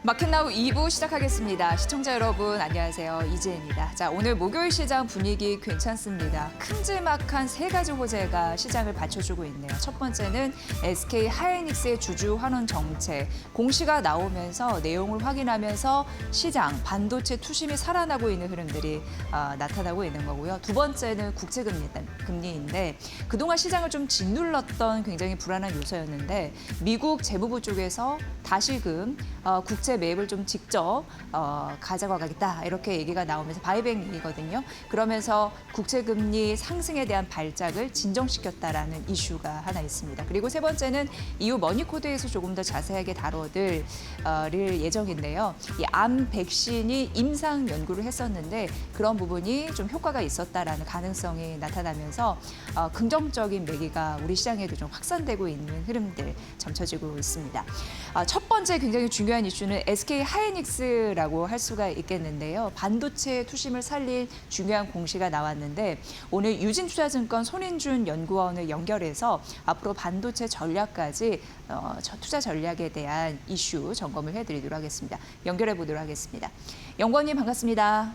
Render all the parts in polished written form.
마켓나우 2부 시작하겠습니다. 시청자 여러분 안녕하세요. 이지혜입니다. 자, 오늘 목요일 시장 분위기 괜찮습니다. 큼지막한 세 가지 호재가 시장을 받쳐주고 있네요. 첫 번째는 SK 하이닉스의 주주 환원 정책. 공시가 나오면서 내용을 확인하면서 시장, 반도체 투심이 살아나고 있는 흐름들이 나타나고 있는 거고요. 두 번째는 국제금리인데 그동안 시장을 좀 짓눌렀던 굉장히 불안한 요소였는데 미국 재무부 쪽에서 다시금 국채 매입을 좀 직접 가져가겠다 이렇게 얘기가 나오면서 바이백 얘기거든요. 그러면서 국채금리 상승에 대한 발작을 진정시켰다라는 이슈가 하나 있습니다. 그리고 세 번째는 이후 머니코드에서 조금 더 자세하게 다뤄드릴 예정인데요. 이 암 백신이 임상 연구를 했었는데 그런 부분이 좀 효과가 있었다라는 가능성이 나타나면서 긍정적인 매기가 우리 시장에도 좀 확산되고 있는 흐름들 점쳐지고 있습니다. 첫 번째 굉장히 중요한 이슈는 SK 하이닉스라고 할 수가 있겠는데요. 반도체 투심을 살릴 중요한 공시가 나왔는데 오늘 유진투자증권 손인준 연구원을 연결해서 앞으로 반도체 전략까지 투자 전략에 대한 이슈 점검을 해드리도록 하겠습니다. 연결해 보도록 하겠습니다. 연구원님 반갑습니다.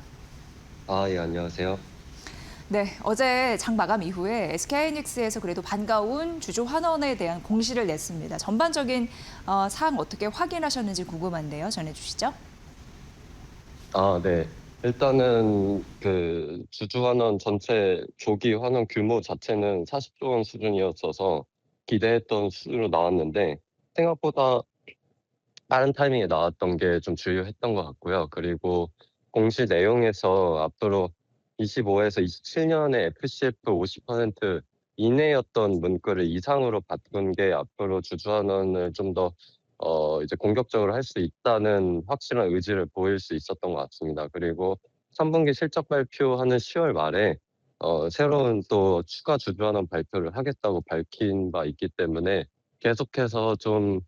예, 안녕하세요. 네, 어제 장 마감 이후에 SK하이닉스에서 그래도 반가운 주주 환원에 대한 공시를 냈습니다. 전반적인 사항 어떻게 확인하셨는지 궁금한데요. 전해주시죠. 네. 일단은 그 주주 환원 전체 조기 환원 규모 자체는 40조 원 수준이었어서 기대했던 수준으로 나왔는데 생각보다 빠른 타이밍에 나왔던 게 좀 주요했던 것 같고요. 그리고 공시 내용에서 앞으로 25에서 27년에 FCF 50% 이내였던 문구를 이상으로 바꾼 게 앞으로 주주 환원을 좀 더 이제 공격적으로 할 수 있다는 확실한 의지를 보일 수 있었던 것 같습니다. 그리고 3분기 실적 발표하는 10월 말에 새로운 또 추가 주주 환원 발표를 하겠다고 밝힌 바 있기 때문에 계속해서 좀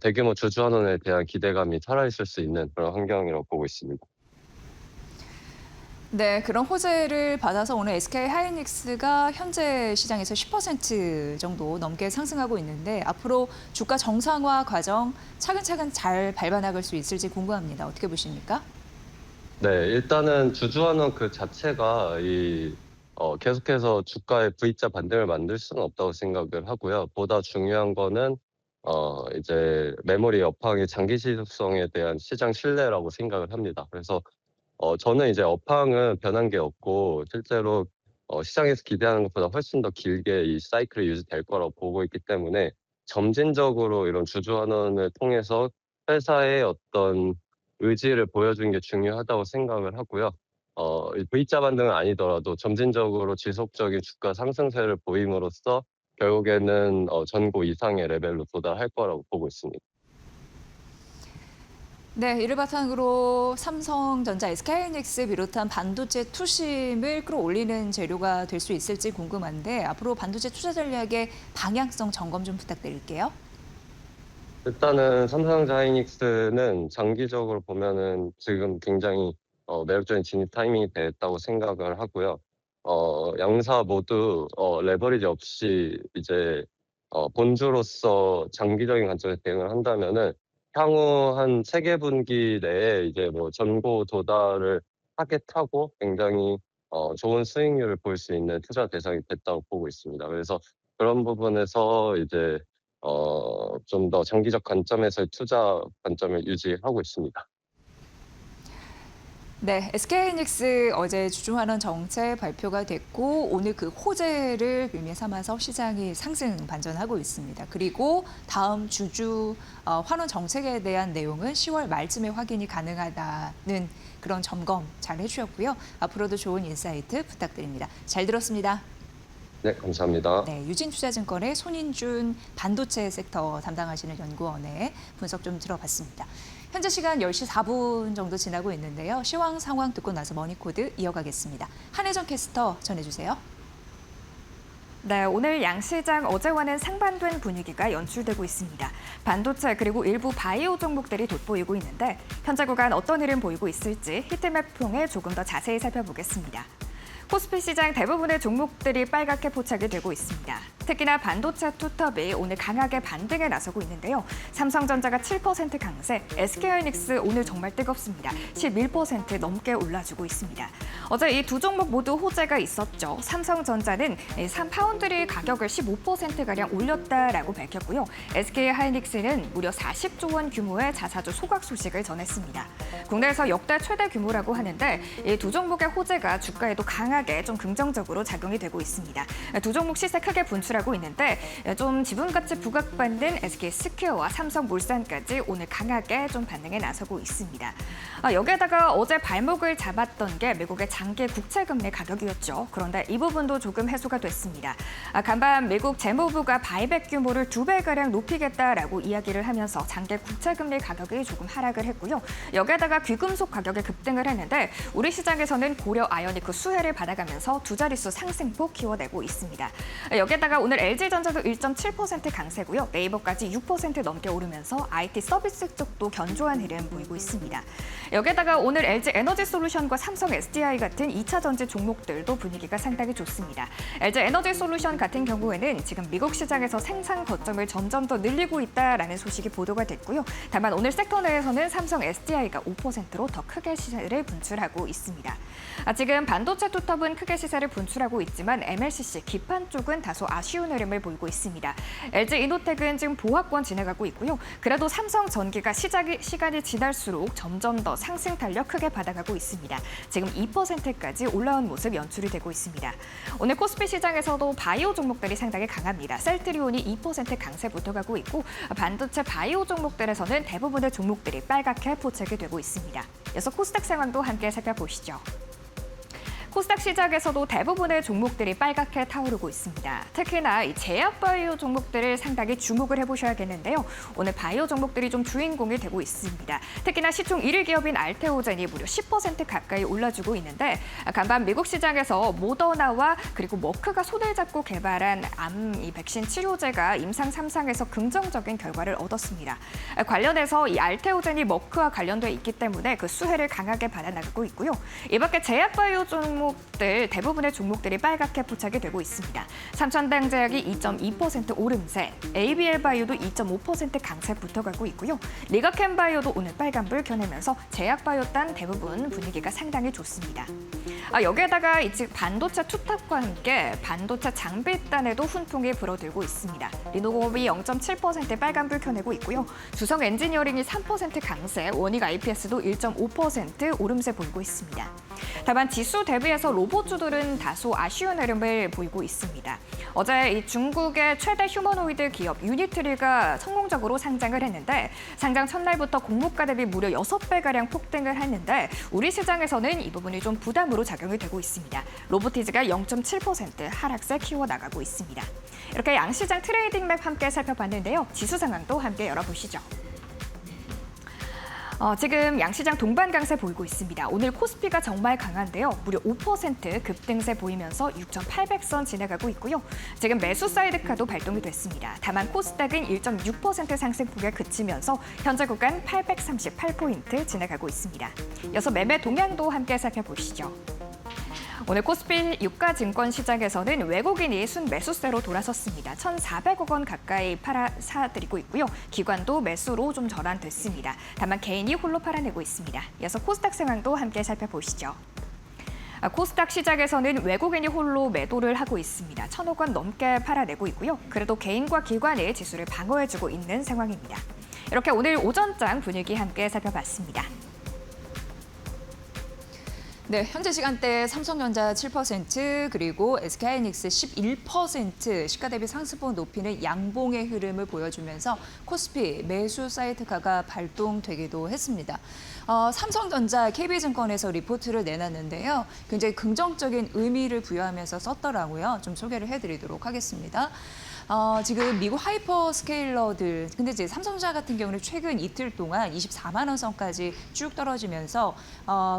대규모 주주 환원에 대한 기대감이 살아있을 수 있는 그런 환경이라고 보고 있습니다. 네, 그런 호재를 받아서 오늘 SK 하이닉스가 현재 시장에서 10% 정도 넘게 상승하고 있는데 앞으로 주가 정상화 과정 차근차근 잘 밟아나갈 수 있을지 궁금합니다. 어떻게 보십니까? 네, 일단은 주주 환원 그 자체가 계속해서 주가의 V자 반등을 만들 수는 없다고 생각을 하고요. 보다 중요한 거는 이제 메모리 업황의 장기 지속성에 대한 시장 신뢰라고 생각을 합니다. 그래서 저는 이제 업황은 변한 게 없고 실제로 시장에서 기대하는 것보다 훨씬 더 길게 이 사이클이 유지될 거라고 보고 있기 때문에 점진적으로 이런 주주 환원을 통해서 회사의 어떤 의지를 보여주는 게 중요하다고 생각을 하고요. 이 V자 반등은 아니더라도 점진적으로 지속적인 주가 상승세를 보임으로써 결국에는 전고 이상의 레벨로 도달할 거라고 보고 있습니다. 네, 이를 바탕으로 삼성전자, SK하이닉스 비롯한 반도체 투심을 끌어올리는 재료가 될 수 있을지 궁금한데 앞으로 반도체 투자 전략의 방향성 점검 좀 부탁드릴게요. 일단은 삼성전자 하이닉스는 장기적으로 보면은 지금 굉장히 매력적인 진입 타이밍이 됐다고 생각을 하고요. 양사 모두 레버리지 없이 이제 본주로서 장기적인 관점에서 대응을 한다면은 향후 한 3개 분기 내에 이제 뭐 전고 도달을 타겟하고 굉장히 좋은 수익률을 볼 수 있는 투자 대상이 됐다고 보고 있습니다. 그래서 그런 부분에서 이제 좀 더 장기적 관점에서의 투자 관점을 유지하고 있습니다. 네, SK하이닉스 어제 주주 환원 정책 발표가 됐고 오늘 그 호재를 의미 삼아서 시장이 상승 반전하고 있습니다. 그리고 다음 주주 환원 정책에 대한 내용은 10월 말쯤에 확인이 가능하다는 그런 점검 잘 해주셨고요. 앞으로도 좋은 인사이트 부탁드립니다. 잘 들었습니다. 네, 감사합니다. 네, 유진투자증권의 손인준 반도체 섹터 담당하시는 연구원의 분석 좀 들어봤습니다. 현재 시간 10시 4분 정도 지나고 있는데요. 시황 상황 듣고 나서 머니코드 이어가겠습니다. 한혜정 캐스터 전해주세요. 네, 오늘 양시장 어제와는 상반된 분위기가 연출되고 있습니다. 반도체 그리고 일부 바이오 종목들이 돋보이고 있는데 현재 구간 어떤 흐름 보이고 있을지 히트맵 통해 조금 더 자세히 살펴보겠습니다. 코스피 시장 대부분의 종목들이 빨갛게 포착이 되고 있습니다. 특히나 반도체 투톱이 오늘 강하게 반등에 나서고 있는데요. 삼성전자가 7% 강세, SK하이닉스 오늘 정말 뜨겁습니다. 11% 넘게 올라주고 있습니다. 어제 이 두 종목 모두 호재가 있었죠. 삼성전자는 파운드리 가격을 15%가량 올렸다라고 밝혔고요. SK하이닉스는 무려 40조 원 규모의 자사주 소각 소식을 전했습니다. 국내에서 역대 최대 규모라고 하는데 이 두 종목의 호재가 주가에도 강하게 좀 긍정적으로 작용이 되고 있습니다. 두 종목 시세 크게 분출하고 있는데 좀 지분가치 부각받는 SK스퀘어와 삼성물산까지 오늘 강하게 좀 반등에 나서고 있습니다. 여기에다가 어제 발목을 잡았던 게 미국의 장기 국채금리 가격이었죠. 그런데 이 부분도 조금 해소가 됐습니다. 간밤 미국 재무부가 바이백 규모를 2배가량 높이겠다라고 이야기를 하면서 장기 국채금리 가격이 조금 하락을 했고요. 여기에다가 귀금속 가격이 급등을 했는데 우리 시장에서는 고려 아이오닉 수혜를 받아가면서 두 자릿수 상승폭 키워내고 있습니다. 여기에다가 오늘 LG전자도 1.7% 강세고요. 네이버까지 6% 넘게 오르면서 IT 서비스 쪽도 견조한 흐름 보이고 있습니다. 여기에다가 오늘 LG 에너지솔루션과 삼성 SDI 같은 2차 전지 종목들도 분위기가 상당히 좋습니다. LG 에너지솔루션 같은 경우에는 지금 미국 시장에서 생산 거점을 점점 더 늘리고 있다라는 소식이 보도가 됐고요. 다만 오늘 섹터 내에서는 삼성 SDI가 5%로 더 크게 시세를 분출하고 있습니다. 지금 반도체 투톱은 크게 시세를 분출하고 있지만 MLCC 기판 쪽은 다소 아쉬운 흐름을 보이고 있습니다. LG 이노텍은 지금 보합권 진행하고 있고요. 그래도 삼성전기가 시간이 지날수록 점점 더 상승 탄력 크게 받아가고 있습니다. 지금 2%까지 올라온 모습 연출이 되고 있습니다. 오늘 코스피 시장에서도 바이오 종목들이 상당히 강합니다. 셀트리온이 2% 강세 붙어가고 있고 반도체 바이오 종목들에서는 대부분의 종목들이 빨갛게 포착이 되고 있습니다. 이어서 코스닥 상황도 함께 살펴보시죠. 코스닥 시장에서도 대부분의 종목들이 빨갛게 타오르고 있습니다. 특히나 이 제약바이오 종목들을 상당히 주목을 해보셔야겠는데요. 오늘 바이오 종목들이 좀 주인공이 되고 있습니다. 특히나 시총 1위 기업인 알테오젠이 무려 10% 가까이 올라주고 있는데 간밤 미국 시장에서 모더나와 그리고 머크가 손을 잡고 개발한 암 백신 치료제가 임상 3상에서 긍정적인 결과를 얻었습니다. 관련해서 이 알테오젠이 머크와 관련돼 있기 때문에 그 수혜를 강하게 받아나가고 있고요. 이 밖에 제약바이오 종목들 대부분의 종목들이 빨갛게 포착이 되고 있습니다. 삼천당제약이 2.2% 오름세, ABL바이오도 2.5% 강세 붙어가고 있고요. 리가캠바이오도 오늘 빨간불 켜내면서 제약바이오 단 대부분 분위기가 상당히 좋습니다. 여기에다가 이 반도체 투탑과 함께 반도체 장비 단에도 훈풍이 불어들고 있습니다. 리노공업이 0.7% 빨간불 켜내고 있고요. 주성 엔지니어링이 3% 강세, 원익 IPS도 1.5% 오름세 보이고 있습니다. 다만 지수 대비해서 로봇주들은 다소 아쉬운 흐름을 보이고 있습니다. 어제 이 중국의 최대 휴머노이드 기업 유니트리가 성공적으로 상장을 했는데 상장 첫날부터 공모가 대비 무려 6배가량 폭등을 했는데 우리 시장에서는 이 부분이 좀 부담으로 작용이 되고 있습니다. 로보티즈가 0.7% 하락세 키워나가고 있습니다. 이렇게 양시장 트레이딩 맵 함께 살펴봤는데요. 지수 상황도 함께 열어보시죠. 지금 양시장 동반 강세 보이고 있습니다. 오늘 코스피가 정말 강한데요. 무려 5% 급등세 보이면서 6,800선 지나가고 있고요. 지금 매수 사이드카도 발동이 됐습니다. 다만 코스닥은 1.6% 상승폭에 그치면서 현재 구간 838포인트 지나가고 있습니다. 이어서 매매 동향도 함께 살펴보시죠. 오늘 코스피 유가증권 시장에서는 외국인이 순매수세로 돌아섰습니다. 1,400억 원 가까이 사들이고 있고요. 기관도 매수로 좀 전환됐습니다. 다만 개인이 홀로 팔아내고 있습니다. 이어서 코스닥 상황도 함께 살펴보시죠. 코스닥 시장에서는 외국인이 홀로 매도를 하고 있습니다. 1,000억 원 넘게 팔아내고 있고요. 그래도 개인과 기관이 지수를 방어해주고 있는 상황입니다. 이렇게 오늘 오전장 분위기 함께 살펴봤습니다. 네, 현재 시간대 삼성전자 7% 그리고 SK하이닉스 11% 시가 대비 상승폭 높이는 양봉의 흐름을 보여주면서 코스피 매수 사이드카가 발동되기도 했습니다. 삼성전자 KB증권에서 리포트를 내놨는데요. 굉장히 긍정적인 의미를 부여하면서 썼더라고요. 좀 소개를 해드리도록 하겠습니다. 지금 미국 하이퍼스케일러들, 근데 이제 삼성전자 같은 경우는 최근 이틀 동안 24만 원 선까지 쭉 떨어지면서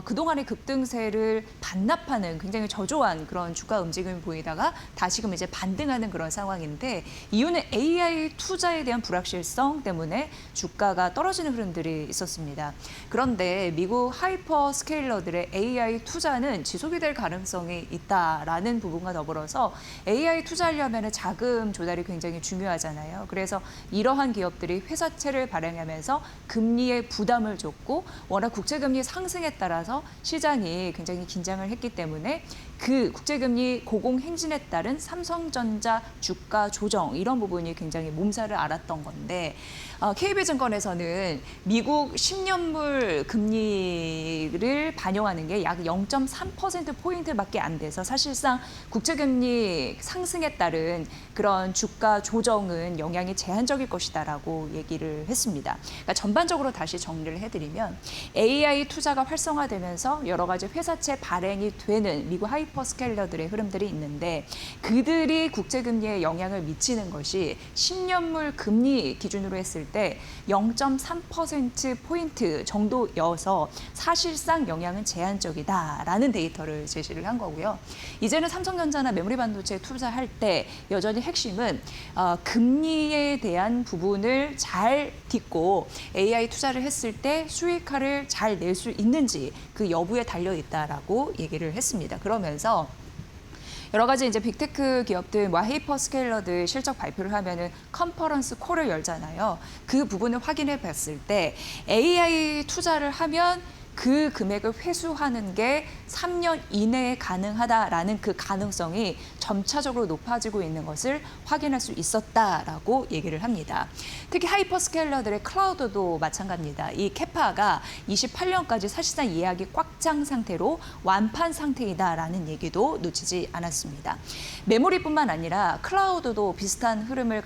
그동안의 급등세를 반납하는 굉장히 저조한 그런 주가 움직임을 보이다가 다시금 이제 반등하는 그런 상황인데 이유는 AI 투자에 대한 불확실성 때문에 주가가 떨어지는 흐름들이 있었습니다. 그런데 미국 하이퍼스케일러들의 AI 투자는 지속이 될 가능성이 있다라는 부분과 더불어서 AI 투자하려면 자금 조달이 굉장히 중요하잖아요. 그래서 이러한 기업들이 회사채를 발행하면서 금리에 부담을 줬고 워낙 국제금리 상승에 따라서 시장이 굉장히 긴장을 했기 때문에 그 국제금리 고공행진에 따른 삼성전자 주가 조정 이런 부분이 굉장히 몸살을 앓았던 건데 KB증권에서는 미국 10년물 금리를 반영하는 게 약 0.3%포인트밖에 안 돼서 사실상 국제금리 상승에 따른 그런 주가 조정은 영향이 제한적일 것이다라고 얘기를 했습니다. 그러니까 전반적으로 다시 정리를 해드리면 AI 투자가 활성화되면서 여러 가지 회사채 발행이 되는 미국 하이퍼스케일러들의 흐름들이 있는데 그들이 국제금리에 영향을 미치는 것이 10년물 금리 기준으로 했을 때 0.3%포인트 정도여서 사실상 영향은 제한적이다라는 데이터를 제시를 한 거고요. 이제는 삼성전자나 메모리 반도체에 투자할 때 여전히 핵심은 금리에 대한 부분을 잘 딛고 AI 투자를 했을 때 수익화를 잘 낼 수 있는지 그 여부에 달려 있다라고 얘기를 했습니다. 그러면서 여러 가지 이제 빅테크 기업들, 하이퍼스케일러들 실적 발표를 하면은 컨퍼런스 콜을 열잖아요. 그 부분을 확인해 봤을 때 AI 투자를 하면 그 금액을 회수하는 게 3년 이내에 가능하다라는 그 가능성이 점차적으로 높아지고 있는 것을 확인할 수 있었다라고 얘기를 합니다. 특히 하이퍼스케일러들의 클라우드도 마찬가지입니다. 이 캐파가 28년까지 사실상 예약이 꽉 찬 상태로 완판 상태이다라는 얘기도 놓치지 않았습니다. 메모리뿐만 아니라 클라우드도 비슷한 흐름을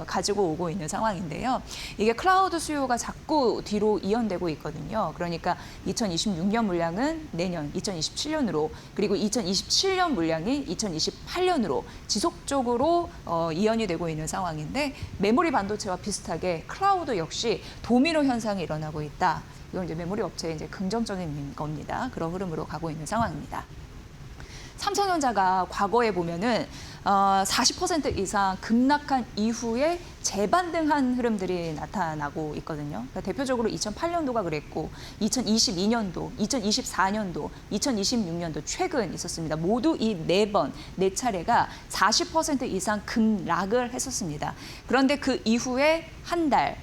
가지고 오고 있는 상황인데요. 이게 클라우드 수요가 자꾸 뒤로 이연되고 있거든요. 그러니까 2026년 물량은 내년 2027년으로 그리고 2027년 물량이 2028년으로 지속적으로 이연이 되고 있는 상황인데 메모리 반도체와 비슷하게 클라우드 역시 도미노 현상이 일어나고 있다. 이건 이제 메모리 업체의 이제 긍정적인 겁니다. 그런 흐름으로 가고 있는 상황입니다. 삼성전자가 과거에 보면은 40% 이상 급락한 이후에 재반등한 흐름들이 나타나고 있거든요. 그러니까 대표적으로 2008년도가 그랬고 2022년도, 2024년도, 2026년도 최근 있었습니다. 모두 이 네 차례가 40% 이상 급락을 했었습니다. 그런데 그 이후에 한 달,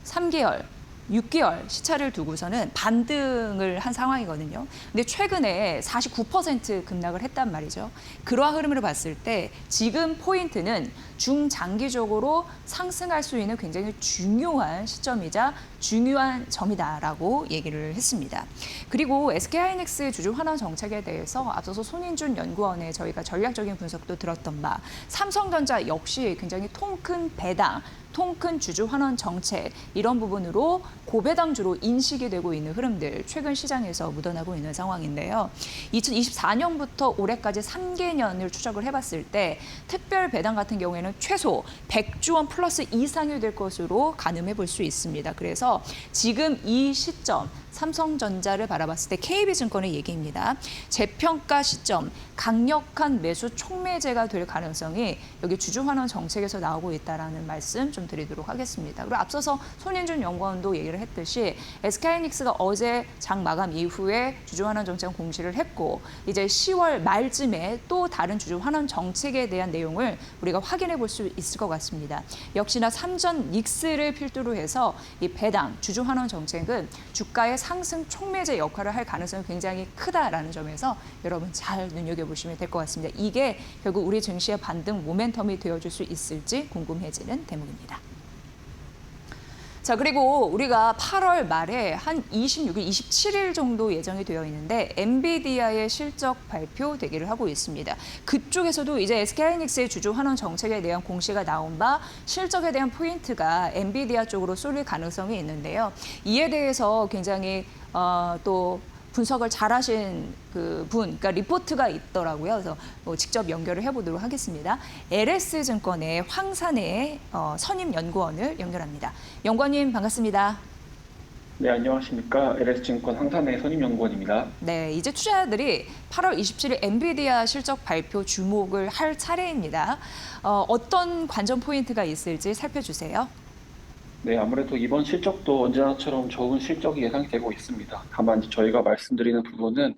3개월, 6개월 시차를 두고서는 반등을 한 상황이거든요. 근데 최근에 49% 급락을 했단 말이죠. 그러한 흐름으로 봤을 때 지금 포인트는 중장기적으로 상승할 수 있는 굉장히 중요한 시점이자 중요한 점이다라고 얘기를 했습니다. 그리고 SK하이닉스 주주 환원 정책에 대해서 앞서서 손인준 연구원의 저희가 전략적인 분석도 들었던 바 삼성전자 역시 굉장히 통 큰 배당, 통 큰 주주 환원 정책 이런 부분으로 고배당주로 인식이 되고 있는 흐름들 최근 시장에서 묻어나고 있는 상황인데요. 2024년부터 올해까지 3개년을 추적을 해봤을 때 특별 배당 같은 경우에는 최소 100조 원 플러스 이상이 될 것으로 가늠해 볼 수 있습니다. 그래서 지금 이 시점 삼성전자를 바라봤을 때 KB증권의 얘기입니다. 재평가 시점, 강력한 매수 촉매제가 될 가능성이 여기 주주환원 정책에서 나오고 있다는 말씀 좀 드리도록 하겠습니다. 그리고 앞서서 손인준 연구원도 얘기를 했듯이 SK하이닉스가 어제 장 마감 이후에 주주환원 정책 공시를 했고 이제 10월 말쯤에 또 다른 주주환원 정책에 대한 내용을 우리가 확인해 볼 수 있을 것 같습니다. 역시나 삼전 닉스를 필두로 해서 이 배당, 주주환원 정책은 주가의 상승 촉매제 역할을 할 가능성이 굉장히 크다라는 점에서 여러분 잘 눈여겨보시면 될 것 같습니다. 이게 결국 우리 증시의 반등 모멘텀이 되어줄 수 있을지 궁금해지는 대목입니다. 자, 그리고 우리가 8월 말에 한 26일, 27일 정도 예정이 되어 있는데 엔비디아의 실적 발표 대기를 하고 있습니다. 그쪽에서도 이제 SK하이닉스의 주주 환원 정책에 대한 공시가 나온 바 실적에 대한 포인트가 엔비디아 쪽으로 쏠릴 가능성이 있는데요. 이에 대해서 굉장히 또 분석을 잘하신 그 분, 그러니까 리포트가 있더라고요. 그래서 직접 연결을 해보도록 하겠습니다. LS증권의 황산혜 선임연구원을 연결합니다. 연구원님 반갑습니다. 네, 안녕하십니까. LS증권 황산혜 선임연구원입니다. 네, 이제 투자자들이 8월 27일 엔비디아 실적 발표 주목을 할 차례입니다. 어떤 관전 포인트가 있을지 살펴주세요. 네, 아무래도 이번 실적도 언제나처럼 좋은 실적이 예상이 되고 있습니다. 다만 저희가 말씀드리는 부분은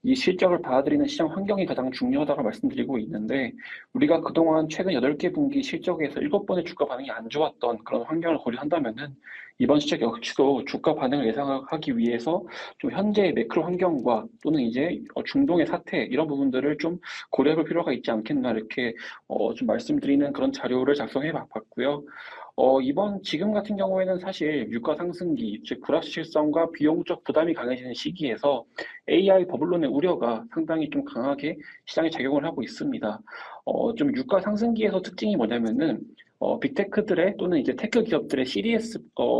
이 실적을 받아들이는 시장 환경이 가장 중요하다고 말씀드리고 있는데, 우리가 그동안 최근 8개 분기 실적에서 7번의 주가 반응이 안 좋았던 그런 환경을 고려한다면은 이번 실적 역시도 주가 반응을 예상하기 위해서 좀 현재의 매크로 환경과 또는 이제 중동의 사태 이런 부분들을 좀 고려해볼 필요가 있지 않겠나 이렇게 좀 말씀드리는 그런 자료를 작성해 봤고요. 지금 같은 경우에는 사실 유가 상승기, 즉 불확실성과 비용적 부담이 강해지는 시기에서 AI 버블론의 우려가 상당히 좀 강하게 시장에 작용을 하고 있습니다. 좀 유가 상승기에서 특징이 뭐냐면은 빅테크들의 또는 이제 테크 기업들의 CDS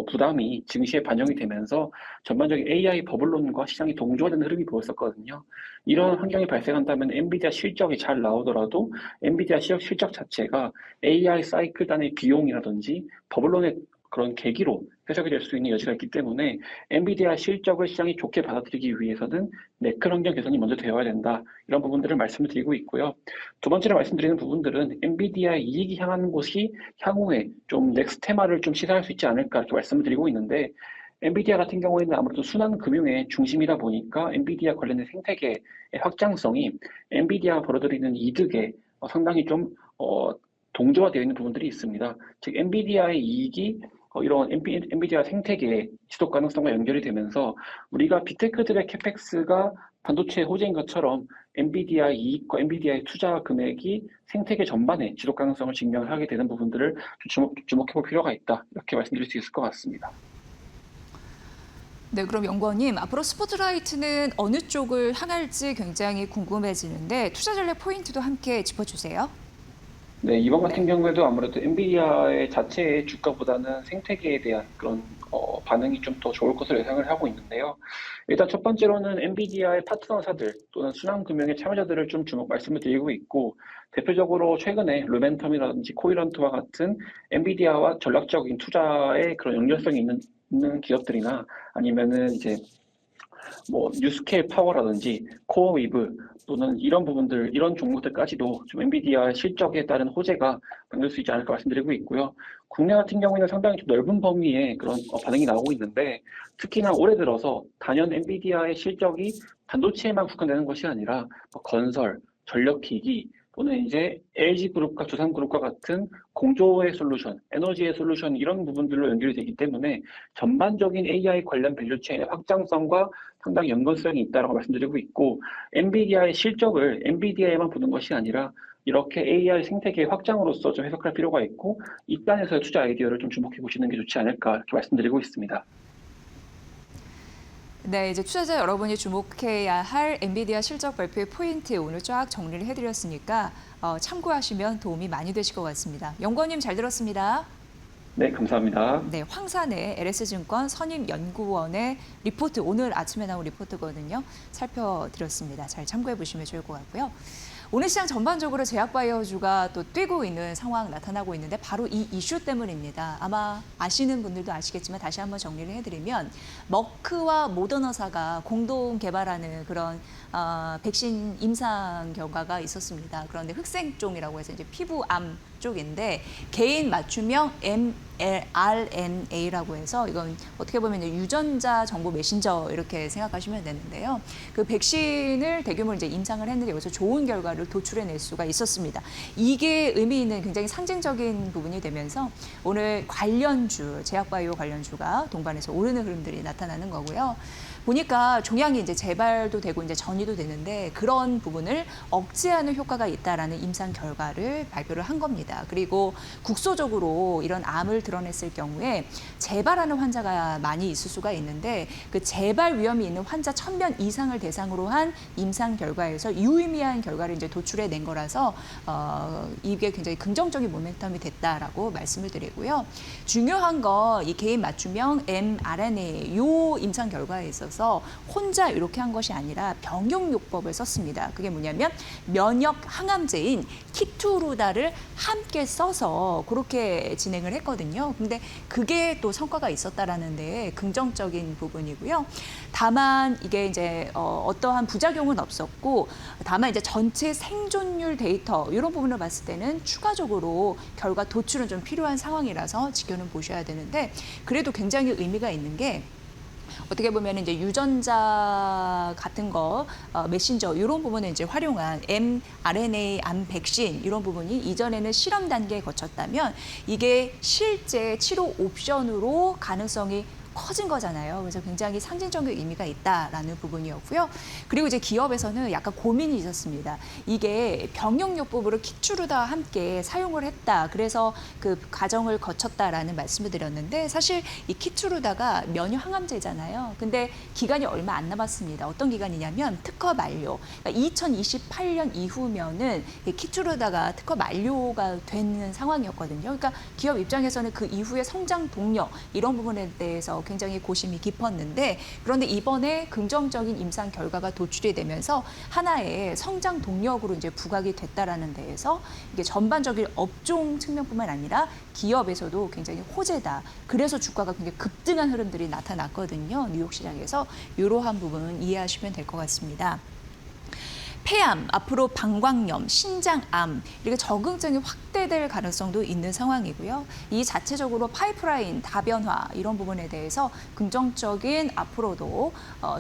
부담이 증시에 반영이 되면서 전반적인 AI 버블론과 시장이 동조화되는 흐름이 보였었거든요. 이런 환경이 발생한다면 엔비디아 실적이 잘 나오더라도 엔비디아 실적 자체가 AI 사이클 단의 비용이라든지 버블론의 그런 계기로 해석이 될 수 있는 여지가 있기 때문에 엔비디아 실적을 시장이 좋게 받아들이기 위해서는 매크로 환경 개선이 먼저 되어야 된다. 이런 부분들을 말씀을 드리고 있고요. 두 번째로 말씀드리는 부분들은 엔비디아 이익이 향하는 곳이 향후에 좀 넥스트 테마를 좀 시사할 수 있지 않을까 이렇게 말씀을 드리고 있는데, 엔비디아 같은 경우에는 아무래도 순환 금융의 중심이다 보니까 엔비디아 관련된 생태계의 확장성이 엔비디아가 벌어들이는 이득에 상당히 좀 동조화되어 있는 부분들이 있습니다. 즉 엔비디아의 이익이 이런 엔비디아 생태계의 지속 가능성과 연결이 되면서 우리가 빅테크들의 캐펙스가 반도체 호재인 것처럼 엔비디아의 이익과 엔비디아의 투자 금액이 생태계 전반의 지속 가능성을 증명을 하게 되는 부분들을 주목해 볼 필요가 있다. 이렇게 말씀드릴 수 있을 것 같습니다. 네, 그럼 연구원님, 앞으로 스포트라이트는 어느 쪽을 향할지 굉장히 궁금해지는데 투자 전략 포인트도 함께 짚어주세요. 네, 이번 같은 경우에도 아무래도 엔비디아의 자체의 주가보다는 생태계에 대한 그런 반응이 좀 더 좋을 것으로 예상을 하고 있는데요. 일단 첫 번째로는 엔비디아의 파트너사들 또는 순환금융의 참여자들을 좀 말씀을 드리고 있고, 대표적으로 최근에 루멘텀이라든지 코이런트와 같은 엔비디아와 전략적인 투자의 그런 연결성이 있는 기업들이나 아니면은 이제 뉴스케일 파워라든지 코어위브 또는 이런 부분들, 이런 종목들까지도 좀 엔비디아 실적에 따른 호재가 남길 수 있지 않을까 말씀드리고 있고요. 국내 같은 경우에는 상당히 좀 넓은 범위의 그런 반응이 나오고 있는데, 특히나 올해 들어서 단연 엔비디아의 실적이 반도체에만 국한되는 것이 아니라 건설, 전력기기 또는 이제 LG그룹과 두산그룹과 같은 공조의 솔루션, 에너지의 솔루션 이런 부분들로 연결이 되기 때문에 전반적인 AI 관련 밸류체인의 확장성과 상당히 연관성이 있다고 말씀드리고 있고, 엔비디아의 실적을 엔비디아에만 보는 것이 아니라 이렇게 AI 생태계의 확장으로서 좀 해석할 필요가 있고, 이 단에서의 투자 아이디어를 좀 주목해 보시는 게 좋지 않을까 이렇게 말씀드리고 있습니다. 네, 이제 투자자 여러분이 주목해야 할 엔비디아 실적 발표의 포인트 오늘 쫙 정리를 해드렸으니까 참고하시면 도움이 많이 되실 것 같습니다. 연구원님 잘 들었습니다. 네, 감사합니다. 네, 황산혜 LS증권 선임연구원의 리포트, 오늘 아침에 나온 리포트거든요. 살펴드렸습니다. 잘 참고해 보시면 좋을 것 같고요. 오늘 시장 전반적으로 제약바이오주가 또 뛰고 있는 상황 나타나고 있는데 바로 이 이슈 때문입니다. 아마 아시는 분들도 아시겠지만 다시 한번 정리를 해드리면 머크와 모더나사가 공동 개발하는 그런 백신 임상 결과가 있었습니다. 그런데 흑생종이라고 해서 이제 피부암 쪽인데 개인 맞춤형 mRNA라고 해서 이건 어떻게 보면 유전자 정보 메신저 이렇게 생각하시면 되는데요. 그 백신을 대규모로 이제 임상을 했는데 여기서 좋은 결과를 도출해낼 수가 있었습니다. 이게 의미 있는 굉장히 상징적인 부분이 되면서 오늘 관련주, 제약바이오 관련주가 동반해서 오르는 흐름들이 나타나는 거고요. 보니까 종양이 이제 재발도 되고 이제 전이도 되는데 그런 부분을 억제하는 효과가 있다라는 임상 결과를 발표를 한 겁니다. 그리고 국소적으로 이런 암을 드러냈을 경우에 재발하는 환자가 많이 있을 수가 있는데 그 재발 위험이 있는 환자 1,000명 이상을 대상으로 한 임상 결과에서 유의미한 결과를 이제 도출해낸 거라서 이게 굉장히 긍정적인 모멘텀이 됐다라고 말씀을 드리고요. 중요한 거 이 개인 맞춤형 mRNA 요 임상 결과에 있어서 있어서 혼자 이렇게 한 것이 아니라 병용요법을 썼습니다. 그게 뭐냐면 면역 항암제인 키투루다를 함께 써서 그렇게 진행을 했거든요. 근데 그게 또 성과가 있었다라는 데 긍정적인 부분이고요. 다만 이게 이제 어떠한 부작용은 없었고, 다만 이제 전체 생존율 데이터 이런 부분을 봤을 때는 추가적으로 결과 도출은 좀 필요한 상황이라서 지켜는 보셔야 되는데, 그래도 굉장히 의미가 있는 게 어떻게 보면 이제 유전자 같은 거, 메신저 이런 부분을 이제 활용한 mRNA, 암 백신 이런 부분이 이전에는 실험 단계에 거쳤다면 이게 실제 치료 옵션으로 가능성이 커진 거잖아요. 그래서 굉장히 상징적인 의미가 있다라는 부분이었고요. 그리고 이제 기업에서는 약간 고민이 있었습니다. 이게 병용요법으로 키투루다와 함께 사용을 했다. 그래서 그 과정을 거쳤다라는 말씀을 드렸는데, 사실 이 키투루다가 면역 항암제잖아요. 근데 기간이 얼마 안 남았습니다. 어떤 기간이냐면 특허 만료. 그러니까 2028년 이후면은 이 키투루다가 특허 만료가 되는 상황이었거든요. 그러니까 기업 입장에서는 그 이후에 성장 동력 이런 부분에 대해서 굉장히 고심이 깊었는데, 그런데 이번에 긍정적인 임상 결과가 도출이 되면서 하나의 성장 동력으로 이제 부각이 됐다라는 데에서 이게 전반적인 업종 측면뿐만 아니라 기업에서도 굉장히 호재다. 그래서 주가가 굉장히 급등한 흐름들이 나타났거든요. 뉴욕 시장에서 이러한 부분 이해하시면 될 것 같습니다. 폐암, 앞으로 방광염, 신장암 이렇게 적응증이 확대될 가능성도 있는 상황이고요. 이 자체적으로 파이프라인, 다변화 이런 부분에 대해서 긍정적인 앞으로도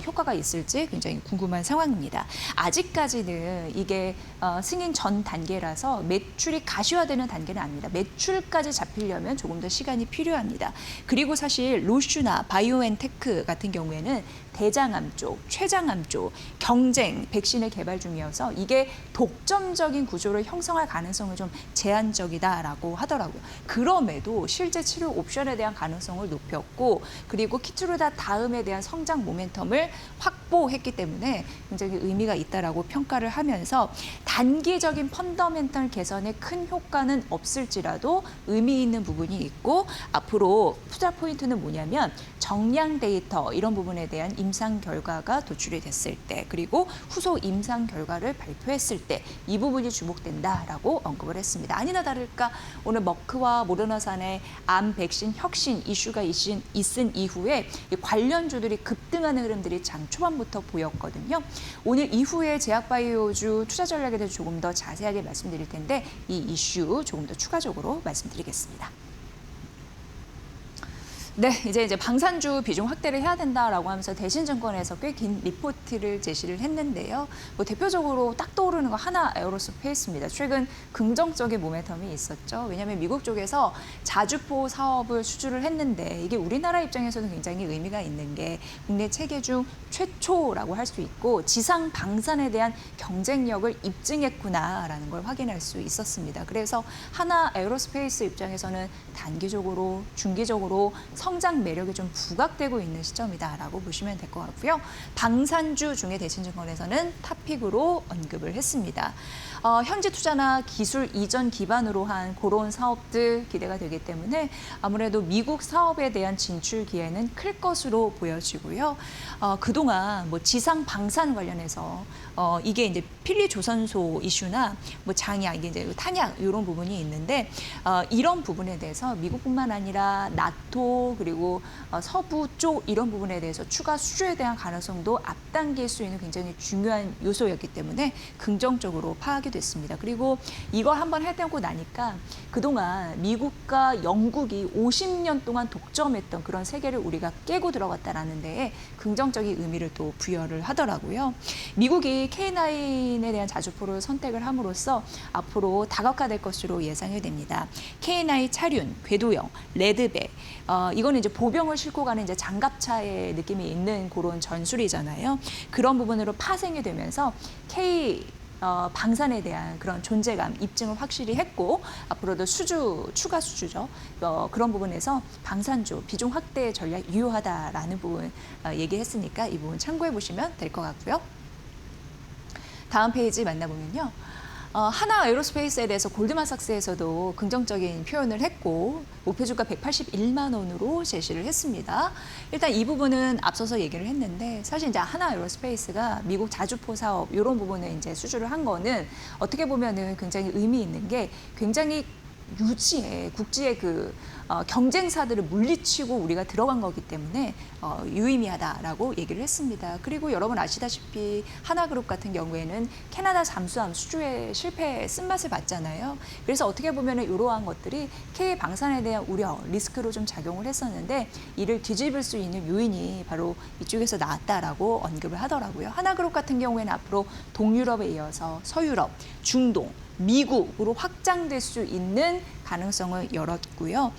효과가 있을지 굉장히 궁금한 상황입니다. 아직까지는 이게 승인 전 단계라서 매출이 가시화되는 단계는 아닙니다. 매출까지 잡히려면 조금 더 시간이 필요합니다. 그리고 사실 로슈나 바이오엔테크 같은 경우에는 대장암 쪽, 췌장암 쪽 경쟁 백신을 개발 중이어서 이게 독점적인 구조를 형성할 가능성은 좀 제한적이다라고 하더라고요. 그럼에도 실제 치료 옵션에 대한 가능성을 높였고, 그리고 키투루다 다음에 대한 성장 모멘텀을 확보했기 때문에 굉장히 의미가 있다라고 평가를 하면서 단기적인 펀더멘털 개선에 큰 효과는 없을지라도 의미 있는 부분이 있고, 앞으로 투자 포인트는 뭐냐면 정량 데이터 이런 부분에 대한 임상 결과가 도출이 됐을 때, 그리고 후속 임상 결과를 발표했을 때 이 부분이 주목된다라고 언급을 했습니다. 아니나 다를까 오늘 머크와 모더나산의 암 백신 혁신 이슈가 있은 이후에 관련주들이 급등하는 흐름들이 장 초반부터 보였거든요. 오늘 이후에 제약바이오주 투자 전략에 대해서 조금 더 자세하게 말씀드릴 텐데 이 이슈 조금 더 추가적으로 말씀드리겠습니다. 네, 이제 방산주 비중 확대를 해야 된다라고 하면서 대신증권에서 꽤 긴 리포트를 제시를 했는데요. 뭐 대표적으로 딱 떠오르는 거 하나 에어로스페이스입니다. 최근 긍정적인 모멘텀이 있었죠. 왜냐하면 미국 쪽에서 자주포 사업을 수주를 했는데 이게 우리나라 입장에서는 굉장히 의미가 있는 게 국내 체계 중 최초라고 할 수 있고 지상 방산에 대한 경쟁력을 입증했구나라는 걸 확인할 수 있었습니다. 그래서 하나 에어로스페이스 입장에서는 단기적으로, 중기적으로 성장 매력이 좀 부각되고 있는 시점이다라고 보시면 될 것 같고요. 방산주 중에 대신증권에서는 탑픽으로 언급을 했습니다. 현지 투자나 기술 이전 기반으로 한 그런 사업들 기대가 되기 때문에 아무래도 미국 사업에 대한 진출 기회는 클 것으로 보여지고요. 그동안 뭐 지상 방산 관련해서 이게 이제 필리 조선소 이슈나 뭐 장약, 이게 이제 탄약 이런 부분이 있는데 이런 부분에 대해서 미국뿐만 아니라 나토 그리고 서부 쪽 이런 부분에 대해서 추가 수주에 대한 가능성도 앞당길 수 있는 굉장히 중요한 요소였기 때문에 긍정적으로 파악이 됐습니다. 그리고 이걸 한번 해내고 나니까 그동안 미국과 영국이 50년 동안 독점했던 그런 세계를 우리가 깨고 들어갔다라는 데에 긍정적인 의미를 또 부여를 하더라고요. 미국이 K9에 대한 자주포를 선택을 함으로써 앞으로 다각화될 것으로 예상이 됩니다. K9 차륜, 궤도형, 레드백, 이거는 이제 보병을 싣고 가는 이제 장갑차의 느낌이 있는 그런 전술이잖아요. 그런 부분으로 파생이 되면서 K 방산에 대한 그런 존재감, 입증을 확실히 했고 앞으로도 추가 수주죠. 그런 부분에서 방산주 비중 확대 전략 유효하다라는 부분 얘기했으니까 이 부분 참고해 보시면 될 것 같고요. 다음 페이지 만나보면요. 하나 에어로스페이스에 대해서 골드만삭스에서도 긍정적인 표현을 했고 목표주가 181만 원으로 제시를 했습니다. 일단 이 부분은 앞서서 얘기를 했는데 사실 이제 하나 에어로스페이스가 미국 자주포 사업 이런 부분에 이제 수주를 한 거는 어떻게 보면은 굉장히 의미 있는 게 굉장히 국지의 경쟁사들을 물리치고 우리가 들어간 거기 때문에 유의미하다라고 얘기를 했습니다. 그리고 여러분 아시다시피 하나그룹 같은 경우에는 캐나다 잠수함 수주에 실패 쓴맛을 봤잖아요. 그래서 어떻게 보면 이러한 것들이 K 방산에 대한 우려, 리스크로 좀 작용을 했었는데 이를 뒤집을 수 있는 요인이 바로 이쪽에서 나왔다라고 언급을 하더라고요. 하나그룹 같은 경우에는 앞으로 동유럽에 이어서 서유럽, 중동, 미국으로 확장될 수 있는 가능성을 열었고요.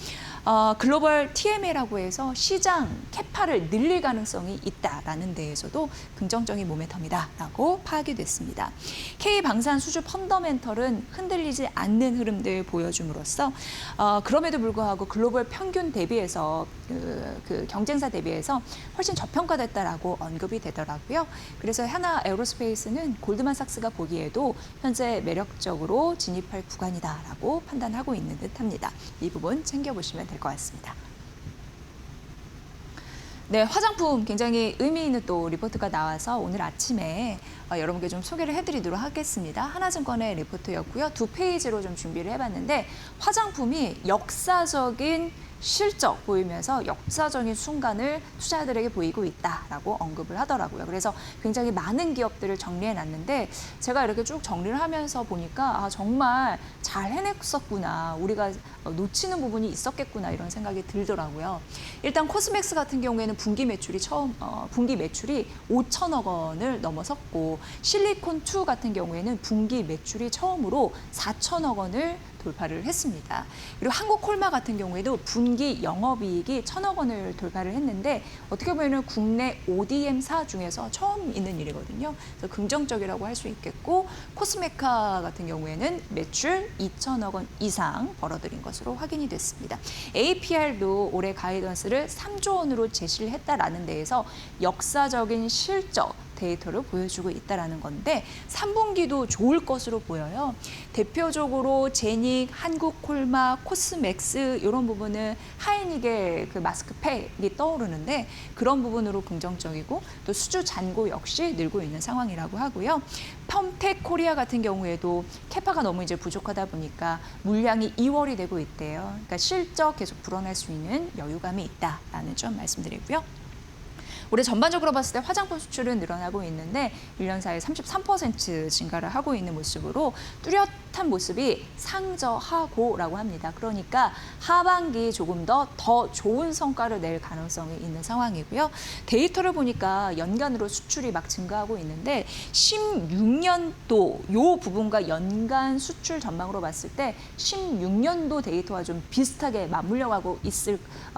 글로벌 TMA라고 해서 시장 캐파를 늘릴 가능성이 있다라는 데에서도 긍정적인 모멘텀이다라고 파악이 됐습니다. K방산 수주 펀더멘털은 흔들리지 않는 흐름들 보여줌으로써 그럼에도 불구하고 글로벌 평균 대비해서 그 경쟁사 대비해서 훨씬 저평가됐다라고 언급이 되더라고요. 그래서 하나 에어로스페이스는 골드만삭스가 보기에도 현재 매력적으로 진입할 구간이다라고 판단하고 있는 듯합니다. 이 부분 챙겨보시면 될 것 같습니다. 네, 화장품 굉장히 의미 있는 또 리포트가 나와서 오늘 아침에 여러분께 좀 소개를 해드리도록 하겠습니다. 하나증권의 리포트였고요. 2페이지로 좀 준비를 해봤는데 화장품이 역사적인 실적 보이면서 역사적인 순간을 투자자들에게 보이고 있다라고 언급을 하더라고요. 그래서 굉장히 많은 기업들을 정리해놨는데 제가 이렇게 쭉 정리를 하면서 보니까 정말 잘 해냈었구나. 우리가 놓치는 부분이 있었겠구나 이런 생각이 들더라고요. 일단 코스맥스 같은 경우에는 분기 매출이 5천억 원을 넘어섰고 실리콘2 같은 경우에는 분기 매출이 처음으로 4천억 원을 돌파를 했습니다. 그리고 한국콜마 같은 경우에도 분기 영업이익이 1,000억 원을 돌파를 했는데 어떻게 보면 국내 ODM사 중에서 처음 있는 일이거든요. 그래서 긍정적이라고 할 수 있겠고 코스메카 같은 경우에는 매출 2,000억 원 이상 벌어들인 것으로 확인이 됐습니다. APR도 올해 가이던스를 3조 원으로 제시를 했다라는 데에서 역사적인 실적 데이터를 보여주고 있다는 건데 3분기도 좋을 것으로 보여요. 대표적으로 제닉, 한국콜마, 코스맥스 이런 부분은 하이닉의 그 마스크팩이 떠오르는데 그런 부분으로 긍정적이고 또 수주 잔고 역시 늘고 있는 상황이라고 하고요. 펌텍 코리아 같은 경우에도 캐파가 너무 이제 부족하다 보니까 물량이 2월이 되고 있대요. 그러니까 실적 계속 불어날 수 있는 여유감이 있다라는 점 말씀드리고요. 올해 전반적으로 봤을 때 화장품 수출은 늘어나고 있는데 1년 사이에 33% 증가를 하고 있는 모습으로 뚜렷한 모습이 상저하고라고 합니다. 그러니까 하반기 조금 더 좋은 성과를 낼 가능성이 있는 상황이고요. 데이터를 보니까 연간으로 수출이 막 증가하고 있는데 16년도 이 부분과 연간 수출 전망으로 봤을 때 16년도 데이터와 좀 비슷하게 맞물려가고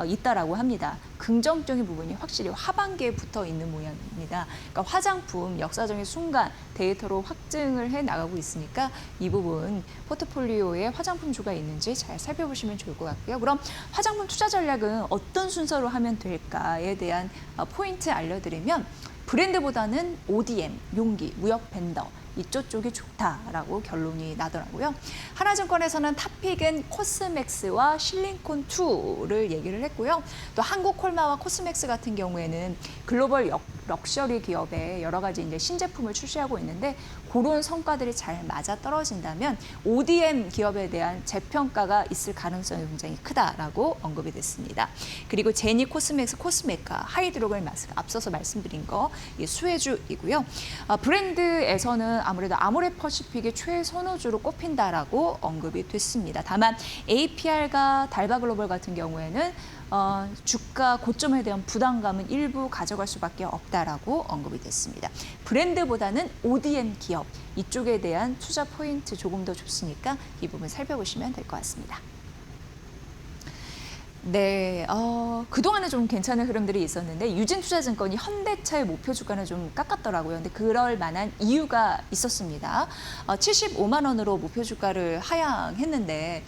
있다라고 합니다. 긍정적인 부분이 확실히 하반기에 붙어 있는 모양입니다. 그러니까 화장품 역사적인 순간 데이터로 확증을 해 나가고 있으니까 이 부분 포트폴리오에 화장품주가 있는지 잘 살펴보시면 좋을 것 같고요. 그럼 화장품 투자 전략은 어떤 순서로 하면 될까에 대한 포인트 알려드리면 브랜드보다는 ODM, 용기, 무역 벤더 이쪽 쪽이 좋다라고 결론이 나더라고요. 하나증권에서는 탑픽은 코스맥스와 실리콘2를 얘기를 했고요. 또 한국콜마와 코스맥스 같은 경우에는 글로벌 럭셔리 기업의 여러 가지 이제 신제품을 출시하고 있는데 그런 성과들이 잘 맞아 떨어진다면 ODM 기업에 대한 재평가가 있을 가능성이 굉장히 크다라고 언급이 됐습니다. 그리고 제니, 코스맥스, 코스메카, 하이드로겔 마스크 앞서서 말씀드린 거 수혜주이고요. 브랜드에서는 아무래도 아모레퍼시픽이 최선호주로 꼽힌다라고 언급이 됐습니다. 다만 APR과 달바글로벌 같은 경우에는 주가 고점에 대한 부담감은 일부 가져갈 수밖에 없다라고 언급이 됐습니다. 브랜드보다는 ODM 기업 이쪽에 대한 투자 포인트 조금 더 좋으니까 이 부분 살펴보시면 될 것 같습니다. 네, 그동안은 좀 괜찮은 흐름들이 있었는데 유진투자증권이 현대차의 목표 주가는 좀 깎았더라고요. 근데 그럴 만한 이유가 있었습니다. 75만 원으로 목표 주가를 하향했는데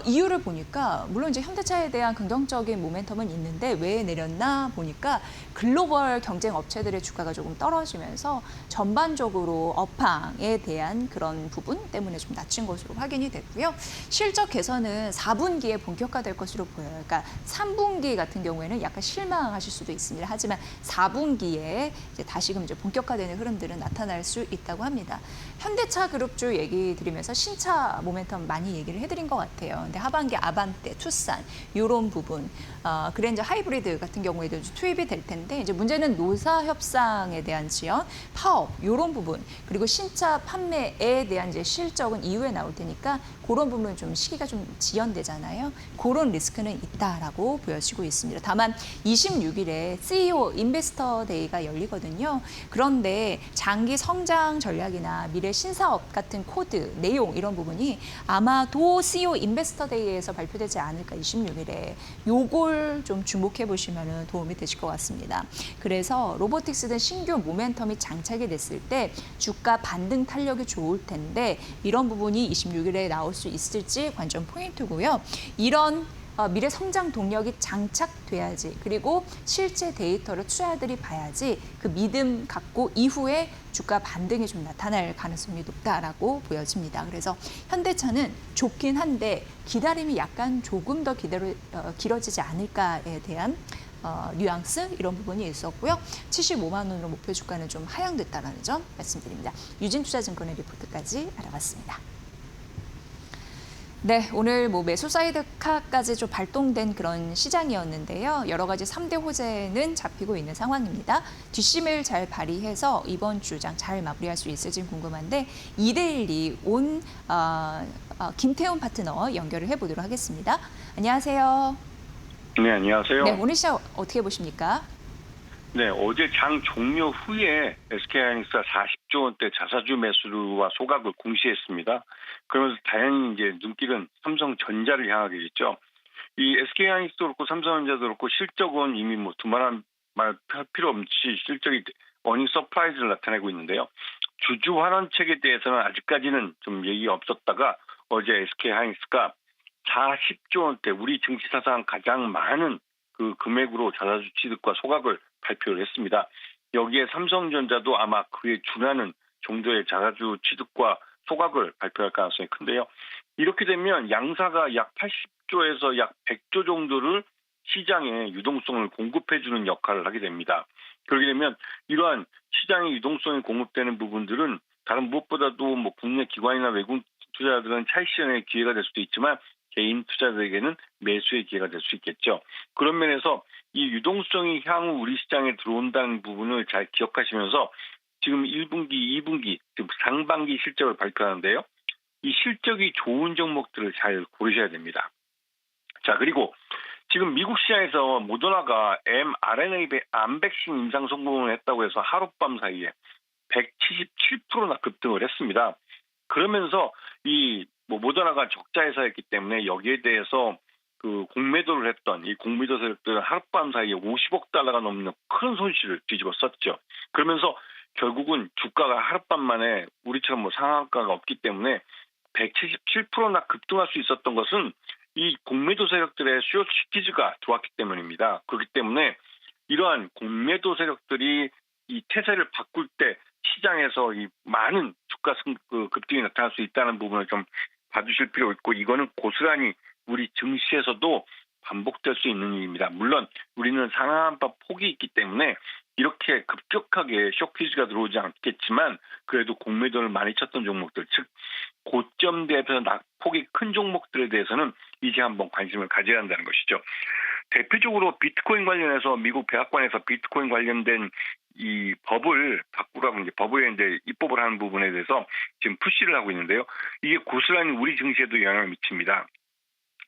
이유를 보니까 물론 이제 현대차에 대한 긍정적인 모멘텀은 있는데 왜 내렸나 보니까 글로벌 경쟁 업체들의 주가가 조금 떨어지면서 전반적으로 업황에 대한 그런 부분 때문에 좀 낮춘 것으로 확인이 됐고요. 실적 개선은 4분기에 본격화될 것으로 보여요. 그러니까 3분기 같은 경우에는 약간 실망하실 수도 있습니다. 하지만 4분기에 이제 다시금 이제 본격화되는 흐름들은 나타날 수 있다고 합니다. 현대차 그룹주 얘기 드리면서 신차 모멘텀 많이 얘기를 해드린 것 같아요. 근데 하반기 아반떼, 투싼 이런 부분, 그랜저 하이브리드 같은 경우에도 투입이 될 텐데 이제 문제는 노사 협상에 대한 지연, 파업 이런 부분 그리고 신차 판매에 대한 이제 실적은 이후에 나올 테니까 그런 부분은 좀 시기가 좀 지연되잖아요. 그런 리스크는 있다라고 보여지고 있습니다. 다만 26일에 CEO 인베스터 데이가 열리거든요. 그런데 장기 성장 전략이나 미래 신사업 같은 코드, 내용 이런 부분이 아마도 CEO 인베스터 데이에서 발표되지 않을까 26일에 요걸 좀 주목해 보시면 도움이 되실 것 같습니다. 그래서 로보틱스 등 신규 모멘텀이 장착이 됐을 때 주가 반등 탄력이 좋을 텐데 이런 부분이 26일에 나올 수 있을지 관전 포인트고요. 이런 미래 성장 동력이 장착돼야지 그리고 실제 데이터를 투자자들이 봐야지 그 믿음 갖고 이후에 주가 반등이 좀 나타날 가능성이 높다라고 보여집니다. 그래서 현대차는 좋긴 한데 기다림이 약간 조금 더 길어지지 않을까에 대한 뉘앙스 이런 부분이 있었고요. 75만 원으로 목표 주가는 좀 하향됐다는 점 말씀드립니다. 유진투자증권의 리포트까지 알아봤습니다. 네, 오늘 매수 사이드카까지 좀 발동된 그런 시장이었는데요. 여러 가지 3대 호재는 잡히고 있는 상황입니다. 뒷심을 잘 발휘해서 이번 주장 잘 마무리할 수 있을지 궁금한데 2대1이 온 김태훈 파트너 연결을 해보도록 하겠습니다. 안녕하세요. 네, 안녕하세요. 네, 오늘 시장 어떻게 보십니까? 네, 어제 장 종료 후에 SK하이닉스가 40조 원대 자사주 매수와 소각을 공시했습니다. 그러면서 다행히 이제 눈길은 삼성전자를 향하게 됐죠. 이 SK하이닉스도 그렇고 삼성전자도 그렇고 실적은 이미 두말할 필요 없이 실적이 어닝 서프라이즈를 나타내고 있는데요. 주주 환원책에 대해서는 아직까지는 좀 얘기가 없었다가 어제 SK하이닉스가 40조 원대 우리 증시 사상 가장 많은 그 금액으로 자사주 취득과 소각을 발표를 했습니다. 여기에 삼성전자도 아마 그에 준하는 정도의 자사주 취득과 소각을 발표할 가능성이 큰데요. 이렇게 되면 양사가 약 80조에서 약 100조 정도를 시장에 유동성을 공급해주는 역할을 하게 됩니다. 그렇게 되면 이러한 시장의 유동성이 공급되는 부분들은 다른 무엇보다도 국내 기관이나 외국 투자자들은 차익 실현의 기회가 될 수도 있지만 개인 투자자에게는 매수의 기회가 될 수 있겠죠. 그런 면에서 이 유동성이 향후 우리 시장에 들어온다는 부분을 잘 기억하시면서 지금 1분기, 2분기, 지금 상반기 실적을 발표하는데요. 이 실적이 좋은 종목들을 잘 고르셔야 됩니다. 자, 그리고 지금 미국 시장에서 모더나가 mRNA 암 백신 임상 성공을 했다고 해서 하룻밤 사이에 177%나 급등을 했습니다. 그러면서 이 모더나가 적자 회사였기 때문에 여기에 대해서 그 공매도를 했던 이 공매도 세력들은 하룻밤 사이에 50억 달러가 넘는 큰 손실을 뒤집어 썼죠. 그러면서 결국은 주가가 하룻밤 만에 우리처럼 상한가가 없기 때문에 177%나 급등할 수 있었던 것은 이 공매도 세력들의 숏 시키즈가 좋았기 때문입니다. 그렇기 때문에 이러한 공매도 세력들이 이 태세를 바꿀 때 시장에서 이 많은 주가 급등이 나타날 수 있다는 부분을 좀 봐주실 필요가 있고 이거는 고스란히 우리 증시에서도 반복될 수 있는 일입니다. 물론 우리는 상한가 폭이 있기 때문에 이렇게 급격하게 쇼키즈가 들어오지 않겠지만 그래도 공매도를 많이 쳤던 종목들, 즉 고점 대비해서 낙폭이 큰 종목들에 대해서는 이제 한번 관심을 가져야 한다는 것이죠. 대표적으로 비트코인 관련해서 미국 백악관에서 비트코인 관련된 이 법을 바꾸라고 이제 법에 이제 입법을 하는 부분에 대해서 지금 푸시를 하고 있는데요. 이게 고스란히 우리 증시에도 영향을 미칩니다.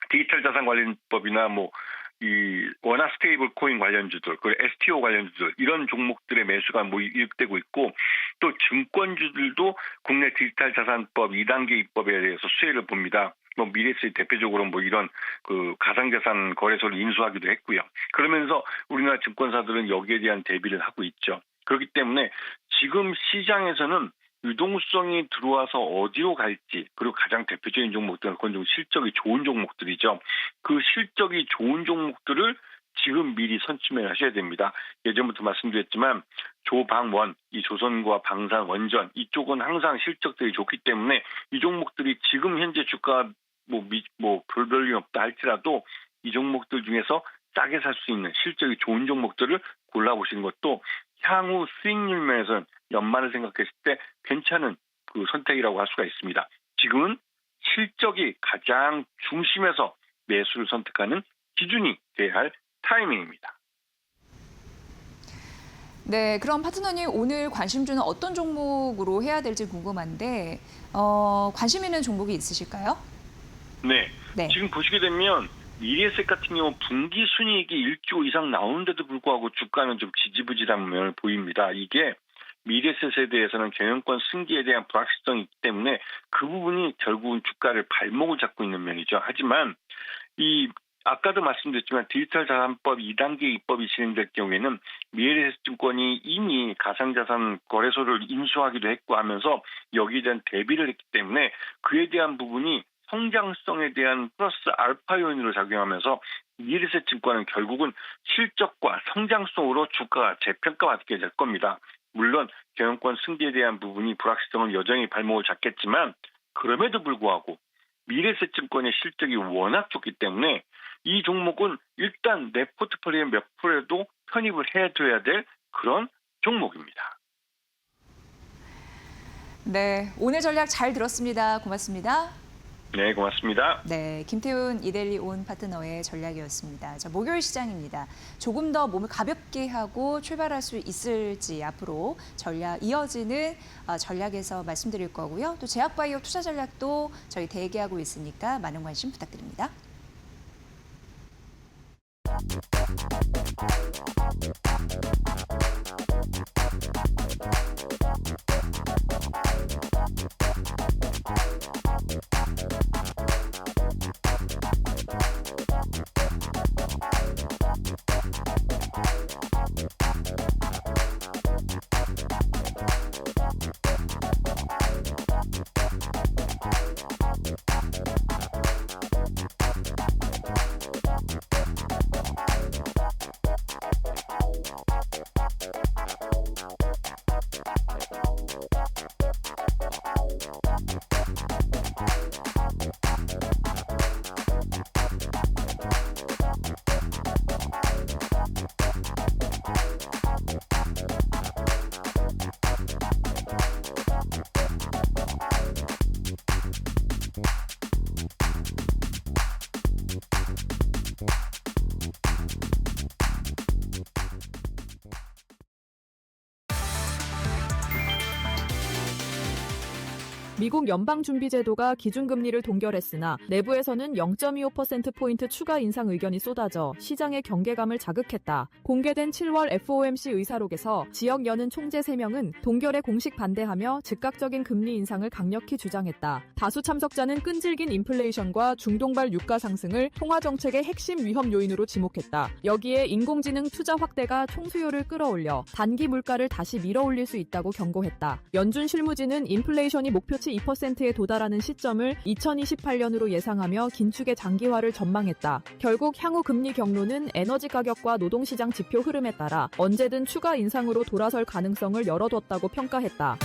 디지털 자산 관련법이나 이 원화 스테이블 코인 관련주들, 그리고 STO 관련주들 이런 종목들의 매수가 유입되고 있고 또 증권주들도 국내 디지털 자산법 2단계 입법에 대해서 수혜를 봅니다. 뭐 미래에셋 대표적으로 뭐 이런 그 가상자산 거래소를 인수하기도 했고요. 그러면서 우리나라 증권사들은 여기에 대한 대비를 하고 있죠. 그렇기 때문에 지금 시장에서는 유동성이 들어와서 어디로 갈지, 그리고 가장 대표적인 종목들은 그건 좀 실적이 좋은 종목들이죠. 그 실적이 좋은 종목들을 지금 미리 선점을 하셔야 됩니다. 예전부터 말씀드렸지만 조방원, 이 조선과 방산, 원전 이쪽은 항상 실적들이 좋기 때문에 이 종목들이 지금 현재 주가 별볼이 없다 할지라도 이 종목들 중에서 싸게 살 수 있는 실적이 좋은 종목들을 골라보시는 것도 향후 수익률 면에서는 연말을 생각했을 때 괜찮은 그 선택이라고 할 수가 있습니다. 지금은 실적이 가장 중심에서 매수를 선택하는 기준이 돼야 할 타이밍입니다. 네, 그럼 파트너님 오늘 관심주는 어떤 종목으로 해야 될지 궁금한데 관심 있는 종목이 있으실까요? 네. 네. 지금 보시게 되면 미래에셋 같은 경우 분기 순이익이 1조 이상 나오는데도 불구하고 주가는 좀 지지부진한 면을 보입니다. 이게 미래에셋에 대해서는 경영권 승계에 대한 불확실성이 있기 때문에 그 부분이 결국은 주가를 발목을 잡고 있는 면이죠. 하지만 아까도 말씀드렸지만 디지털 자산법 2단계 입법이 진행될 경우에는 미래에셋증권이 이미 가상자산 거래소를 인수하기도 했고 하면서 여기에 대한 대비를 했기 때문에 그에 대한 부분이 성장성에 대한 플러스 알파 요인으로 작용하면서 미래에셋증권은 결국은 실적과 성장성으로 주가가 재평가받게 될 겁니다. 물론 경영권 승계에 대한 부분이 불확실성은 여전히 발목을 잡겠지만 그럼에도 불구하고 미래에셋증권의 실적이 워낙 좋기 때문에 이 종목은 일단 내 포트폴리오의 몇 프로에도 편입을 해둬야 될 그런 종목입니다. 네, 오늘 전략 잘 들었습니다. 고맙습니다. 네, 고맙습니다. 네, 김태훈 이데일리 온 파트너의 전략이었습니다. 자, 목요일 시장입니다. 조금 더 몸을 가볍게 하고 출발할 수 있을지 앞으로 전략 이어지는 전략에서 말씀드릴 거고요. 또 제약바이오 투자 전략도 저희 대기하고 있으니까 많은 관심 부탁드립니다. 미국 연방준비제도가 기준금리를 동결했으나 내부에서는 0.25%포인트 추가 인상 의견이 쏟아져 시장의 경계감을 자극했다. 공개된 7월 FOMC 의사록에서 지역 연은 총재 3명은 동결에 공식 반대하며 즉각적인 금리 인상을 강력히 주장했다. 다수 참석자는 끈질긴 인플레이션과 중동발 유가 상승을 통화정책의 핵심 위험 요인으로 지목했다. 여기에 인공지능 투자 확대가 총수요를 끌어올려 단기 물가를 다시 밀어올릴 수 있다고 경고했다. 연준 실무진은 인플레이션이 목표치 2%에 도달하는 시점을 2028년으로 예상하며 긴축의 장기화를 전망했다. 결국 향후 금리 경로는 에너지 가격과 노동시장 지표 흐름에 따라 언제든 추가 인상으로 돌아설 가능성을 열어뒀다고 평가했다.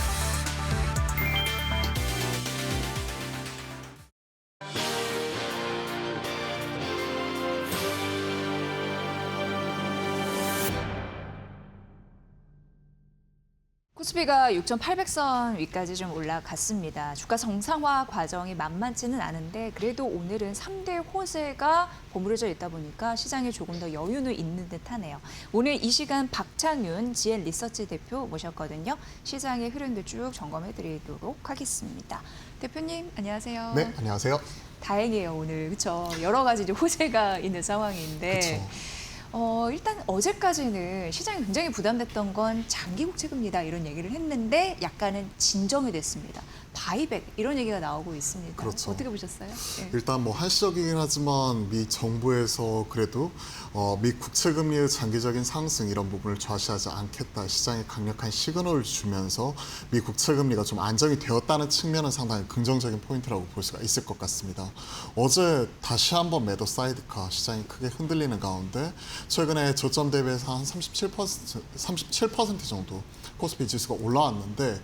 코스피가 6,800선 위까지 좀 올라갔습니다. 주가 정상화 과정이 만만치는 않은데 그래도 오늘은 3대 호재가 버무려져 있다 보니까 시장에 조금 더 여유는 있는 듯하네요. 오늘 이 시간 박찬윤 GL 리서치 대표 모셨거든요. 시장의 흐름들 쭉 점검해드리도록 하겠습니다. 대표님 안녕하세요. 네, 안녕하세요. 다행이에요 오늘 그렇죠. 여러 가지 이제 호재가 있는 상황인데. 그쵸. 일단 어제까지는 시장이 굉장히 부담됐던 건 장기 국채 금리다 이런 얘기를 했는데 약간은 진정이 됐습니다. 바이백 이런 얘기가 나오고 있습니다. 그렇죠. 어떻게 보셨어요? 예. 일단 뭐 한시적이긴 하지만 미 정부에서 그래도 미 국채 금리의 장기적인 상승 이런 부분을 좌시하지 않겠다 시장에 강력한 시그널을 주면서 미 국채 금리가 좀 안정이 되었다는 측면은 상당히 긍정적인 포인트라고 볼 수가 있을 것 같습니다. 어제 다시 한번 매도 사이드카 시장이 크게 흔들리는 가운데 최근에 저점 대비해서 한 37% 정도 코스피 지수가 올라왔는데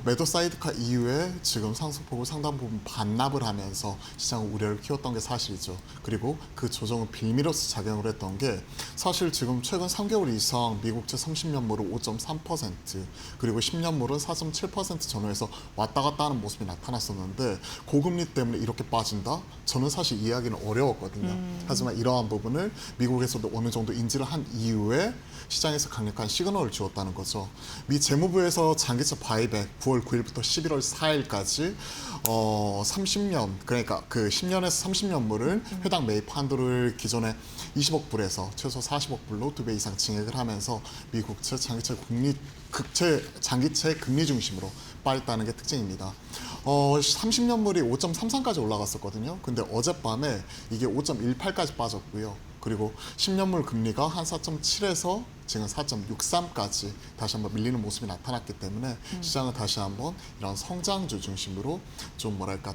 매도 사이드카 이후에 지금 상승폭을 상당 부분 반납을 하면서 시장 우려를 키웠던 게 사실이죠. 그리고 그 조정은 빌미로서 작용을 했던 게 사실 지금 최근 3개월 이상 미국채 30년물은 5.3% 그리고 10년물은 4.7% 전후에서 왔다 갔다 하는 모습이 나타났었는데 고금리 때문에 이렇게 빠진다? 저는 사실 이해하기는 어려웠거든요. 하지만 이러한 부분을 미국에서도 어느 정도 인지를 한 이후에 시장에서 강력한 시그널을 주었다는 거죠. 미 재무부에서 장기채 바이백 9월 9일부터 11월 4일까지 30년 그러니까 그 10년에서 30년물을 해당 매입 한도를 기존에 20억 불에서 최소 40억 불로 2배 이상 증액을 하면서 미국채 장기채 금리 중심으로 빠졌다는 게 특징입니다. 30년물이 5.33까지 올라갔었거든요. 근데 어젯밤에 이게 5.18까지 빠졌고요. 그리고 10년물 금리가 한 4.7에서 지금 4.63까지 다시 한번 밀리는 모습이 나타났기 때문에 시장은 다시 한번 이런 성장주 중심으로 좀 뭐랄까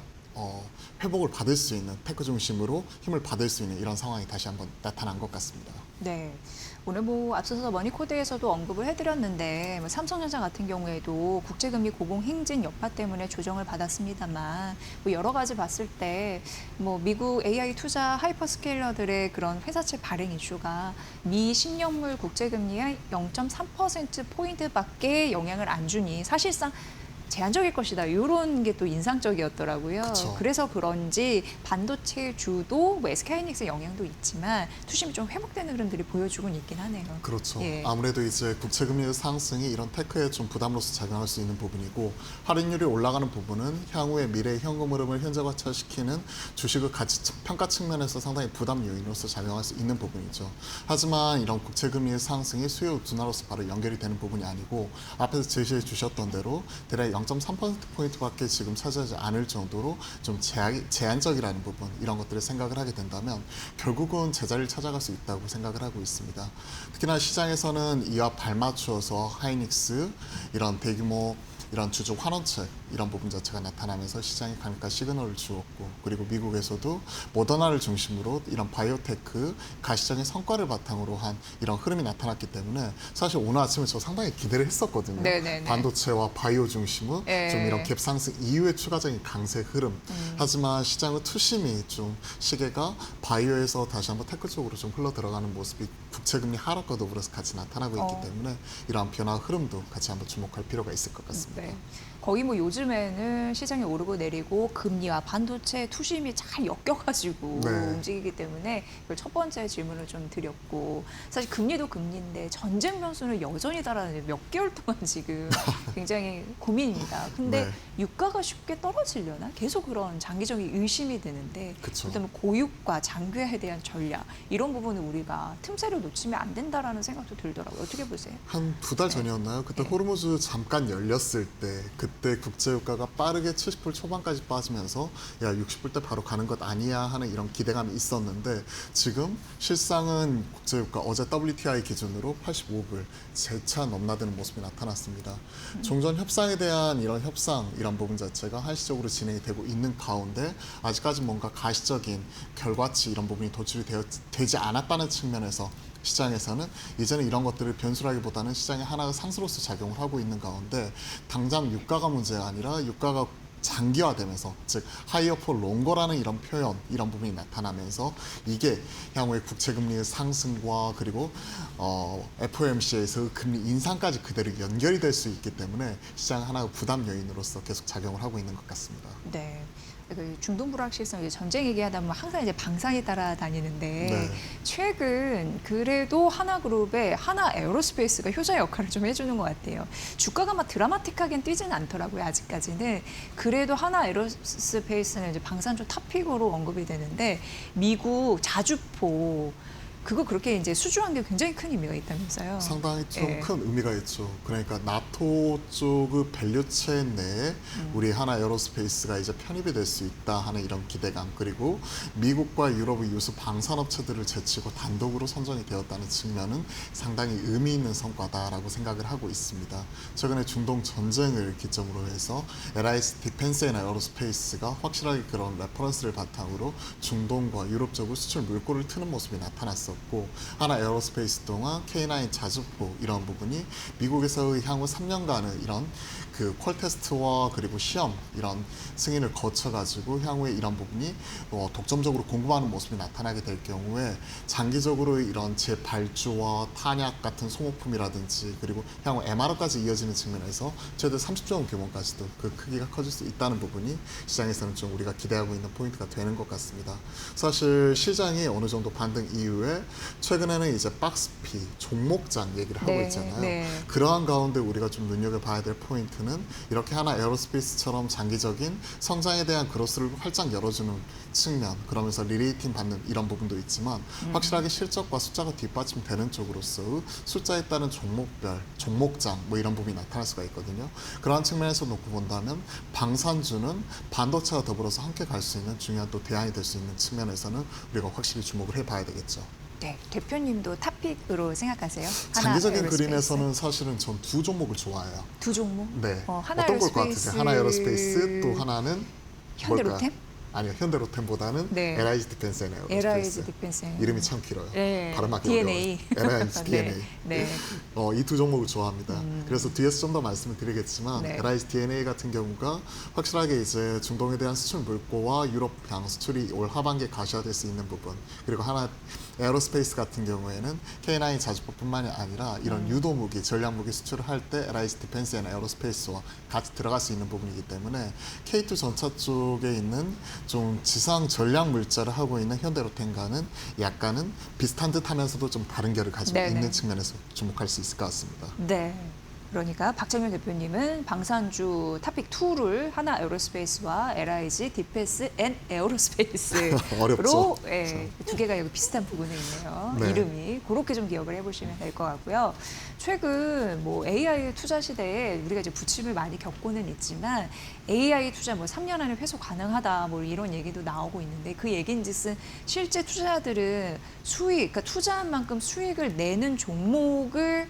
회복을 받을 수 있는 테크 중심으로 힘을 받을 수 있는 이런 상황이 다시 한번 나타난 것 같습니다. 네. 오늘 뭐 앞서서 머니코드에서도 언급을 해드렸는데 삼성전자 같은 경우에도 국제금리 고공행진 여파 때문에 조정을 받았습니다만 뭐 여러 가지 봤을 때 뭐 미국 AI 투자 하이퍼스케일러들의 그런 회사채 발행 이슈가 미 10년물 국제금리의 0.3%포인트밖에 영향을 안 주니 사실상 제한적일 것이다. 이런 게 또 인상적이었더라고요. 그쵸. 그래서 그런지 반도체 주도 뭐 SK하이닉스의 영향도 있지만 투심이 좀 회복되는 흐름들이 보여주곤 있긴 하네요. 그렇죠. 예. 아무래도 이제 국채금리의 상승이 이런 테크에 좀 부담으로서 작용할 수 있는 부분이고 할인율이 올라가는 부분은 향후의 미래의 현금 흐름을 현재화시키는 주식의 가치 평가 측면에서 상당히 부담 요인으로서 작용할 수 있는 부분이죠. 하지만 이런 국채금리의 상승이 수요 둔화로서 바로 연결이 되는 부분이 아니고 앞에서 제시해 주셨던 대로 대략 0.3%포인트밖에 지금 차지하지 않을 정도로 좀 제한적이라는 부분 이런 것들을 생각을 하게 된다면 결국은 제자리를 찾아갈 수 있다고 생각을 하고 있습니다. 특히나 시장에서는 이와 발맞추어서 하이닉스 이런 대규모 이런 주주 환원책 이런 부분 자체가 나타나면서 시장에 강력한 시그널을 주었고 그리고 미국에서도 모더나를 중심으로 이런 바이오테크 가시적인 성과를 바탕으로 한 이런 흐름이 나타났기 때문에 사실 오늘 아침에 저 상당히 기대를 했었거든요. 네네네. 반도체와 바이오 중심의 예. 좀 이런 갭 상승 이후의 추가적인 강세 흐름. 하지만 시장의 투심이 좀 시계가 바이오에서 다시 한번 테크 쪽으로 좀 흘러 들어가는 모습이 국채금리 하락과 더불어서 같이 나타나고 있기 때문에 이러한 변화 흐름도 같이 한번 주목할 필요가 있을 것 같습니다. 네. 거의 뭐 요즘에는 시장이 오르고 내리고 금리와 반도체 투심이 잘 엮여가지고 네. 움직이기 때문에 이걸 첫 번째 질문을 좀 드렸고 사실 금리도 금리인데 전쟁 변수는 여전히 달아나는데 몇 개월 동안 지금 굉장히 고민입니다. 근데 네. 유가가 쉽게 떨어지려나? 계속 그런 장기적인 의심이 드는데 그쵸. 일단 뭐 고유가 장기화에 대한 전략 이런 부분을 우리가 틈새를 놓치면 안 된다라는 생각도 들더라고요. 어떻게 보세요? 한 2달 전이었나요? 그때 네. 호르무즈 잠깐 열렸을 때 그때 국제유가가 빠르게 70불 초반까지 빠지면서 야 60불대 바로 가는 것 아니야 하는 이런 기대감이 있었는데 지금 실상은 국제유가 어제 WTI 기준으로 85불 재차 넘나드는 모습이 나타났습니다. 종전 협상에 대한 이런 협상 이런 부분 자체가 한시적으로 진행이 되고 있는 가운데 아직까지 뭔가 가시적인 결과치 이런 부분이 도출이 되지 않았다는 측면에서 시장에서는 이제는 이런 것들을 변수라기보다는 시장의 하나의 상수로서 작용을 하고 있는 가운데 당장 유가가 문제가 아니라 유가가 장기화되면서 즉 하이어 폴 롱거라는 이런 표현 이런 부분이 나타나면서 이게 향후의 국채금리의 상승과 그리고 FOMC에서 금리 인상까지 그대로 연결이 될 수 있기 때문에 시장 하나의 부담 요인으로서 계속 작용을 하고 있는 것 같습니다. 네. 그 중동 불확실성 이제 전쟁 얘기하다 보면 항상 이제 방산이 따라다니는데 네. 최근 그래도 하나그룹의 하나에어로스페이스가 효자 역할을 좀 해주는 것 같아요. 주가가 막 드라마틱하게 뛰지는 않더라고요. 아직까지는. 그래도 하나에어로스페이스는 이제 방산 쪽 탑픽으로 언급이 되는데 미국 자주포 그거 그렇게 이제 수주한 게 굉장히 큰 의미가 있다면서요. 상당히 좀 예. 큰 의미가 있죠. 그러니까 나토 쪽의 밸류체 내에 우리 하나 에어로스페이스가 이제 편입이 될 수 있다 하는 이런 기대감, 그리고 미국과 유럽의 유수 방산업체들을 제치고 단독으로 선정이 되었다는 측면은 상당히 의미 있는 성과다라고 생각을 하고 있습니다. 최근에 중동 전쟁을 기점으로 해서 LIS 디펜스 앤 에어로스페이스가 확실하게 그런 레퍼런스를 바탕으로 중동과 유럽 쪽으로 수출 물꼬를 트는 모습이 나타났었고, 하나 에어로스페이스 동안 K9 자주포 이런 부분이 미국에서의 향후 3년간의 이런 그 퀄 테스트와 그리고 시험 이런 승인을 거쳐가지고 향후에 이런 부분이 독점적으로 공급하는 모습이 나타나게 될 경우에 장기적으로 이런 재발주와 탄약 같은 소모품이라든지 그리고 향후 MRO까지 이어지는 측면에서 최대 30조 원 규모까지도 그 크기가 커질 수 있다는 부분이 시장에서는 좀 우리가 기대하고 있는 포인트가 되는 것 같습니다. 사실 시장이 어느 정도 반등 이후에 최근에는 이제 박스피, 종목장 얘기를 하고 네, 있잖아요. 네. 그러한 가운데 우리가 좀 눈여겨봐야 될 포인트는 이렇게 하나 에어로스페이스처럼 장기적인 성장에 대한 그로스를 활짝 열어주는 측면, 그러면서 리레이팅 받는 이런 부분도 있지만 확실하게 실적과 숫자가 뒷받침되는 쪽으로서 숫자에 따른 종목별, 종목장 뭐 이런 부분이 나타날 수가 있거든요. 그러한 측면에서 놓고 본다면 방산주는 반도체와 더불어서 함께 갈 수 있는 중요한 또 대안이 될 수 있는 측면에서는 우리가 확실히 주목을 해봐야 되겠죠. 네, 대표님도 탑픽으로 생각하세요? 하나 장기적인 에어로스페이스? 그림에서는 사실은 전 두 종목을 좋아해요. 두 종목? 네. 하나 어떤 걸 것 에어로스페이스, 같으세요? 하나 에어로스페이스, 또 하나는 현대로템? 뭘까요? 아니요, 현대로템보다는 네. LIG 디펜스 앤 에어로스페이스. LIG 디펜스. 이름이 참 길어요. 네. 발음하기 DNA. 어려워요. LIG DNA. 네. 네. 이 두 종목을 좋아합니다. 그래서 뒤에서 좀 더 말씀을 드리겠지만 네. LIG DNA 같은 경우가 확실하게 이제 중동에 대한 수출 물꼬와 유럽 향 수출이 올 하반기에 가시화될 수 있는 부분, 그리고 하나 에어로스페이스 같은 경우에는 K9 자주포뿐만이 아니라 이런 유도 무기, 전략 무기 수출을 할 때 LIG 디펜스 앤 에어로스페이스와 같이 들어갈 수 있는 부분이기 때문에 K2 전차 쪽에 있는 좀 지상 전략 물자를 하고 있는 현대로템과는 약간은 비슷한 듯하면서도 좀 다른 결을 가지고 네네. 있는 측면에서 주목할 수 있을 것 같습니다. 네. 그러니까 박정현 대표님은 방산주 탑픽 2를 하나 에어로스페이스와 LIG 디펜스 앤 에어로스페이스로 어렵죠. 예, 두 개가 여기 비슷한 부분에 있네요. 네. 이름이 그렇게 좀 기억을 해보시면 될 것 같고요. 최근 뭐 AI 투자 시대에 우리가 이제 부침을 많이 겪고는 있지만 AI 투자 뭐 3년 안에 회수 가능하다 뭐 이런 얘기도 나오고 있는데, 그 얘기인즉슨 실제 투자자들은 수익, 그러니까 투자한 만큼 수익을 내는 종목을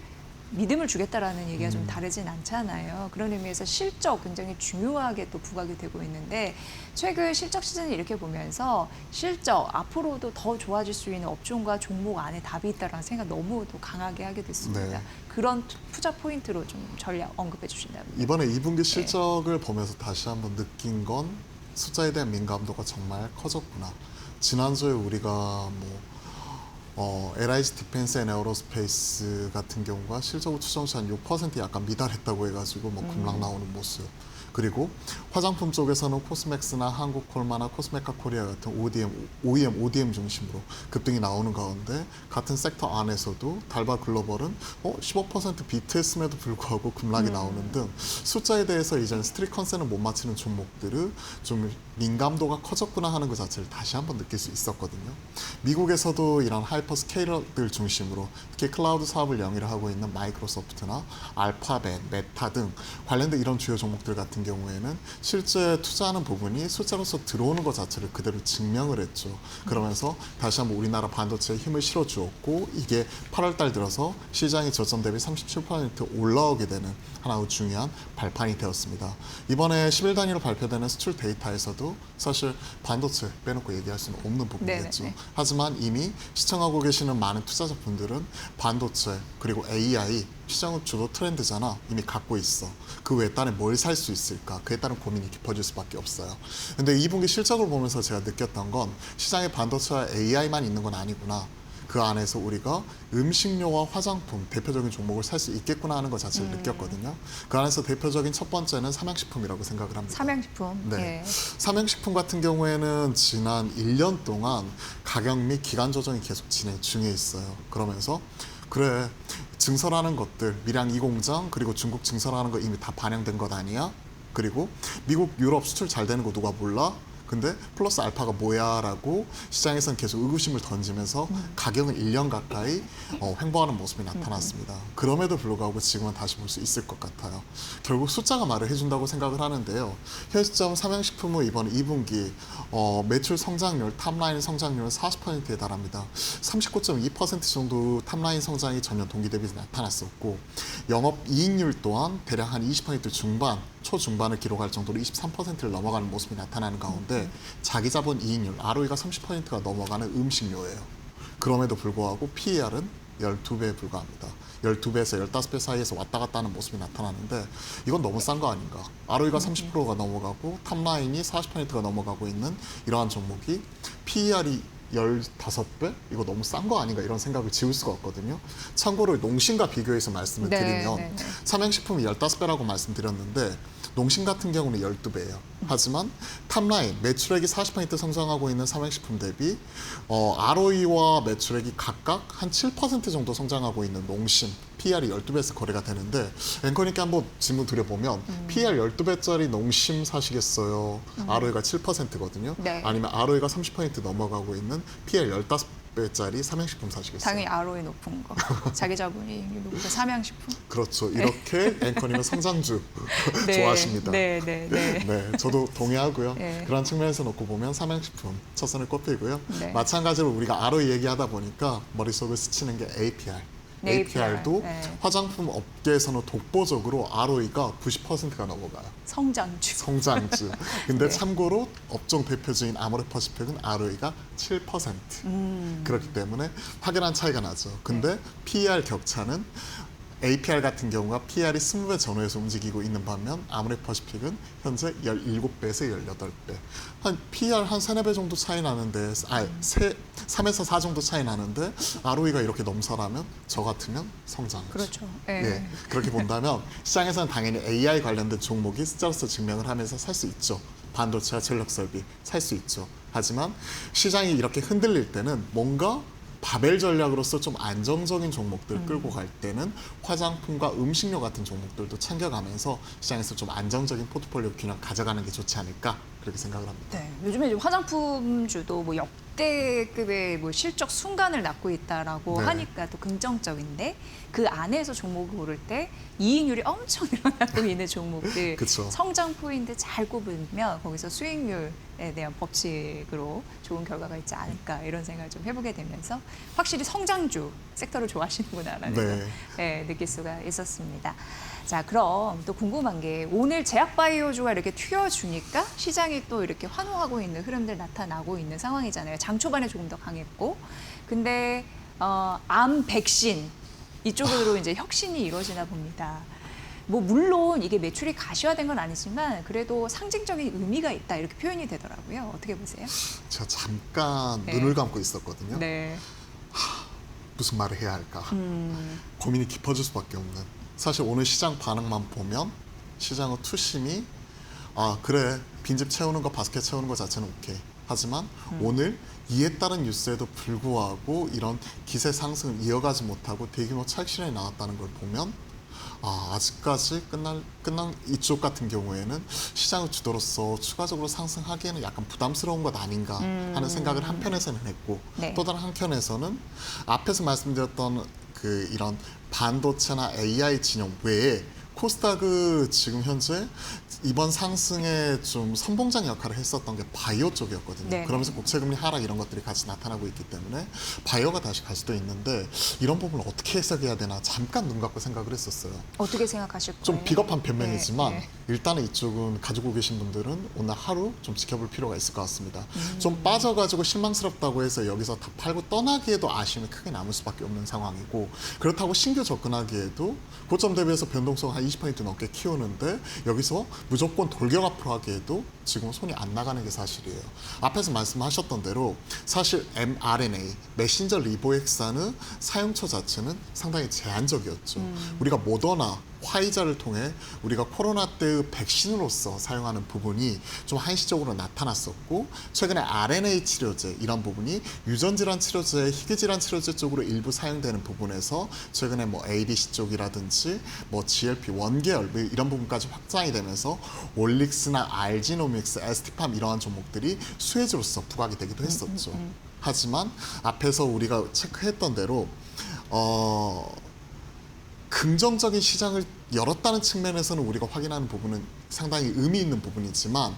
믿음을 주겠다라는 얘기가 좀 다르진 않잖아요. 그런 의미에서 실적 굉장히 중요하게 또 부각이 되고 있는데, 최근 실적 시즌을 이렇게 보면서 실적 앞으로도 더 좋아질 수 있는 업종과 종목 안에 답이 있다라는 생각 너무 또 강하게 하게 됐습니다. 네. 그런 투자 포인트로 좀 전략 언급해 주신다면. 이번에 2분기 실적을 보면서 다시 한번 느낀 건 숫자에 대한 민감도가 정말 커졌구나. 지난주에 우리가 LIG 디펜스 앤 에어로스페이스 같은 경우가 실적을 추정치 한 6% 약간 미달했다고 해가지고 급락 나오는 모습. 그리고 화장품 쪽에서는 코스맥스나 한국콜마나 코스메카 코리아 같은 OEM 중심으로 급등이 나오는 가운데, 같은 섹터 안에서도 달바 글로벌은 15% 비트했음에도 불구하고 급락이 나오는 등 숫자에 대해서 이제는 스트릿 컨센을 못 맞추는 종목들을 좀 민감도가 커졌구나 하는 것 자체를 다시 한번 느낄 수 있었거든요. 미국에서도 이런 하이퍼스케일러들 중심으로 특히 클라우드 사업을 영위를 하고 있는 마이크로소프트나 알파벳, 메타 등 관련된 이런 주요 종목들 같은 경우에는 실제 투자하는 부분이 숫자로서 들어오는 것 자체를 그대로 증명을 했죠. 그러면서 다시 한번 우리나라 반도체에 힘을 실어주었고, 이게 8월 달 들어서 시장이 저점 대비 37% 올라오게 되는 하나의 중요한 발판이 되었습니다. 이번에 10일 단위로 발표되는 수출 데이터에서도 사실 반도체 빼놓고 얘기할 수는 없는 부분이겠죠. 네네. 하지만 이미 시청하고 계시는 많은 투자자분들은 반도체 그리고 AI 시장은 주도 트렌드잖아, 이미 갖고 있어. 그 외에 다른 뭘 살 수 있을까? 그에 따른 고민이 깊어질 수밖에 없어요. 근데 2분기 실적을 보면서 제가 느꼈던 건 시장에 반도체와 AI만 있는 건 아니구나. 그 안에서 우리가 음식료와 화장품 대표적인 종목을 살 수 있겠구나 하는 것 자체를 느꼈거든요. 그 안에서 대표적인 첫 번째는 삼양식품이라고 생각을 합니다. 삼양식품. 네. 예. 삼양식품 같은 경우에는 지난 1년 동안 가격 및 기간 조정이 계속 진행 중에 있어요. 그러면서 그래, 증설하는 것들, 밀양 2공장 그리고 중국 증설하는 거 이미 다 반영된 것 아니야? 그리고 미국, 유럽 수출 잘 되는 거 누가 몰라? 근데 플러스 알파가 뭐야라고 시장에서는 계속 의구심을 던지면서 가격은 1년 가까이 횡보하는 모습이 나타났습니다. 그럼에도 불구하고 지금은 다시 볼 수 있을 것 같아요. 결국 숫자가 말을 해준다고 생각을 하는데요. 현 시점 삼양식품의 이번 2분기 매출 성장률, 탑라인 성장률은 40%에 달합니다. 39.2% 정도 탑라인 성장이 전년 동기 대비 나타났었고 영업 이익률 또한 대략 한 20% 중반, 초중반을 기록할 정도로 23%를 넘어가는 모습이 나타나는 가운데 자기자본 이익률, ROE가 30%가 넘어가는 음식료예요. 그럼에도 불구하고 PER은 12배에 불과합니다. 12배에서 15배 사이에서 왔다 갔다 하는 모습이 나타나는데 이건 너무 싼 거 아닌가. ROE가 30%가 넘어가고 탑라인이 40%가 넘어가고 있는 이러한 종목이 PER이 15배? 이거 너무 싼 거 아닌가 이런 생각을 지울 수가 없거든요. 참고로 농심과 비교해서 말씀을 드리면 삼양식품이 15배라고 말씀드렸는데 농심 같은 경우는 12배예요. 하지만 탑라인, 매출액이 40% 성장하고 있는 삼양식품 대비 ROE와 매출액이 각각 한 7% 정도 성장하고 있는 농심, PER이 12배에서 거래가 되는데 앵커님께 한번 질문 드려보면 PER 12배짜리 농심 사시겠어요? ROE가 7%거든요. 네. 아니면 ROE가 30% 넘어가고 있는 PER 15배짜리 삼양식품 사시겠어요? 당연히 ROE 높은 거. 자기 자본이 높은 삼양식품. 그렇죠. 이렇게 앵커님은 성장주 네. 좋아하십니다. 네. 네, 저도 동의하고요. 네. 그런 측면에서 놓고 보면 삼양식품 첫 선을 꼽히고요. 네. 마찬가지로 우리가 ROE 얘기하다 보니까 머릿속을 스치는 게 APR. 네, APR도 네. 화장품 업계에서는 독보적으로 ROE가 90%가 넘어가요. 성장주. 성장주. 근데 네. 참고로 업종 대표주인 아모레퍼시픽은 ROE가 7%. 그렇기 때문에 확연한 차이가 나죠. 근데 PER 격차는 APR 같은 경우가 PER이 20배 전후에서 움직이고 있는 반면 아모레퍼시픽은 현재 17배에서 18배. 한 PER 한 3, 4배 정도 차이 나는데 3에서 4 정도 차이 나는데 ROE가 이렇게 넘사라면 저 같으면 성장. 그렇죠. 예, 그렇게 본다면 시장에서는 당연히 AI 관련된 종목이 숫자로서 증명을 하면서 살 수 있죠. 반도체와 전력 설비 살 수 있죠. 하지만 시장이 이렇게 흔들릴 때는 뭔가 바벨 전략으로서 좀 안정적인 종목들 끌고 갈 때는 화장품과 음식료 같은 종목들도 챙겨가면서 시장에서 좀 안정적인 포트폴리오 균형 가져가는 게 좋지 않을까 그렇게 생각을 합니다. 네, 요즘에 이제 화장품주도 뭐 역대급의 뭐 실적 순간을 낳고 있다라고 네. 하니까 또 긍정적인데 그 안에서 종목을 고를 때 이익률이 엄청 늘어나고 있는 종목들 그쵸. 성장 포인트 잘 꼽으면 거기서 수익률에 대한 법칙으로 좋은 결과가 있지 않을까 이런 생각을 좀 해보게 되면서 확실히 성장주 섹터를 좋아하시는구나라는 네. 걸 느낄 수가 있었습니다. 자, 그럼 또 궁금한 게 오늘 제약바이오주가 이렇게 튀어주니까 시장이 또 이렇게 환호하고 있는 흐름들 나타나고 있는 상황이잖아요. 장 초반에 조금 더 강했고. 근데 암 백신 이쪽으로 이제 혁신이 이루어지나 봅니다. 뭐 물론 이게 매출이 가시화된 건 아니지만 그래도 상징적인 의미가 있다 이렇게 표현이 되더라고요. 어떻게 보세요? 제가 잠깐 네. 눈을 감고 있었거든요. 네. 무슨 말을 해야 할까 고민이 깊어질 수밖에 없는. 사실 오늘 시장 반응만 보면 시장의 투심이 그래 빈집 채우는 거 바스켓 채우는 거 자체는 오케이. 하지만 오늘 이에 따른 뉴스에도 불구하고 이런 기세 상승을 이어가지 못하고 대규모 차익 실현이 나왔다는 걸 보면 아직까지 끝난 이쪽 같은 경우에는 시장의 주도로서 추가적으로 상승하기에는 약간 부담스러운 것 아닌가 하는 생각을 한편에서는 했고 네. 또 다른 한편에서는 앞에서 말씀드렸던 그 이런 반도체나 AI 진영 외에 코스닥은 지금 현재 이번 상승에 좀 선봉장 역할을 했었던 게 바이오 쪽이었거든요. 네. 그러면서 국채금리 하락 이런 것들이 같이 나타나고 있기 때문에 바이오가 다시 갈 수도 있는데 이런 부분을 어떻게 해석해야 되나 잠깐 눈 감고 생각을 했었어요. 어떻게 생각하실 거예요? 좀 비겁한 변명이지만 네. 일단은 이쪽은 가지고 계신 분들은 오늘 하루 좀 지켜볼 필요가 있을 것 같습니다. 좀 빠져가지고 실망스럽다고 해서 여기서 다 팔고 떠나기에도 아쉬움이 크게 남을 수밖에 없는 상황이고 그렇다고 신규 접근하기에도 고점 대비해서 변동성 한 20% 넘게 키우는데 여기서 무조건 돌격 앞으로 하기에도 지금 손이 안 나가는 게 사실이에요. 앞에서 말씀하셨던 대로 사실 mRNA, 메신저 리보엑산의 사용처 자체는 상당히 제한적이었죠. 우리가 모더나 화이자를 통해 우리가 코로나 때의 백신으로서 사용하는 부분이 좀 한시적으로 나타났었고, 최근에 RNA 치료제 이런 부분이 유전질환 치료제, 희귀질환 치료제 쪽으로 일부 사용되는 부분에서 최근에 뭐 ADC 쪽이라든지 뭐 GLP-1 계열 이런 부분까지 확장이 되면서 올릭스나 알지노믹스, 에스티팜 이러한 종목들이 수혜주로서 부각이 되기도 했었죠. 하지만 앞에서 우리가 체크했던 대로 긍정적인 시장을 열었다는 측면에서는 우리가 확인하는 부분은 상당히 의미 있는 부분이지만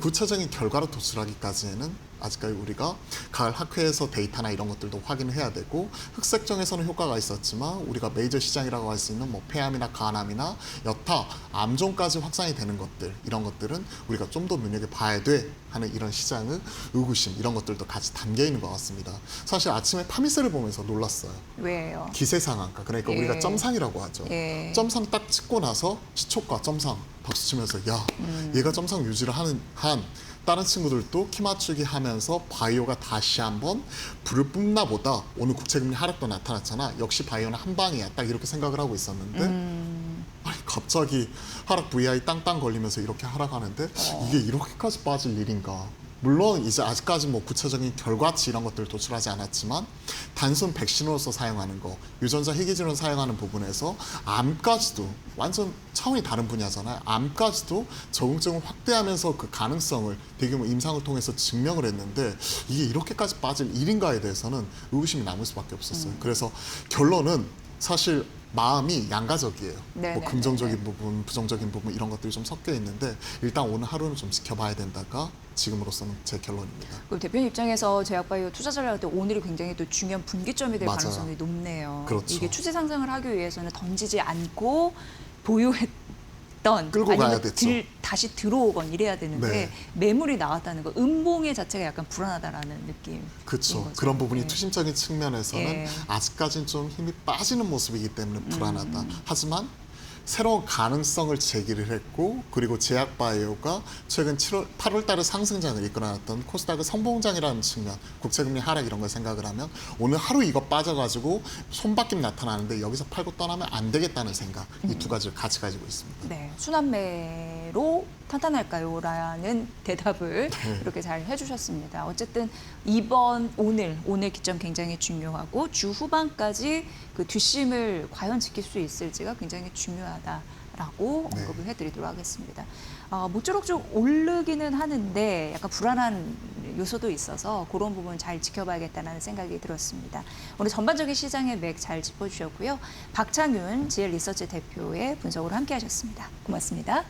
구체적인 결과로 도출하기까지는 아직까지 우리가 가을 학회에서 데이터나 이런 것들도 확인을 해야 되고, 흑색정에서는 효과가 있었지만 우리가 메이저 시장이라고 할 수 있는 뭐 폐암이나 간암이나 여타 암종까지 확산이 되는 것들, 이런 것들은 우리가 좀 더 눈여겨봐야 돼 하는 이런 시장의 의구심, 이런 것들도 같이 담겨 있는 것 같습니다. 사실 아침에 파미세를 보면서 놀랐어요. 왜요? 기세상한가, 그러니까 예. 우리가 점상이라고 하죠. 예. 점상 딱 찍고 나서 시초가 점상 박수 치면서 야, 얘가 점상 유지를 하는 한 다른 친구들도 키 맞추기 하면서 바이오가 다시 한번 불을 뿜나 보다. 오늘 국채금리 하락도 나타났잖아. 역시 바이오는 한 방이야. 딱 이렇게 생각을 하고 있었는데 아니, 갑자기 하락 VI 땅땅 걸리면서 이렇게 하락하는데 이게 이렇게까지 빠질 일인가. 물론 이제 아직까지 뭐 구체적인 결과치 이런 것들을 도출하지 않았지만 단순 백신으로서 사용하는 거, 유전자 희귀질환 사용하는 부분에서 암까지도 완전 차원이 다른 분야잖아요. 암까지도 적응증을 확대하면서 그 가능성을 대규모 임상을 통해서 증명을 했는데 이게 이렇게까지 빠질 일인가에 대해서는 의구심이 남을 수밖에 없었어요. 그래서 결론은 사실 마음이 양가적이에요. 뭐 긍정적인 부분, 부정적인 부분 이런 것들이 좀 섞여 있는데 일단 오늘 하루는 좀 지켜봐야 된다가 지금으로서는 제 결론입니다. 그럼 대표님 입장에서 제약바이오 투자자를 할 때 오늘이 굉장히 또 중요한 분기점이 될 맞아요. 가능성이 높네요. 그렇죠. 이게 추세 상승을 하기 위해서는 던지지 않고 보유했던 끌고 아니면 가야 됐죠. 다시 들어오건 이래야 되는데 네. 매물이 나왔다는 거, 음봉의 자체가 약간 불안하다라는 느낌. 그렇죠. 그런 부분이 네. 투심적인 측면에서는 예. 아직까지는 좀 힘이 빠지는 모습이기 때문에 불안하다. 하지만 새로운 가능성을 제기를 했고, 그리고 제약바이오가 최근 8월 달에 상승장을 이끌어놨던 코스닥의 선봉장이라는 측면, 국채금리 하락 이런 걸 생각을 하면 오늘 하루 이거 빠져가지고 손바뀜 나타나는데 여기서 팔고 떠나면 안 되겠다는 생각, 이 두 가지를 같이 가지고 있습니다. 네, 순환매로 탄탄할까요? 라는 대답을 네. 이렇게 잘 해주셨습니다. 어쨌든 오늘 기점 굉장히 중요하고 주 후반까지 그 뒷심을 과연 지킬 수 있을지가 굉장히 중요하다라고 네. 언급을 해드리도록 하겠습니다. 모쪼록 좀 오르기는 하는데 약간 불안한 요소도 있어서 그런 부분 잘 지켜봐야겠다는 생각이 들었습니다. 오늘 전반적인 시장의 맥 잘 짚어주셨고요. 박찬윤 GL 리서치 대표의 분석으로 함께하셨습니다. 고맙습니다.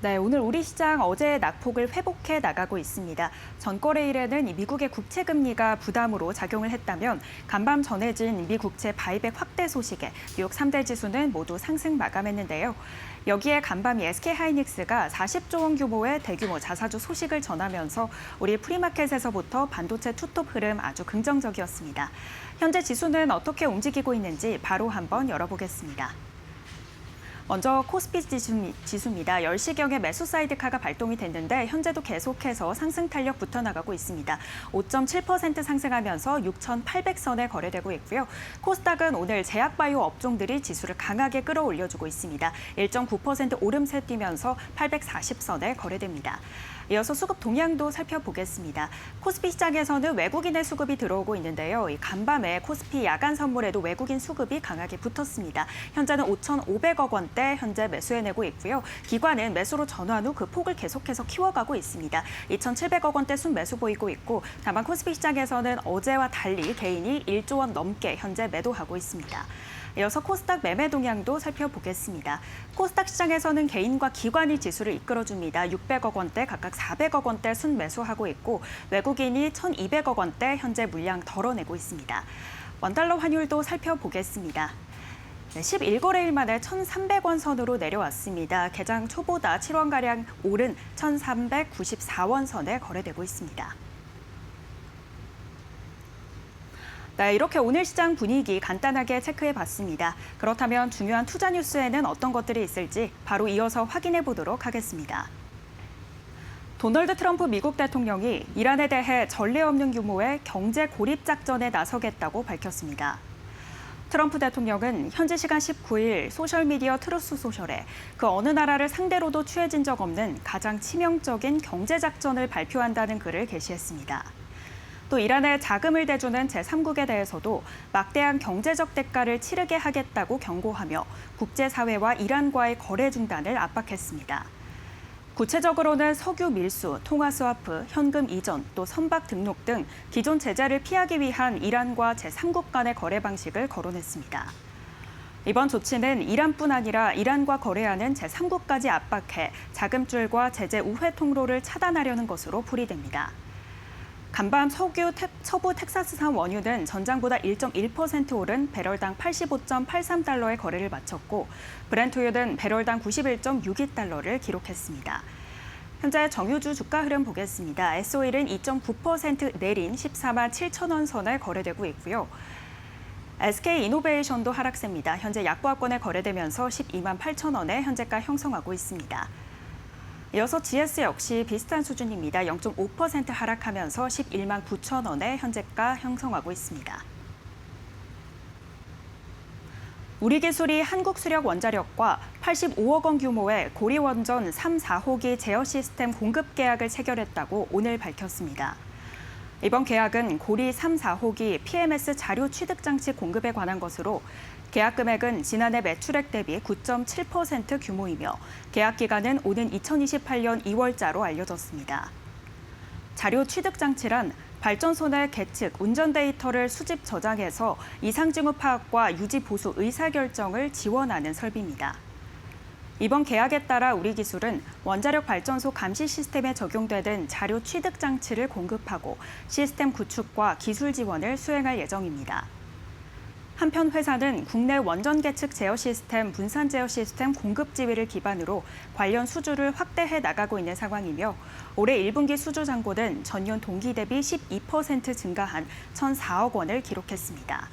네, 오늘 우리 시장 어제의 낙폭을 회복해 나가고 있습니다. 전거래일에는 이 미국의 국채 금리가 부담으로 작용을 했다면 간밤 전해진 미 국채 바이백 확대 소식에 뉴욕 3대 지수는 모두 상승 마감했는데요. 여기에 간밤이 SK하이닉스가 40조 원 규모의 대규모 자사주 소식을 전하면서 우리 프리마켓에서부터 반도체 투톱 흐름 아주 긍정적이었습니다. 현재 지수는 어떻게 움직이고 있는지 바로 한번 열어보겠습니다. 먼저 코스피 지수입니다. 10시경에 매수 사이드카가 발동이 됐는데 현재도 계속해서 상승 탄력 붙어나가고 있습니다. 5.7% 상승하면서 6,800선에 거래되고 있고요. 코스닥은 오늘 제약바이오 업종들이 지수를 강하게 끌어올려주고 있습니다. 1.9% 오름세 뛰면서 840선에 거래됩니다. 이어서 수급 동향도 살펴보겠습니다. 코스피 시장에서는 외국인의 수급이 들어오고 있는데요. 간밤에 코스피 야간 선물에도 외국인 수급이 강하게 붙었습니다. 현재는 5,500억 원대 원대 현재 매수해내고 있고요. 기관은 매수로 전환 후 그 폭을 계속해서 키워가고 있습니다. 2,700억 원대 순매수 보이고 있고 다만 코스피 시장에서는 어제와 달리 개인이 1조 원 넘게 현재 매도하고 있습니다. 이어서 코스닥 매매 동향도 살펴보겠습니다. 코스닥 시장에서는 개인과 기관이 지수를 이끌어줍니다. 600억 원대, 각각 400억 원대 순매수하고 있고 외국인이 1,200억 원대 현재 물량 덜어내고 있습니다. 원달러 환율도 살펴보겠습니다. 11거래일 만에 1,300원 선으로 내려왔습니다. 개장 초보다 7원가량 오른 1,394원 선에 거래되고 있습니다. 네, 이렇게 오늘 시장 분위기 간단하게 체크해봤습니다. 그렇다면 중요한 투자 뉴스에는 어떤 것들이 있을지 바로 이어서 확인해 보도록 하겠습니다. 도널드 트럼프 미국 대통령이 이란에 대해 전례 없는 규모의 경제 고립 작전에 나서겠다고 밝혔습니다. 트럼프 대통령은 현지 시간 19일 소셜미디어 트루스 소셜에 그 어느 나라를 상대로도 취해진 적 없는 가장 치명적인 경제 작전을 발표한다는 글을 게시했습니다. 또 이란에 자금을 대주는 제3국에 대해서도 막대한 경제적 대가를 치르게 하겠다고 경고하며 국제사회와 이란과의 거래 중단을 압박했습니다. 구체적으로는 석유 밀수, 통화 스와프, 현금 이전, 또 선박 등록 등 기존 제재를 피하기 위한 이란과 제3국 간의 거래 방식을 거론했습니다. 이번 조치는 이란뿐 아니라 이란과 거래하는 제3국까지 압박해 자금줄과 제재 우회 통로를 차단하려는 것으로 풀이됩니다. 간밤 서부 텍사스산 원유는 전장보다 1.1% 오른 배럴당 85.83달러의 거래를 마쳤고 브렌트유는 배럴당 91.62달러를 기록했습니다. 현재 정유주 주가 흐름 보겠습니다. S-오일은 2.9% 내린 14만 7천 원 선에 거래되고 있고요. SK이노베이션도 하락세입니다. 현재 약보합권에 거래되면서 12만 8천 원에 현재가 형성하고 있습니다. 이어서 GS 역시 비슷한 수준입니다. 0.5% 하락하면서 11만 9천 원에 현재가 형성하고 있습니다. 우리기술이 한국수력원자력과 85억 원 규모의 고리원전 3, 4호기 제어 시스템 공급 계약을 체결했다고 오늘 밝혔습니다. 이번 계약은 고리 3, 4호기 PMS 자료 취득 장치 공급에 관한 것으로 계약 금액은 지난해 매출액 대비 9.7% 규모이며 계약 기간은 오는 2028년 2월자로 알려졌습니다. 자료 취득 장치란 발전소 내 계측, 운전 데이터를 수집 저장해서 이상 징후 파악과 유지 보수 의사결정을 지원하는 설비입니다. 이번 계약에 따라 우리기술은 원자력 발전소 감시 시스템에 적용되는 자료 취득 장치를 공급하고 시스템 구축과 기술 지원을 수행할 예정입니다. 한편 회사는 국내 원전 계측 제어 시스템, 분산 제어 시스템 공급 지위를 기반으로 관련 수주를 확대해 나가고 있는 상황이며 올해 1분기 수주 잔고는 전년 동기 대비 12% 증가한 1,004억 원을 기록했습니다.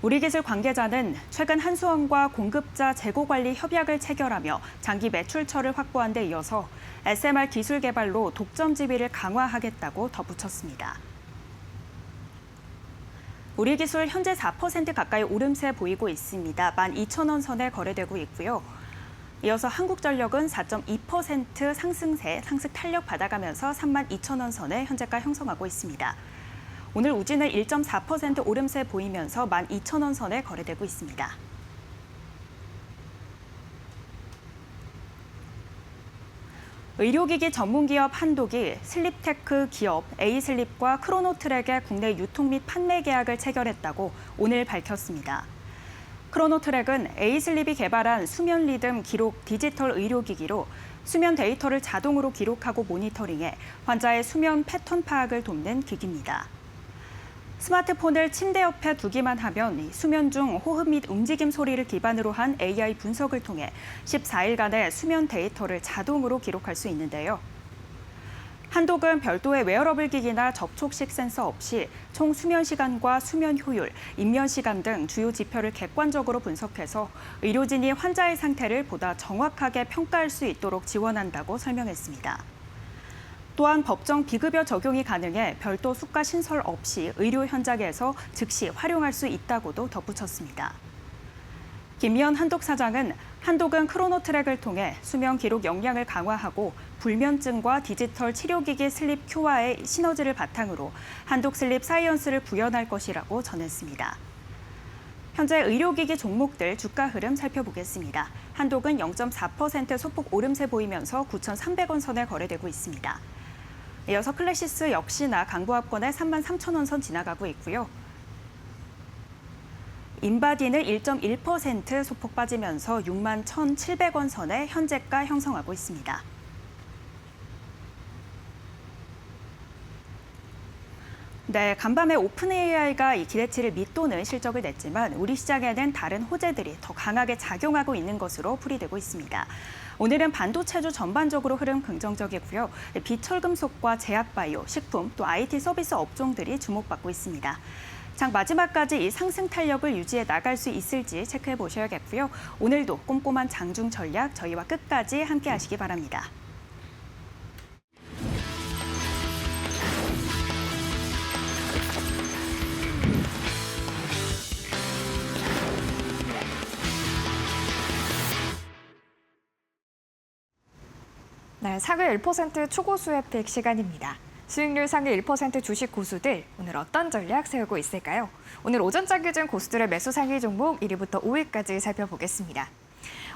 우리기술 관계자는 최근 한수원과 공급자 재고 관리 협약을 체결하며 장기 매출처를 확보한 데 이어서 SMR 기술 개발로 독점 지위를 강화하겠다고 덧붙였습니다. 우리기술 현재 4% 가까이 오름세 보이고 있습니다. 12,000원 선에 거래되고 있고요. 이어서 한국전력은 4.2% 상승세, 상승 탄력 받아가면서 32,000원 선에 현재가 형성하고 있습니다. 오늘 우진은 1.4% 오름세 보이면서 12,000원 선에 거래되고 있습니다. 의료기기 전문기업 한독이 슬립테크 기업 A슬립과 크로노트랙의 국내 유통 및 판매 계약을 체결했다고 오늘 밝혔습니다. 크로노트랙은 A슬립이 개발한 수면 리듬 기록 디지털 의료기기로 수면 데이터를 자동으로 기록하고 모니터링해 환자의 수면 패턴 파악을 돕는 기기입니다. 스마트폰을 침대 옆에 두기만 하면 수면 중 호흡 및 움직임 소리를 기반으로 한 AI 분석을 통해 14일간의 수면 데이터를 자동으로 기록할 수 있는데요. 한독은 별도의 웨어러블 기기나 접촉식 센서 없이 총 수면 시간과 수면 효율, 입면 시간 등 주요 지표를 객관적으로 분석해서 의료진이 환자의 상태를 보다 정확하게 평가할 수 있도록 지원한다고 설명했습니다. 또한 법정 비급여 적용이 가능해 별도 수가 신설 없이 의료 현장에서 즉시 활용할 수 있다고도 덧붙였습니다. 김미연 한독 사장은 한독은 크로노트랙을 통해 수면 기록 역량을 강화하고 불면증과 디지털 치료기기 슬립 큐어의 시너지를 바탕으로 한독 슬립 사이언스를 구현할 것이라고 전했습니다. 현재 의료기기 종목들 주가 흐름 살펴보겠습니다. 한독은 0.4% 소폭 오름세 보이면서 9,300원 선에 거래되고 있습니다. 이어서 클래시스 역시나 강보합권의 33,000원 선 지나가고 있고요. 인바디는 1.1% 소폭 빠지면서 61,700원 선에 현재가 형성하고 있습니다. 네, 간밤에 오픈AI가 이 기대치를 밑도는 실적을 냈지만 우리 시장에는 다른 호재들이 더 강하게 작용하고 있는 것으로 풀이되고 있습니다. 오늘은 반도체주 전반적으로 흐름 긍정적이고요. 비철금속과 제약바이오, 식품, 또 IT 서비스 업종들이 주목받고 있습니다. 장 마지막까지 이 상승 탄력을 유지해 나갈 수 있을지 체크해 보셔야겠고요. 오늘도 꼼꼼한 장중 전략 저희와 끝까지 함께 하시기 바랍니다. 네, 상위 1% 초고수의 픽 시간입니다. 수익률 상위 1% 주식 고수들, 오늘 어떤 전략 세우고 있을까요? 오늘 오전장 기준 고수들의 매수 상위 종목 1위부터 5위까지 살펴보겠습니다.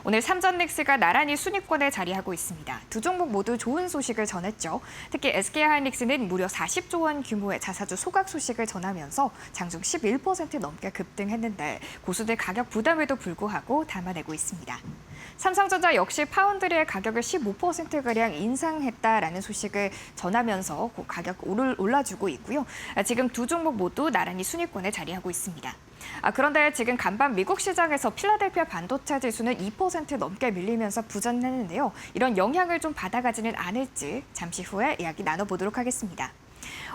오늘 삼전닉스가 나란히 순위권에 자리하고 있습니다. 두 종목 모두 좋은 소식을 전했죠. 특히 SK하이닉스는 무려 40조 원 규모의 자사주 소각 소식을 전하면서 장중 11% 넘게 급등했는데 고수들 가격 부담에도 불구하고 담아내고 있습니다. 삼성전자 역시 파운드리의 가격을 15%가량 인상했다라는 소식을 전하면서 가격 올라주고 있고요. 지금 두 종목 모두 나란히 순위권에 자리하고 있습니다. 그런데 지금 간밤 미국 시장에서 필라델피아 반도체 지수는 2% 넘게 밀리면서 부전했는데요. 이런 영향을 좀 받아가지는 않을지 잠시 후에 이야기 나눠보도록 하겠습니다.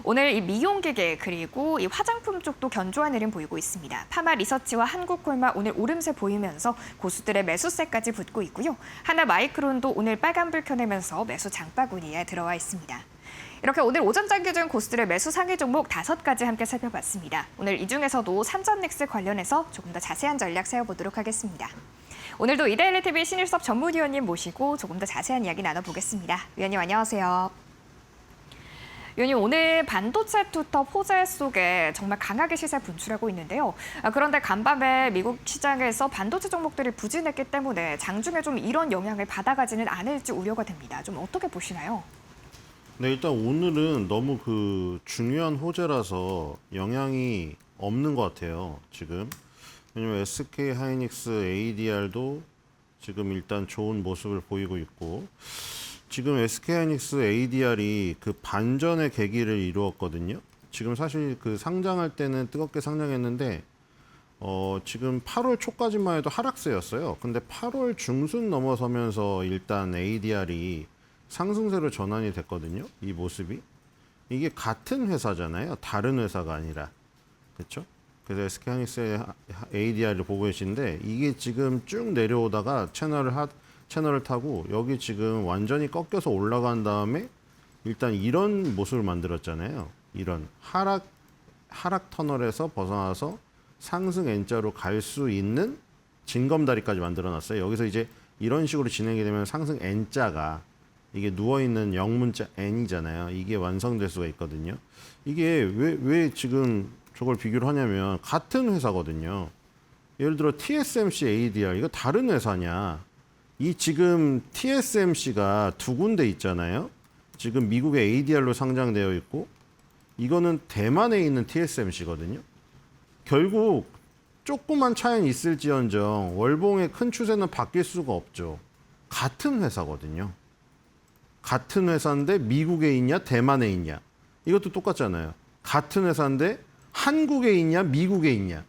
오늘 이 미용기계 그리고 이 화장품 쪽도 견조한 흐름 보이고 있습니다. 파마 리서치와 한국콜마 오늘 오름세 보이면서 고수들의 매수세까지 붙고 있고요. 하나마이크론도 오늘 빨간불 켜내면서 매수 장바구니에 들어와 있습니다. 이렇게 오늘 오전장 기준 고수들의 매수 상위 종목 5가지 함께 살펴봤습니다. 오늘 이 중에서도 삼전닉스 관련해서 조금 더 자세한 전략 세워보도록 하겠습니다. 오늘도 이데일리TV 신일섭 전문위원님 모시고 조금 더 자세한 이야기 나눠보겠습니다. 위원님 안녕하세요. 위원님, 오늘 반도체 투톱 호재 속에 정말 강하게 시세 분출하고 있는데요. 그런데 간밤에 미국 시장에서 반도체 종목들이 부진했기 때문에 장중에 좀 이런 영향을 받아가지는 않을지 우려가 됩니다. 좀 어떻게 보시나요? 네, 일단 오늘은 너무 중요한 호재라서 영향이 없는 것 같아요, 지금. 왜냐면 SK 하이닉스 ADR도 지금 일단 좋은 모습을 보이고 있고, 지금 SK 하이닉스 ADR이 반전의 계기를 이루었거든요. 지금 사실 상장할 때는 뜨겁게 상장했는데, 지금 8월 초까지만 해도 하락세였어요. 근데 8월 중순 넘어서면서 일단 ADR이 상승세로 전환이 됐거든요. 이 모습이. 이게 같은 회사잖아요. 다른 회사가 아니라. 그렇죠? 그래서 SK하이닉스의 ADR을 보고 계신데 이게 지금 쭉 내려오다가 채널을 타고 여기 지금 완전히 꺾여서 올라간 다음에 일단 이런 모습을 만들었잖아요. 이런 하락 터널에서 벗어나서 상승 N자로 갈 수 있는 징검다리까지 만들어놨어요. 여기서 이제 이런 식으로 진행이 되면 상승 N자가 이게 누워있는 영문자 N이잖아요. 이게 완성될 수가 있거든요. 이게 왜 지금 저걸 비교를 하냐면 같은 회사거든요. 예를 들어 TSMC ADR 이거 다른 회사냐. 이 지금 TSMC가 두 군데 있잖아요. 지금 미국의 ADR로 상장되어 있고 이거는 대만에 있는 TSMC거든요. 결국 조그만 차이는 있을지언정 월봉의 큰 추세는 바뀔 수가 없죠. 같은 회사거든요. 같은 회사인데 미국에 있냐 대만에 있냐 이것도 똑같잖아요. 같은 회사인데 한국에 있냐 미국에 있냐.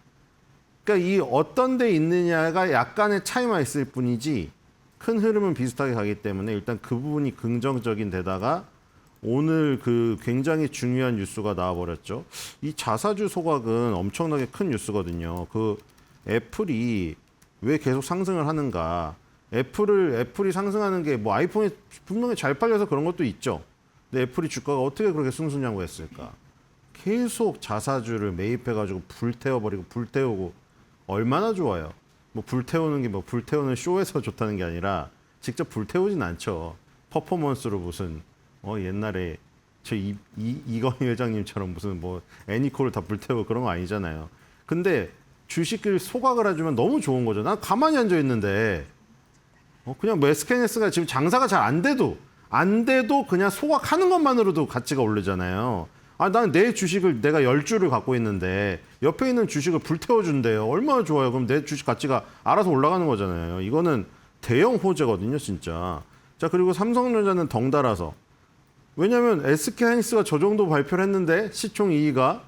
그러니까 이 어떤 데 있느냐가 약간의 차이만 있을 뿐이지 큰 흐름은 비슷하게 가기 때문에 일단 그 부분이 긍정적인 데다가 오늘 굉장히 중요한 뉴스가 나와버렸죠. 이 자사주 소각은 엄청나게 큰 뉴스거든요. 애플이 왜 계속 상승을 하는가. 애플이 상승하는 게 뭐 아이폰이 분명히 잘 팔려서 그런 것도 있죠. 근데 애플이 주가가 어떻게 그렇게 승승장구했을까? 계속 자사주를 매입해가지고 불태우고 얼마나 좋아요. 뭐 불태우는 게 불태우는 쇼에서 좋다는 게 아니라 직접 불태우진 않죠. 퍼포먼스로 무슨 옛날에 저 이건희 회장님처럼 무슨 애니콜을 다 불태우고 그런 거 아니잖아요. 근데 주식을 소각을 해주면 너무 좋은 거죠. 난 가만히 앉아 있는데 그냥 뭐 SK하이닉스가 지금 장사가 잘 안 돼도 그냥 소각하는 것만으로도 가치가 오르잖아요. 아, 난 내 주식을 내가 10주를 갖고 있는데 옆에 있는 주식을 불태워준대요. 얼마나 좋아요. 그럼 내 주식 가치가 알아서 올라가는 거잖아요. 이거는 대형 호재거든요, 진짜. 자, 그리고 삼성전자는 덩달아서. 왜냐면 SK하이닉스가 저 정도 발표를 했는데 시총 2위가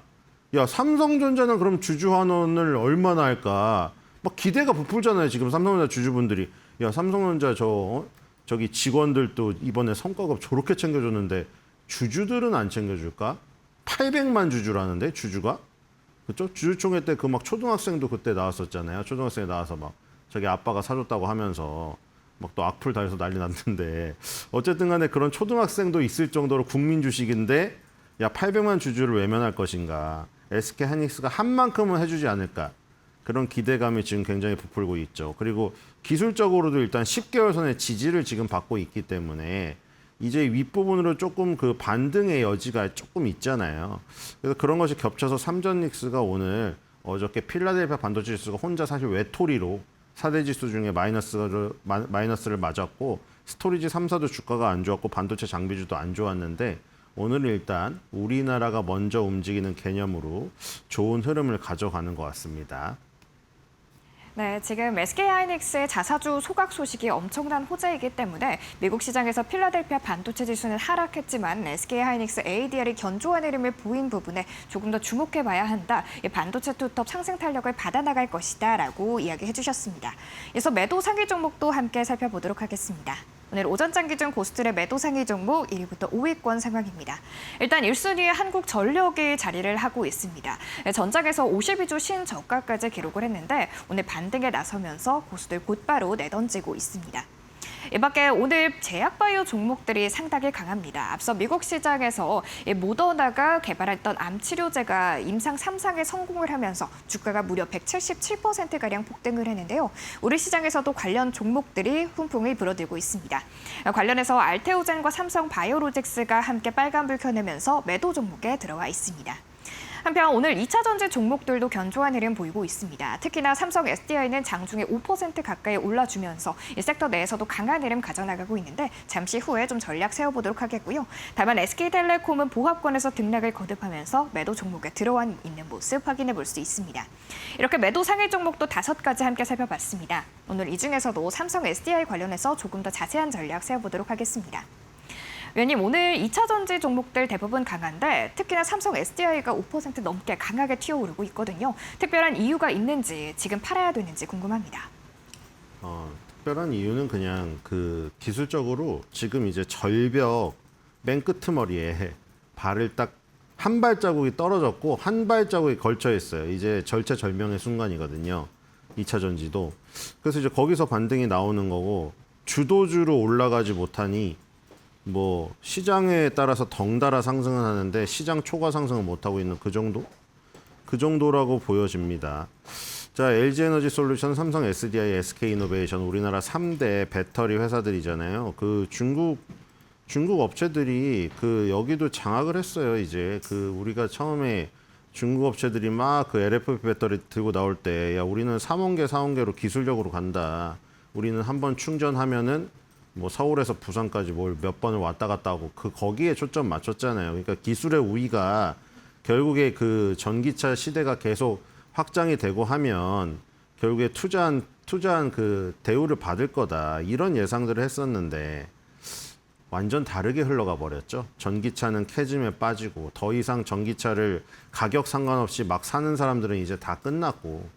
야, 삼성전자는 그럼 주주환원을 얼마나 할까? 막 기대가 부풀잖아요. 지금 삼성전자 주주분들이. 야, 삼성전자 저기 직원들도 이번에 성과급 저렇게 챙겨줬는데 주주들은 안 챙겨줄까? 800만 주주라는데 주주가? 그죠? 주주총회 때 그 막 초등학생도 그때 나왔었잖아요. 초등학생이 나와서 막 자기 아빠가 사줬다고 하면서 막 또 악플 달아서 난리 났는데 어쨌든 간에 그런 초등학생도 있을 정도로 국민 주식인데 야, 800만 주주를 외면할 것인가? SK하이닉스가 한 만큼은 해주지 않을까? 그런 기대감이 지금 굉장히 부풀고 있죠. 그리고 기술적으로도 일단 10개월 선의 지지를 지금 받고 있기 때문에 이제 윗부분으로 조금 그 반등의 여지가 조금 있잖아요. 그래서 그런 것이 겹쳐서 삼전닉스가 오늘 어저께 필라델피아 반도체 지수가 혼자 사실 외톨이로 4대 지수 중에 마이너스를 맞았고 스토리지 3사도 주가가 안 좋았고 반도체 장비주도 안 좋았는데 오늘은 일단 우리나라가 먼저 움직이는 개념으로 좋은 흐름을 가져가는 것 같습니다. 네, 지금 SK하이닉스의 자사주 소각 소식이 엄청난 호재이기 때문에 미국 시장에서 필라델피아 반도체 지수는 하락했지만 SK하이닉스 ADR이 견조한 흐름을 보인 부분에 조금 더 주목해봐야 한다. 반도체 투톱 상승 탄력을 받아나갈 것이다라고 이야기해 주셨습니다. 이어서 매도 상위 종목도 함께 살펴보도록 하겠습니다. 오늘 오전장 기준 고스트의 매도 상위 종목 1위부터 5위권 상황입니다. 일단 1순위에 한국전력이 자리를 하고 있습니다. 전장에서 52주 신저가까지 기록을 했는데 오늘 반등에 나서면서 고수들 곧바로 내던지고 있습니다. 이 밖에 오늘 제약바이오 종목들이 상당히 강합니다. 앞서 미국 시장에서 모더나가 개발했던 암 치료제가 임상 3상에 성공을 하면서 주가가 무려 177%가량 폭등을 했는데요. 우리 시장에서도 관련 종목들이 훈풍을 불어들고 있습니다. 관련해서 알테오젠과 삼성 바이오로직스가 함께 빨간불 켜내면서 매도 종목에 들어와 있습니다. 한편 오늘 2차 전지 종목들도 견조한 흐름 보이고 있습니다. 특히나 삼성 SDI는 장중에 5% 가까이 올라주면서 이 섹터 내에서도 강한 흐름 가져나가고 있는데 잠시 후에 좀 전략 세워보도록 하겠고요. 다만 SK텔레콤은 보합권에서 등락을 거듭하면서 매도 종목에 들어와 있는 모습 확인해 볼 수 있습니다. 이렇게 매도 상위 종목도 5가지 함께 살펴봤습니다. 오늘 이 중에서도 삼성 SDI 관련해서 조금 더 자세한 전략 세워보도록 하겠습니다. 위원님, 오늘 2차 전지 종목들 대부분 강한데 특히나 삼성 SDI가 5% 넘게 강하게 튀어오르고 있거든요. 특별한 이유가 있는지 지금 팔아야 되는지 궁금합니다. 특별한 이유는 그냥 그 기술적으로 지금 이제 절벽 맨 끄트머리에 발을 딱 한 발자국이 떨어졌고 한 발자국이 걸쳐 있어요. 이제 절체절명의 순간이거든요. 2차 전지도. 그래서 이제 거기서 반등이 나오는 거고 주도주로 올라가지 못하니 뭐 시장에 따라서 덩달아 상승은 하는데 시장 초과 상승은 못하고 있는 그 정도라고 보여집니다. 자, LG에너지솔루션, 삼성 SDI, SK이노베이션 우리나라 3대 배터리 회사들이잖아요. 그 중국 업체들이 그 여기도 장악을 했어요. 이제 그 우리가 처음에 중국 업체들이 막 그 LFP 배터리 들고 나올 때 야, 우리는 3원계 4원계로 기술력으로 간다. 우리는 한번 충전하면은 뭐 서울에서 부산까지 뭘 몇 번을 왔다 갔다 하고 거기에 초점 맞췄잖아요. 그러니까 기술의 우위가 결국에 그 전기차 시대가 계속 확장이 되고 하면 결국에 투자한 그 대우를 받을 거다. 이런 예상들을 했었는데 완전 다르게 흘러가 버렸죠. 전기차는 캐즘에 빠지고 더 이상 전기차를 가격 상관없이 막 사는 사람들은 이제 다 끝났고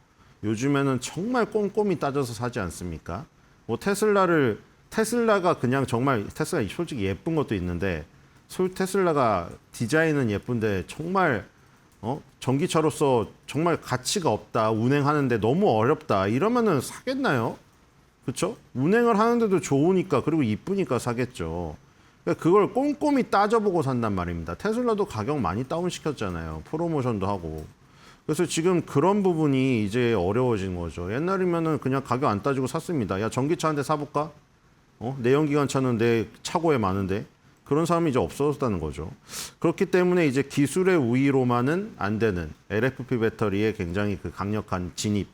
요즘에는 정말 꼼꼼히 따져서 사지 않습니까? 뭐 테슬라가 그냥 정말 테슬라 솔직히 예쁜 것도 있는데 테슬라가 디자인은 예쁜데 정말 전기차로서 정말 가치가 없다. 운행하는데 너무 어렵다. 이러면은 사겠나요? 그렇죠? 운행을 하는데도 좋으니까 그리고 이쁘니까 사겠죠. 그러니까 그걸 꼼꼼히 따져보고 산단 말입니다. 테슬라도 가격 많이 다운시켰잖아요. 프로모션도 하고. 그래서 지금 그런 부분이 이제 어려워진 거죠. 옛날이면은 그냥 가격 안 따지고 샀습니다. 야, 전기차 한 대 사볼까? 내연기관차는 내 차고에 많은데 그런 사람이 이제 없어졌다는 거죠. 그렇기 때문에 이제 기술의 우위로만은 안 되는 LFP 배터리의 굉장히 그 강력한 진입.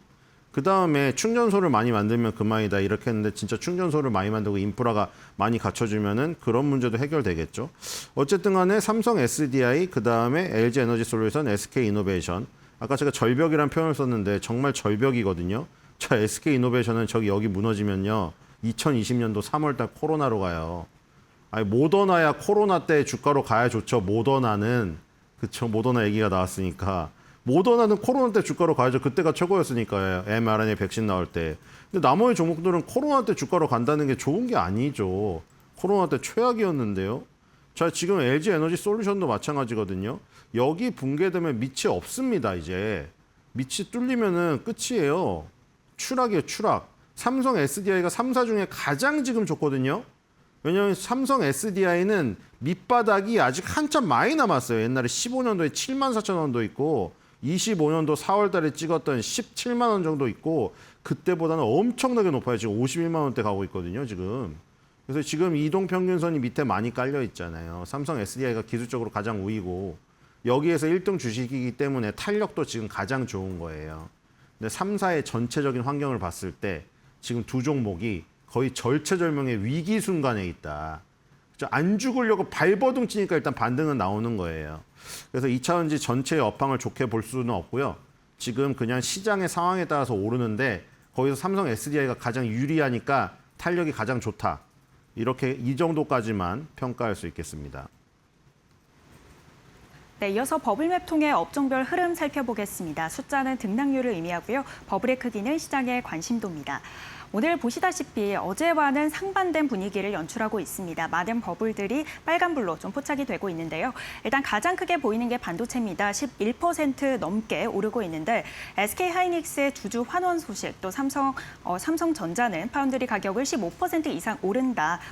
그 다음에 충전소를 많이 만들면 그만이다 이렇게 했는데 진짜 충전소를 많이 만들고 인프라가 많이 갖춰지면은 그런 문제도 해결되겠죠. 어쨌든 간에 삼성 SDI, 그 다음에 LG 에너지 솔루션, SK 이노베이션. 아까 제가 절벽이라는 표현을 썼는데 정말 절벽이거든요. 저 SK 이노베이션은 여기 무너지면요. 2020년도 3월달 코로나로 가요. 아니 모더나야 코로나 때 주가로 가야 좋죠. 모더나는 그쵸. 모더나 얘기가 나왔으니까. 모더나는 코로나 때 주가로 가야죠. 그때가 최고였으니까요. mRNA 백신 나올 때. 근데 나머지 종목들은 코로나 때 주가로 간다는 게 좋은 게 아니죠. 코로나 때 최악이었는데요. 자, 지금 LG 에너지 솔루션도 마찬가지거든요. 여기 붕괴되면 밑이 없습니다, 이제. 밑이 뚫리면은 끝이에요. 추락이에요, 추락. 삼성 SDI가 3사 중에 가장 지금 좋거든요. 왜냐하면 삼성 SDI는 밑바닥이 아직 한참 많이 남았어요. 옛날에 15년도에 7만 4천 원도 있고 25년도 4월 달에 찍었던 17만 원 정도 있고 그때보다는 엄청나게 높아요. 지금 51만 원대 가고 있거든요, 지금. 그래서 지금 이동평균선이 밑에 많이 깔려 있잖아요. 삼성 SDI가 기술적으로 가장 우위고 여기에서 1등 주식이기 때문에 탄력도 지금 가장 좋은 거예요. 근데 3사의 전체적인 환경을 봤을 때 지금 두 종목이 거의 절체절명의 위기 순간에 있다. 안 죽으려고 발버둥 치니까 일단 반등은 나오는 거예요. 그래서 2차전지 전체의 업황을 좋게 볼 수는 없고요. 지금 그냥 시장의 상황에 따라서 오르는데 거기서 삼성 SDI가 가장 유리하니까 탄력이 가장 좋다. 이렇게 이 정도까지만 평가할 수 있겠습니다. 네, 이어서 버블맵 통해 업종별 흐름 살펴보겠습니다. 숫자는 등락률을 의미하고요. 버블의 크기는 시장의 관심도입니다. 오늘 보시다시피 어제와는 상반된 분위기를 연출하고 있습니다. 많은 버블들이 빨간불로 좀 포착이 되고 있는데요. 일단 가장 크게 보이는 게 반도체입니다. 11% 넘게 오르고 있는데 SK하이닉스의 주주 환원 소식, 또 삼성전자는 파운드리 가격을 15% 이상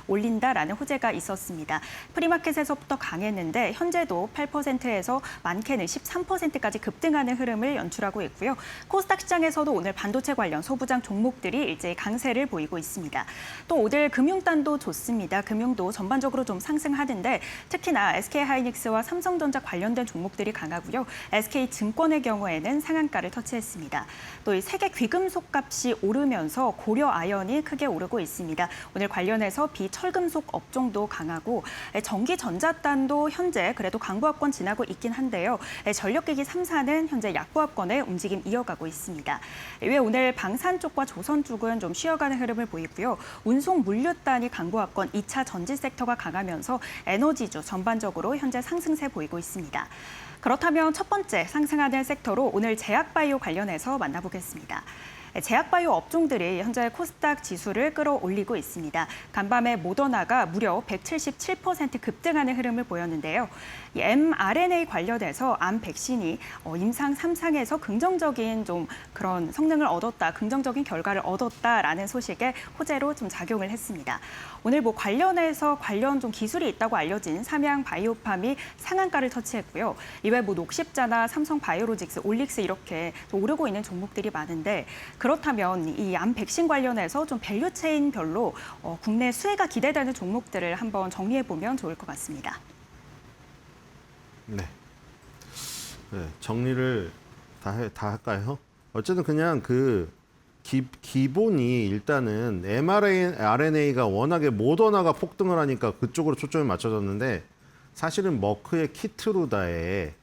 올린다라는 호재가 있었습니다. 프리마켓에서부터 강했는데 현재도 8%에서 많게는 13%까지 급등하는 흐름을 연출하고 있고요. 코스닥 시장에서도 오늘 반도체 관련 소부장 종목들이 일제히 강세를 보이고 있습니다. 또 오늘 금융단도 좋습니다. 금융도 전반적으로 좀 상승하는데 특히나 SK하이닉스와 삼성전자 관련된 종목들이 강하고요. SK증권의 경우에는 상한가를 터치했습니다. 또 이 세계 귀금속 값이 오르면서 고려아연이 크게 오르고 있습니다. 오늘 관련해서 비철금속 업종도 강하고 전기전자단도 현재 그래도 강보합권 지나고 있긴 한데요. 전력기기 3사는 현재 약보합권의 움직임 이어가고 있습니다. 이외 오늘 방산 쪽과 조선 쪽은 좀 쉬어가는 흐름을 보이고요. 운송 물류단이 강보합권 2차 전지 섹터가 강하면서 에너지주 전반적으로 현재 상승세 보이고 있습니다. 그렇다면 첫 번째 상승하는 섹터로 오늘 제약바이오 관련해서 만나보겠습니다. 제약바이오 업종들이 현재 코스닥 지수를 끌어올리고 있습니다. 간밤에 모더나가 무려 177% 급등하는 흐름을 보였는데요. 이 mRNA 관련해서 암 백신이 임상 3상에서 긍정적인 좀 그런 성능을 얻었다, 긍정적인 결과를 얻었다라는 소식에 호재로 좀 작용을 했습니다. 오늘 관련해서 관련 좀 기술이 있다고 알려진 삼양 바이오팜이 상한가를 터치했고요. 이외 녹십자나 삼성 바이오로직스, 올릭스 이렇게 오르고 있는 종목들이 많은데 그렇다면 이 암 백신 관련해서 좀 밸류체인별로 국내 수혜가 기대되는 종목들을 한번 정리해 보면 좋을 것 같습니다. 네, 정리를 다 할까요? 어쨌든 그냥 기본이 일단은 mRNA가 워낙에 모더나가 폭등을 하니까 그쪽으로 초점이 맞춰졌는데 사실은 머크의 키트루다의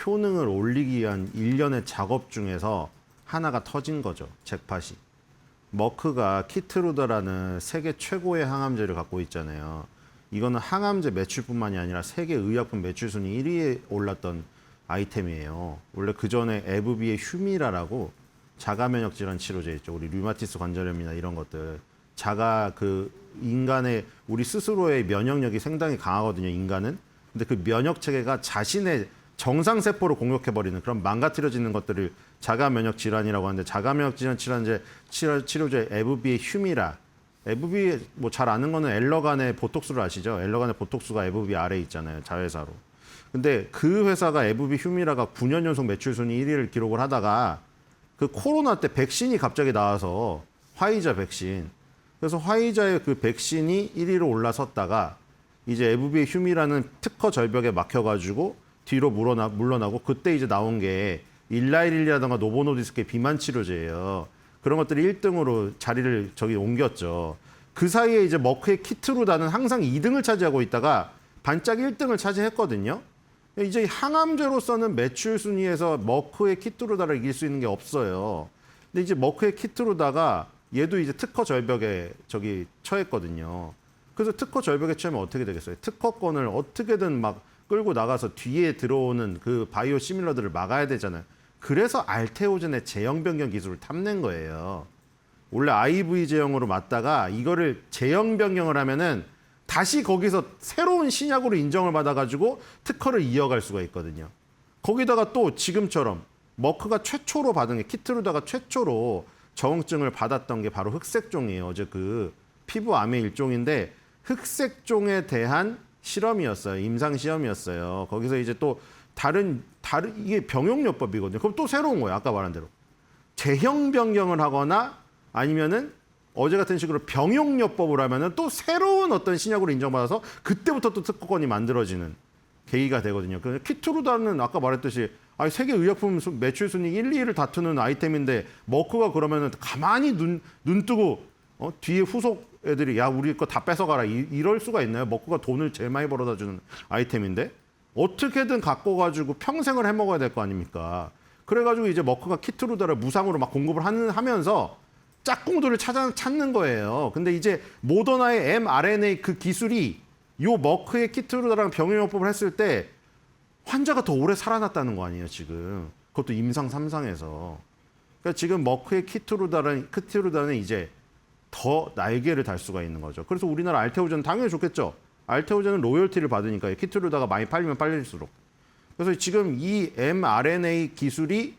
효능을 올리기 위한 일련의 작업 중에서 하나가 터진 거죠. 잭팟이. 머크가 키트루다라는 세계 최고의 항암제를 갖고 있잖아요. 이거는 항암제 매출뿐만이 아니라 세계 의약품 매출 순위 1위에 올랐던 아이템이에요. 원래 그전에 에브비의 휴미라라고 자가 면역 질환 치료제 있죠. 우리 류마티스 관절염이나 이런 것들. 인간의 우리 스스로의 면역력이 상당히 강하거든요, 인간은. 근데 그 면역 체계가 자신의 정상 세포를 공격해버리는 그런 망가뜨려지는 것들을 자가 면역 질환이라고 하는데 자가 면역 질환 치료제 에브비의 휴미라. 에브비 잘 아는 거는 엘러간의 보톡스를 아시죠? 엘러간의 보톡스가 에브비 아래에 있잖아요, 자회사로. 근데 그 회사가 에브비 휴미라가 9년 연속 매출 순위 1위를 기록을 하다가 그 코로나 때 백신이 갑자기 나와서 화이자 백신. 그래서 화이자의 그 백신이 1위로 올라섰다가 이제 에브비의 휴미라는 특허 절벽에 막혀가지고 뒤로 물러나고 그때 이제 나온 게 일라이릴이라든가 노보노디스크의 비만 치료제예요. 그런 것들이 1등으로 자리를 저기 옮겼죠. 그 사이에 이제 머크의 키트루다는 항상 2등을 차지하고 있다가 반짝 1등을 차지했거든요. 이제 항암제로서는 매출 순위에서 머크의 키트루다를 이길 수 있는 게 없어요. 근데 이제 머크의 키트루다가 얘도 이제 특허 절벽에 저기 처했거든요. 그래서 특허 절벽에 처하면 어떻게 되겠어요? 특허권을 어떻게든 막 끌고 나가서 뒤에 들어오는 그 바이오 시밀러들을 막아야 되잖아요. 그래서 알테오젠의 제형 변경 기술을 탐낸 거예요. 원래 IV 제형으로 맞다가 이거를 제형 변경을 하면은 다시 거기서 새로운 신약으로 인정을 받아가지고 특허를 이어갈 수가 있거든요. 거기다가 또 지금처럼 머크가 최초로 받은 게 키트루다가 최초로 저응증을 받았던 게 바로 흑색종이에요. 어제 그 피부암의 일종인데 흑색종에 대한 실험이었어요. 임상 시험이었어요. 거기서 이제 또 다른 이게 병용요법이거든요. 그럼 또 새로운 거예요. 아까 말한 대로 제형 변경을 하거나 아니면은 어제 같은 식으로 병용요법을 하면은 또 새로운 어떤 신약으로 인정받아서 그때부터 또 특허권이 만들어지는 계기가 되거든요. 그래서 키트루다는 아까 말했듯이 세계 의약품 매출 순위 1, 2위를 다투는 아이템인데 머크가 그러면은 가만히 눈 뜨고 뒤에 후속 애들이 야 우리 거 다 뺏어가라 이럴 수가 있나요? 머크가 돈을 제일 많이 벌어다 주는 아이템인데 어떻게든 갖고 가지고 평생을 해먹어야 될 거 아닙니까? 그래가지고 이제 머크가 키트루다를 무상으로 막 공급을 하면서 짝꿍들을 찾는 거예요. 근데 이제 모더나의 mRNA 그 기술이 요 머크의 키트루다랑 병용요법을 했을 때 환자가 더 오래 살아났다는 거 아니에요, 지금. 그것도 임상 3상에서. 그러니까 지금 머크의 키트루다는 이제 더 날개를 달 수가 있는 거죠. 그래서 우리나라 알테오젠은 당연히 좋겠죠. 알테오젠은 로열티를 받으니까 키트루다가 많이 팔리면 팔릴수록. 그래서 지금 이 mRNA 기술이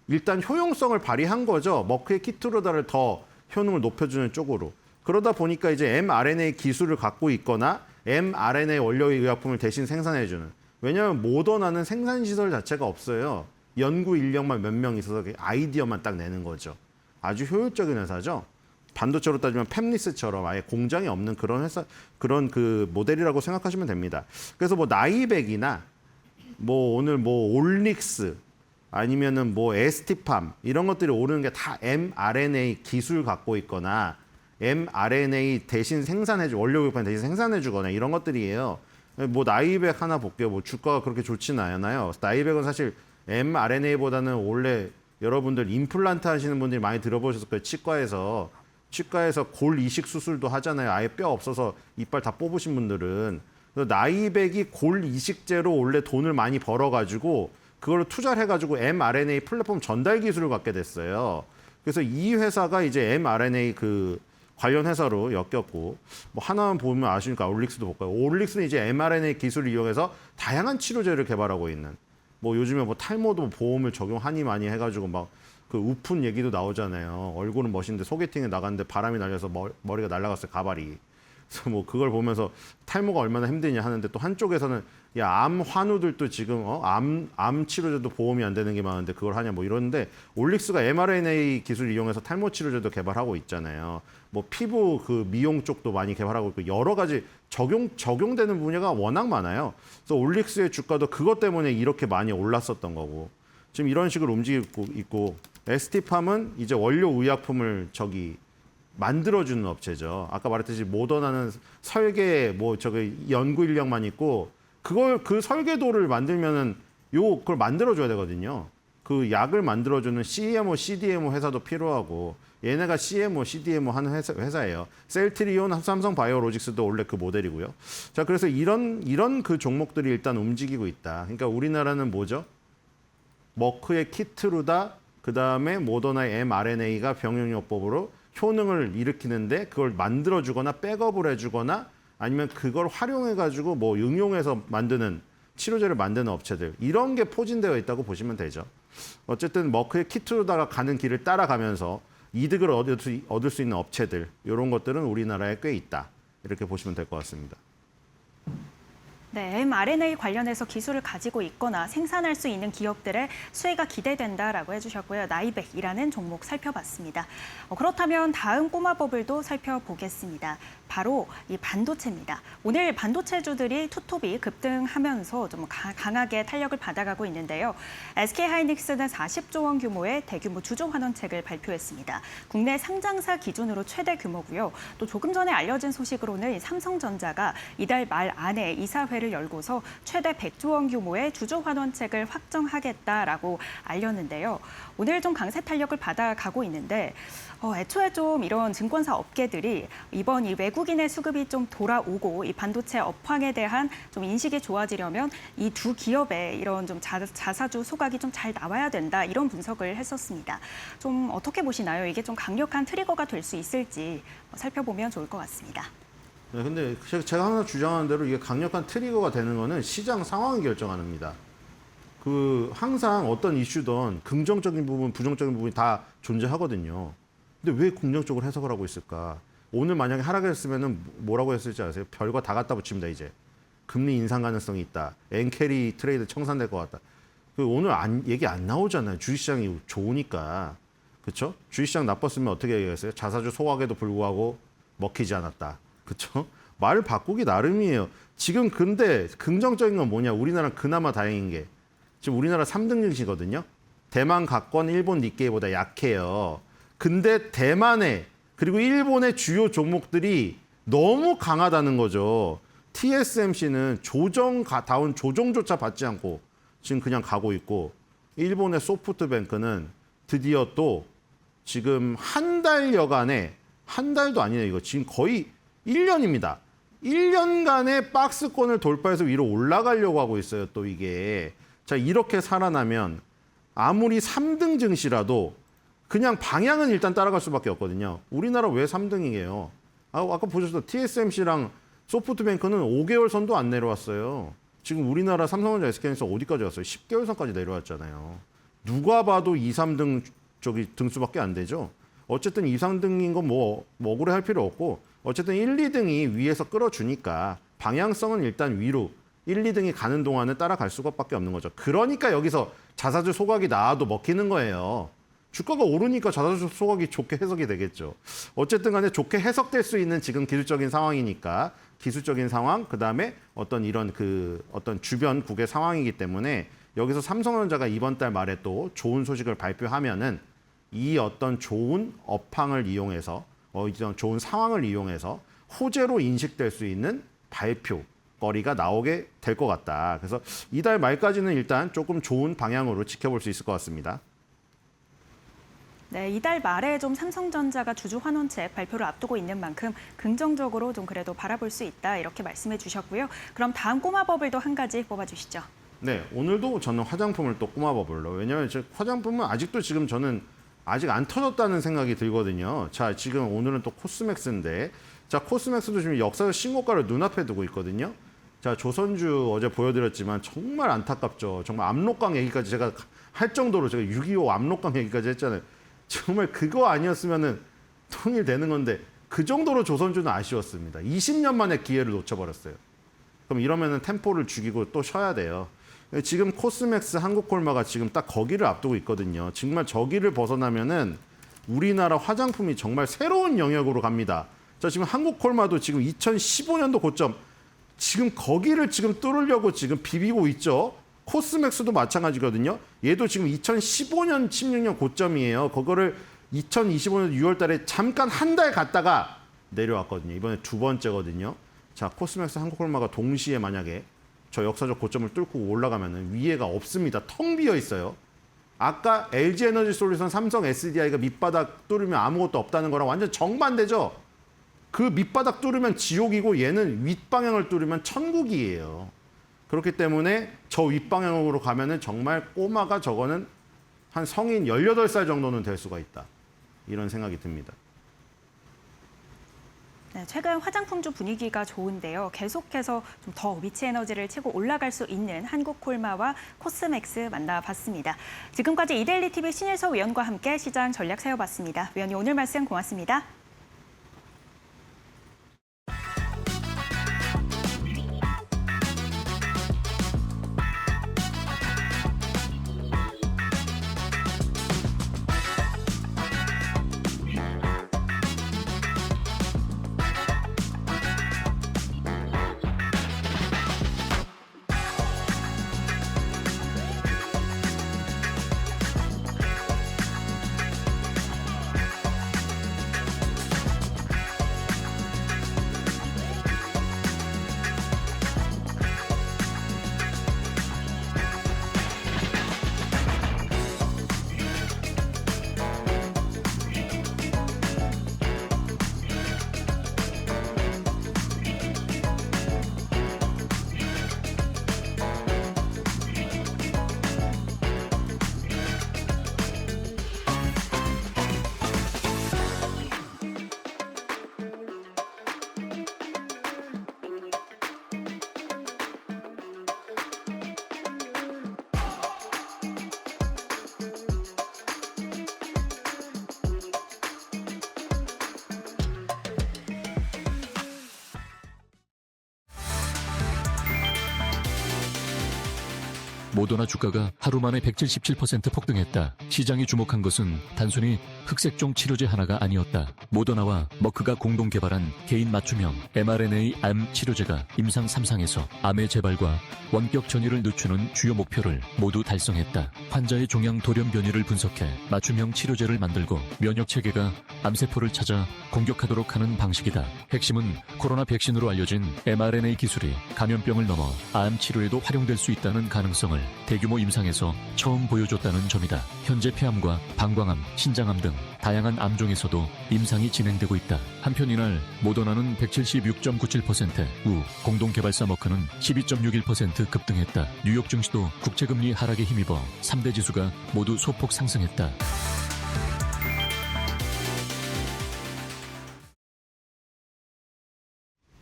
일단 효용성을 발휘한 거죠. 머크의 키트루다를 더 효능을 높여주는 쪽으로. 그러다 보니까 이제 mRNA 기술을 갖고 있거나 mRNA 원료의 의약품을 대신 생산해주는. 왜냐하면 모더나는 생산시설 자체가 없어요. 연구 인력만 몇 명 있어서 아이디어만 딱 내는 거죠. 아주 효율적인 회사죠. 반도체로 따지면 팹리스처럼 아예 공장이 없는 그런 회사, 그런 그 모델이라고 생각하시면 됩니다. 그래서 뭐 나이백이나 뭐 오늘 뭐 올릭스 아니면은 뭐 에스티팜 이런 것들이 오르는 게 다 mRNA 기술 갖고 있거나 mRNA 대신 원료급판 대신 생산해주거나 이런 것들이에요. 뭐 나이백 하나 볼게요. 뭐 주가가 그렇게 좋지는 않아요. 나이백은 사실 mRNA보다는 원래 여러분들 임플란트 하시는 분들이 많이 들어보셨을 거예요. 치과에서 골 이식 수술도 하잖아요. 아예 뼈 없어서 이빨 다 뽑으신 분들은. 그래서 나이백이 골 이식제로 원래 돈을 많이 벌어가지고 그걸 투자를 해가지고 mRNA 플랫폼 전달 기술을 갖게 됐어요. 그래서 이 회사가 이제 mRNA 그 관련 회사로 엮였고 뭐 하나만 보면 아시니까 올릭스도 볼까요? 올릭스는 이제 mRNA 기술을 이용해서 다양한 치료제를 개발하고 있는 뭐 요즘에 뭐 탈모도 보험을 적용하니 많이 해가지고 막 그 우픈 얘기도 나오잖아요. 얼굴은 멋있는데 소개팅에 나갔는데 바람이 날려서 머리가 날아갔어요. 가발이. 그래서 뭐 그걸 보면서 탈모가 얼마나 힘드냐 하는데 또 한쪽에서는 야, 암 환우들도 지금 암 치료제도 보험이 안 되는 게 많은데 그걸 하냐 뭐 이러는데 올릭스가 mRNA 기술을 이용해서 탈모 치료제도 개발하고 있잖아요. 뭐 피부 그 미용 쪽도 많이 개발하고 있고 여러 가지 적용되는 분야가 워낙 많아요. 그래서 올릭스의 주가도 그것 때문에 이렇게 많이 올랐었던 거고 지금 이런 식으로 움직이고 있고 에스티팜은 이제 원료 의약품을 만들어주는 업체죠. 아까 말했듯이 모더나는 설계 연구 인력만 있고 그 설계도를 만들면은 그걸 만들어줘야 되거든요. 그 약을 만들어주는 CMO, CDMO 회사도 필요하고 얘네가 CMO, CDMO 하는 회사예요. 셀트리온, 삼성 바이오로직스도 원래 그 모델이고요. 자, 그래서 이런 그 종목들이 일단 움직이고 있다. 그러니까 우리나라는 뭐죠? 머크의 키트루다, 그 다음에 모더나의 mRNA가 병용요법으로 효능을 일으키는데 그걸 만들어주거나 백업을 해주거나 아니면 그걸 활용해가지고 뭐 응용해서 만드는 치료제를 만드는 업체들 이런 게 포진되어 있다고 보시면 되죠. 어쨌든 머크의 키트루다가 가는 길을 따라가면서 이득을 얻을 수 있는 업체들 이런 것들은 우리나라에 꽤 있다. 이렇게 보시면 될 것 같습니다. 네, mRNA 관련해서 기술을 가지고 있거나 생산할 수 있는 기업들의 수혜가 기대된다라고 해주셨고요. 나이백이라는 종목 살펴봤습니다. 그렇다면 다음 꼬마 버블도 살펴보겠습니다. 바로 이 반도체입니다. 오늘 반도체주들이 투톱이 급등하면서 좀 강하게 탄력을 받아가고 있는데요. SK하이닉스는 40조 원 규모의 대규모 주주 환원책을 발표했습니다. 국내 상장사 기준으로 최대 규모고요. 또 조금 전에 알려진 소식으로는 삼성전자가 이달 말 안에 이사회를 열고서 최대 100조 원 규모의 주주 환원책을 확정하겠다라고 알렸는데요. 오늘 좀 강세 탄력을 받아가고 있는데 애초에 좀 이런 증권사 업계들이 이번 이 외국인의 수급이 좀 돌아오고 이 반도체 업황에 대한 좀 인식이 좋아지려면 이 두 기업의 이런 좀 자사주 소각이 좀 잘 나와야 된다 이런 분석을 했었습니다. 좀 어떻게 보시나요? 이게 좀 강력한 트리거가 될 수 있을지 살펴보면 좋을 것 같습니다. 네, 근데 제가 항상 주장하는 대로 이게 강력한 트리거가 되는 거는 시장 상황이 결정합니다. 항상 어떤 이슈든 긍정적인 부분, 부정적인 부분이 다 존재하거든요. 근데 왜 긍정적으로 해석을 하고 있을까? 오늘 만약에 하락했으면은 뭐라고 했을지 아세요? 별거 다 갖다 붙입니다, 이제. 금리 인상 가능성이 있다. 엔캐리 트레이드 청산될 것 같다. 오늘 얘기 안 나오잖아요. 주식시장이 좋으니까. 그렇죠? 주식시장 나빴으면 어떻게 얘기했어요? 자사주 소각에도 불구하고 먹히지 않았다. 그렇죠? 말을 바꾸기 나름이에요. 지금 근데 긍정적인 건 뭐냐? 우리나라는 그나마 다행인 게 지금 우리나라 3등 증시거든요. 대만 가권, 일본 니케이보다 약해요. 근데 대만의 그리고 일본의 주요 종목들이 너무 강하다는 거죠. TSMC는 다운 조정조차 받지 않고 지금 그냥 가고 있고 일본의 소프트뱅크는 드디어 또 지금 한 달여간에 한 달도 아니네요. 이거 지금 거의 1년입니다. 1년간의 박스권을 돌파해서 위로 올라가려고 하고 있어요. 또 이게. 자, 이렇게 살아나면 아무리 3등 증시라도 그냥 방향은 일단 따라갈 수밖에 없거든요. 우리나라 왜 3등이에요? 아까 보셨죠? TSMC랑 소프트뱅크는 5개월 선도 안 내려왔어요. 지금 우리나라 삼성전자, SK하이닉스 어디까지 왔어요? 10개월 선까지 내려왔잖아요. 누가 봐도 2, 3등 등수밖에 안 되죠. 어쨌든 2, 3등인 건 뭐 억울해 할 필요 없고 어쨌든 1, 2등이 위에서 끌어주니까 방향성은 일단 위로 1, 2등이 가는 동안은 따라갈 수밖에 없는 거죠. 그러니까 여기서 자사주 소각이 나와도 먹히는 거예요. 주가가 오르니까 자사주 소각이 좋게 해석이 되겠죠. 어쨌든 간에 좋게 해석될 수 있는 지금 기술적인 상황이니까 기술적인 상황, 그다음에 어떤 이런 어떤 주변국의 상황이기 때문에 여기서 삼성전자가 이번 달 말에 또 좋은 소식을 발표하면은 이 어떤 좋은 업황을 이용해서 이런 좋은 상황을 이용해서 호재로 인식될 수 있는 발표거리가 나오게 될 것 같다. 그래서 이달 말까지는 일단 조금 좋은 방향으로 지켜볼 수 있을 것 같습니다. 네, 이달 말에 좀 삼성전자가 주주 환원책 발표를 앞두고 있는 만큼 긍정적으로 좀 그래도 바라볼 수 있다 이렇게 말씀해 주셨고요. 그럼 다음 꼬마 버블도 한 가지 뽑아주시죠. 네, 오늘도 저는 화장품을 또 꼬마 버블로. 왜냐하면 화장품은 아직도 지금 저는 아직 안 터졌다는 생각이 들거든요. 자, 지금 오늘은 또 코스맥스인데, 자, 코스맥스도 지금 역사적 신고가를 눈앞에 두고 있거든요. 자, 조선주 어제 보여드렸지만 정말 안타깝죠. 정말 압록강 얘기까지 제가 할 정도로 제가 6.25 압록강 얘기까지 했잖아요. 정말 그거 아니었으면은 통일되는 건데 그 정도로 조선주는 아쉬웠습니다. 20년 만에 기회를 놓쳐버렸어요. 그럼 이러면은 템포를 죽이고 또 쉬어야 돼요. 지금 코스맥스 한국콜마가 지금 딱 거기를 앞두고 있거든요. 정말 저기를 벗어나면은 우리나라 화장품이 정말 새로운 영역으로 갑니다. 자, 지금 한국콜마도 지금 2015년도 고점 지금 거기를 지금 뚫으려고 지금 비비고 있죠. 코스맥스도 마찬가지거든요. 얘도 지금 2015년, 16년 고점이에요. 그거를 2025년 6월 달에 잠깐 한 달 갔다가 내려왔거든요. 이번에 두 번째거든요. 자, 코스맥스 한국콜마가 동시에 만약에 저 역사적 고점을 뚫고 올라가면은 위에가 없습니다. 텅 비어 있어요. 아까 LG에너지솔루션, 삼성 SDI가 밑바닥 뚫으면 아무것도 없다는 거랑 완전 정반대죠. 그 밑바닥 뚫으면 지옥이고 얘는 윗방향을 뚫으면 천국이에요. 그렇기 때문에 저 윗방향으로 가면은 정말 꼬마가 저거는 한 성인 18살 정도는 될 수가 있다. 이런 생각이 듭니다. 네, 최근 화장품주 분위기가 좋은데요. 계속해서 좀 더 위치에너지를 치고 올라갈 수 있는 한국콜마와 코스맥스 만나봤습니다. 지금까지 이데일리TV 신일서 위원과 함께 시장 전략 세워봤습니다. 위원님 오늘 말씀 고맙습니다. 모더나 주가가 하루 만에 177% 폭등했다. 시장이 주목한 것은 단순히 흑색종 치료제 하나가 아니었다. 모더나와 머크가 공동 개발한 개인 맞춤형 mRNA 암 치료제가 임상 3상에서 암의 재발과 원격 전이를 늦추는 주요 목표를 모두 달성했다. 환자의 종양 돌연 변이를 분석해 맞춤형 치료제를 만들고 면역 체계가 암세포를 찾아 공격하도록 하는 방식이다. 핵심은 코로나 백신으로 알려진 mRNA 기술이 감염병을 넘어 암 치료에도 활용될 수 있다는 가능성을 대규모 임상에서 처음 보여줬다는 점이다. 현재 폐암과 방광암, 신장암 등 다양한 암종에서도 임상이 진행되고 있다. 한편 이날 모더나는 176.97%, 우 공동개발사 머크는 12.61% 급등했다. 뉴욕 증시도 국채금리 하락에 힘입어 3대 지수가 모두 소폭 상승했다.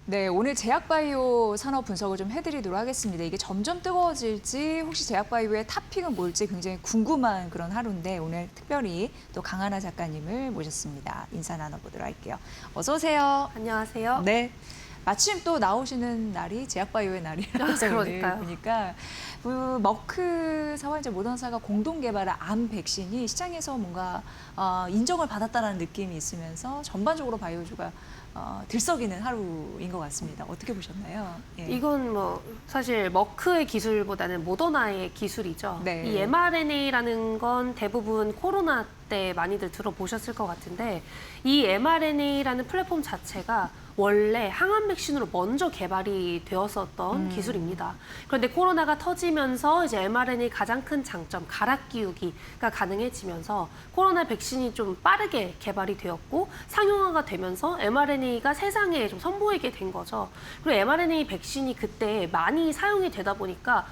네, 오늘 제약바이오 산업 분석을 좀 해드리도록 하겠습니다. 이게 점점 뜨거워질지 혹시 제약바이오의 탑픽은 뭘지 굉장히 궁금한 그런 하루인데 오늘 특별히 또 강하나 작가님을 모셨습니다. 인사 나눠보도록 할게요. 어서 오세요. 안녕하세요. 네. 마침 또 나오시는 날이 제약바이오의 날이라서 오늘 보니까 머크사와 이제 모더나사가 공동 개발한 암 백신이 시장에서 뭔가 인정을 받았다는 느낌이 있으면서 전반적으로 바이오주가 들썩이는 하루인 것 같습니다. 어떻게 보셨나요? 예. 이건 뭐 사실 머크의 기술보다는 모더나의 기술이죠. 네. 이 mRNA라는 건 대부분 코로나 때 많이들 들어보셨을 것 같은데 이 mRNA라는 플랫폼 자체가 원래 항암 백신으로 먼저 개발이 되었었던 기술입니다. 그런데 코로나가 터지면서 이제 mRNA의 가장 큰 장점, 갈아 끼우기가 가능해지면서 코로나 백신이 좀 빠르게 개발이 되었고 상용화가 되면서 mRNA가 세상에 좀 선보이게 된 거죠. 그리고 mRNA 백신이 그때 많이 사용이 되다 보니까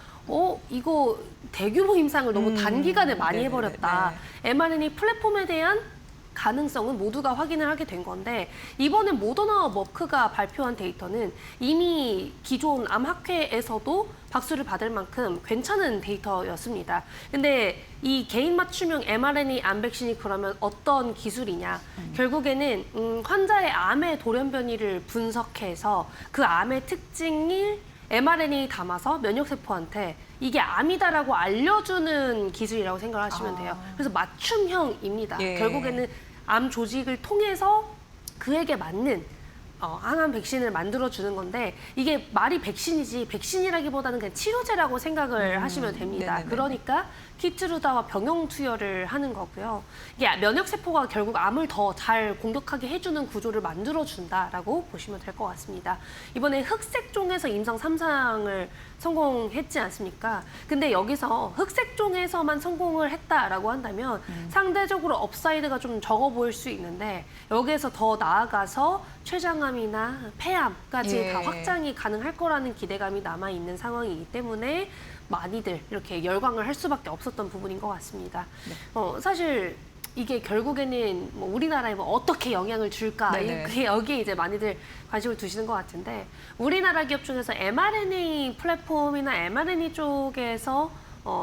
이거 대규모 임상을 너무 단기간에 많이 해버렸다. mRNA 플랫폼에 대한 가능성은 모두가 확인을 하게 된 건데 이번엔 모더나와 머크가 발표한 데이터는 이미 기존 암학회에서도 박수를 받을 만큼 괜찮은 데이터였습니다. 근데 이 개인 맞춤형 mRNA 암 백신이 그러면 어떤 기술이냐? 결국에는 환자의 암의 돌연 변이를 분석해서 그 암의 특징을 mRNA 담아서 면역세포한테 이게 암이다라고 알려주는 기술이라고 생각하시면 돼요. 그래서 맞춤형입니다. 예. 결국에는 암 조직을 통해서 그에게 맞는 항암 백신을 만들어주는 건데 이게 말이 백신이지 백신이라기보다는 그냥 치료제라고 생각을 하시면 됩니다. 네네네. 그러니까 키트루다와 병용 투여를 하는 거고요. 이게 면역세포가 결국 암을 더 잘 공격하게 해주는 구조를 만들어준다라고 보시면 될 것 같습니다. 이번에 흑색종에서 임상 3상을 성공했지 않습니까? 근데 여기서 흑색종에서만 성공을 했다라고 한다면 상대적으로 업사이드가 좀 적어 보일 수 있는데 여기에서 더 나아가서 췌장암이나 폐암까지 다 확장이 가능할 거라는 기대감이 남아있는 상황이기 때문에 많이들 이렇게 열광을 할 수밖에 없었던 부분인 것 같습니다. 사실 이게 결국에는 뭐 우리나라에 뭐 어떻게 영향을 줄까 여기에 이제 많이들 관심을 두시는 것 같은데 우리나라 기업 중에서 mRNA 플랫폼이나 mRNA 쪽에서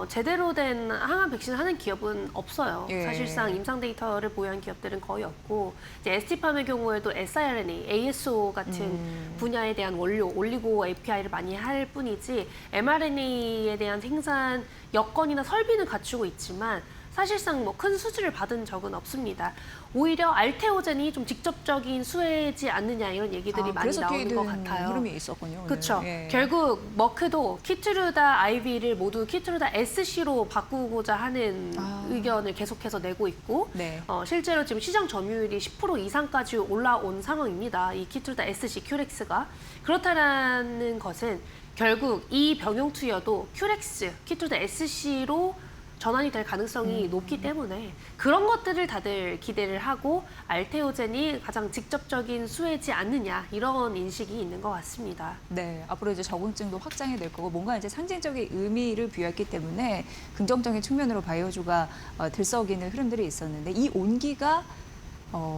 제대로 된 항암 백신을 하는 기업은 없어요. 예. 사실상 임상 데이터를 보유한 기업들은 거의 없고 이제 ST팜의 경우에도 siRNA, ASO 같은 분야에 대한 원료, 올리고 API를 많이 할 뿐이지 mRNA에 대한 생산 여건이나 설비는 갖추고 있지만 사실상 뭐 큰 수주를 받은 적은 없습니다. 오히려 알테오젠이 좀 직접적인 수혜지 않느냐 이런 얘기들이 많이 나오는 것 같아요. 흐름이 있었군요. 그렇죠. 예. 결국 머크도 키트루다 IV를 모두 키트루다 SC로 바꾸고자 하는 의견을 계속해서 내고 있고 네. 실제로 지금 시장 점유율이 10% 이상까지 올라온 상황입니다. 이 키트루다 SC 큐렉스가. 그렇다라는 것은 결국 이 병용 투여도 큐렉스, 키트루다 SC로 전환이 될 가능성이 높기 때문에 그런 것들을 다들 기대를 하고 알테오젠이 가장 직접적인 수혜지 않느냐 이런 인식이 있는 것 같습니다. 네, 앞으로 이제 적응증도 확장이 될 거고 뭔가 이제 상징적인 의미를 부여했기 때문에 긍정적인 측면으로 바이오주가 들썩이는 흐름들이 있었는데 이 온기가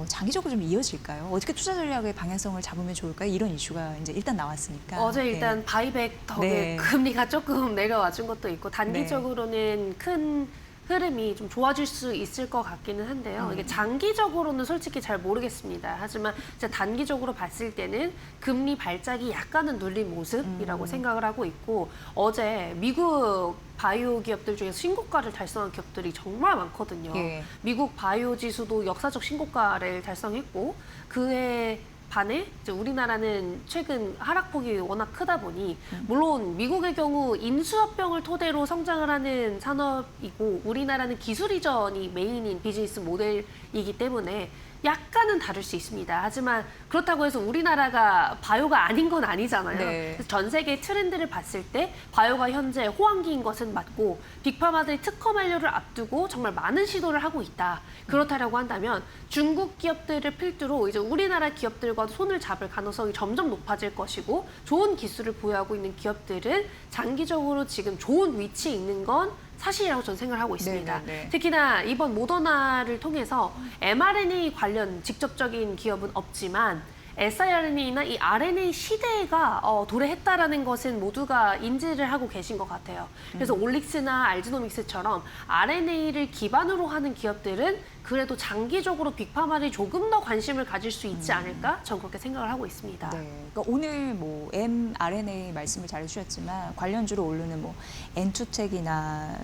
장기적으로 좀 이어질까요? 어떻게 투자 전략의 방향성을 잡으면 좋을까요? 이런 이슈가 이제 일단 나왔으니까. 어제 일단 바이백 덕에 금리가 조금 내려와 준 것도 있고 단기적으로는 큰 흐름이 좀 좋아질 수 있을 것 같기는 한데요. 이게 장기적으로는 솔직히 잘 모르겠습니다. 하지만 이제 단기적으로 봤을 때는 금리 발작이 약간은 눌린 모습이라고 생각을 하고 있고 어제 미국 바이오 기업들 중에서 신고가를 달성한 기업들이 정말 많거든요. 예. 미국 바이오 지수도 역사적 신고가를 달성했고 그에 반해 이제 우리나라는 최근 하락폭이 워낙 크다 보니 물론 미국의 경우 인수합병을 토대로 성장을 하는 산업이고 우리나라는 기술 이전이 메인인 비즈니스 모델이기 때문에 약간은 다를 수 있습니다. 하지만 그렇다고 해서 우리나라가 바이오가 아닌 건 아니잖아요. 네. 그래서 전 세계 트렌드를 봤을 때 바이오가 현재 호황기인 것은 맞고 빅파마들이 특허 만료를 앞두고 정말 많은 시도를 하고 있다. 그렇다라고 한다면 중국 기업들을 필두로 이제 우리나라 기업들과 손을 잡을 가능성이 점점 높아질 것이고 좋은 기술을 보유하고 있는 기업들은 장기적으로 지금 좋은 위치에 있는 건 사실이라고 저는 생각을 하고 있습니다. 네네네. 특히나 이번 모더나를 통해서 mRNA 관련 직접적인 기업은 없지만 siRNA나 이 RNA 시대가 도래했다라는 것은 모두가 인지를 하고 계신 것 같아요. 그래서 올릭스나 알지노믹스처럼 RNA를 기반으로 하는 기업들은 그래도 장기적으로 빅파마를 조금 더 관심을 가질 수 있지 않을까? 저는 그렇게 생각을 하고 있습니다. 네. 그러니까 오늘 뭐 mRNA 말씀을 잘 해주셨지만 관련주로 오르는 뭐 엔투텍이나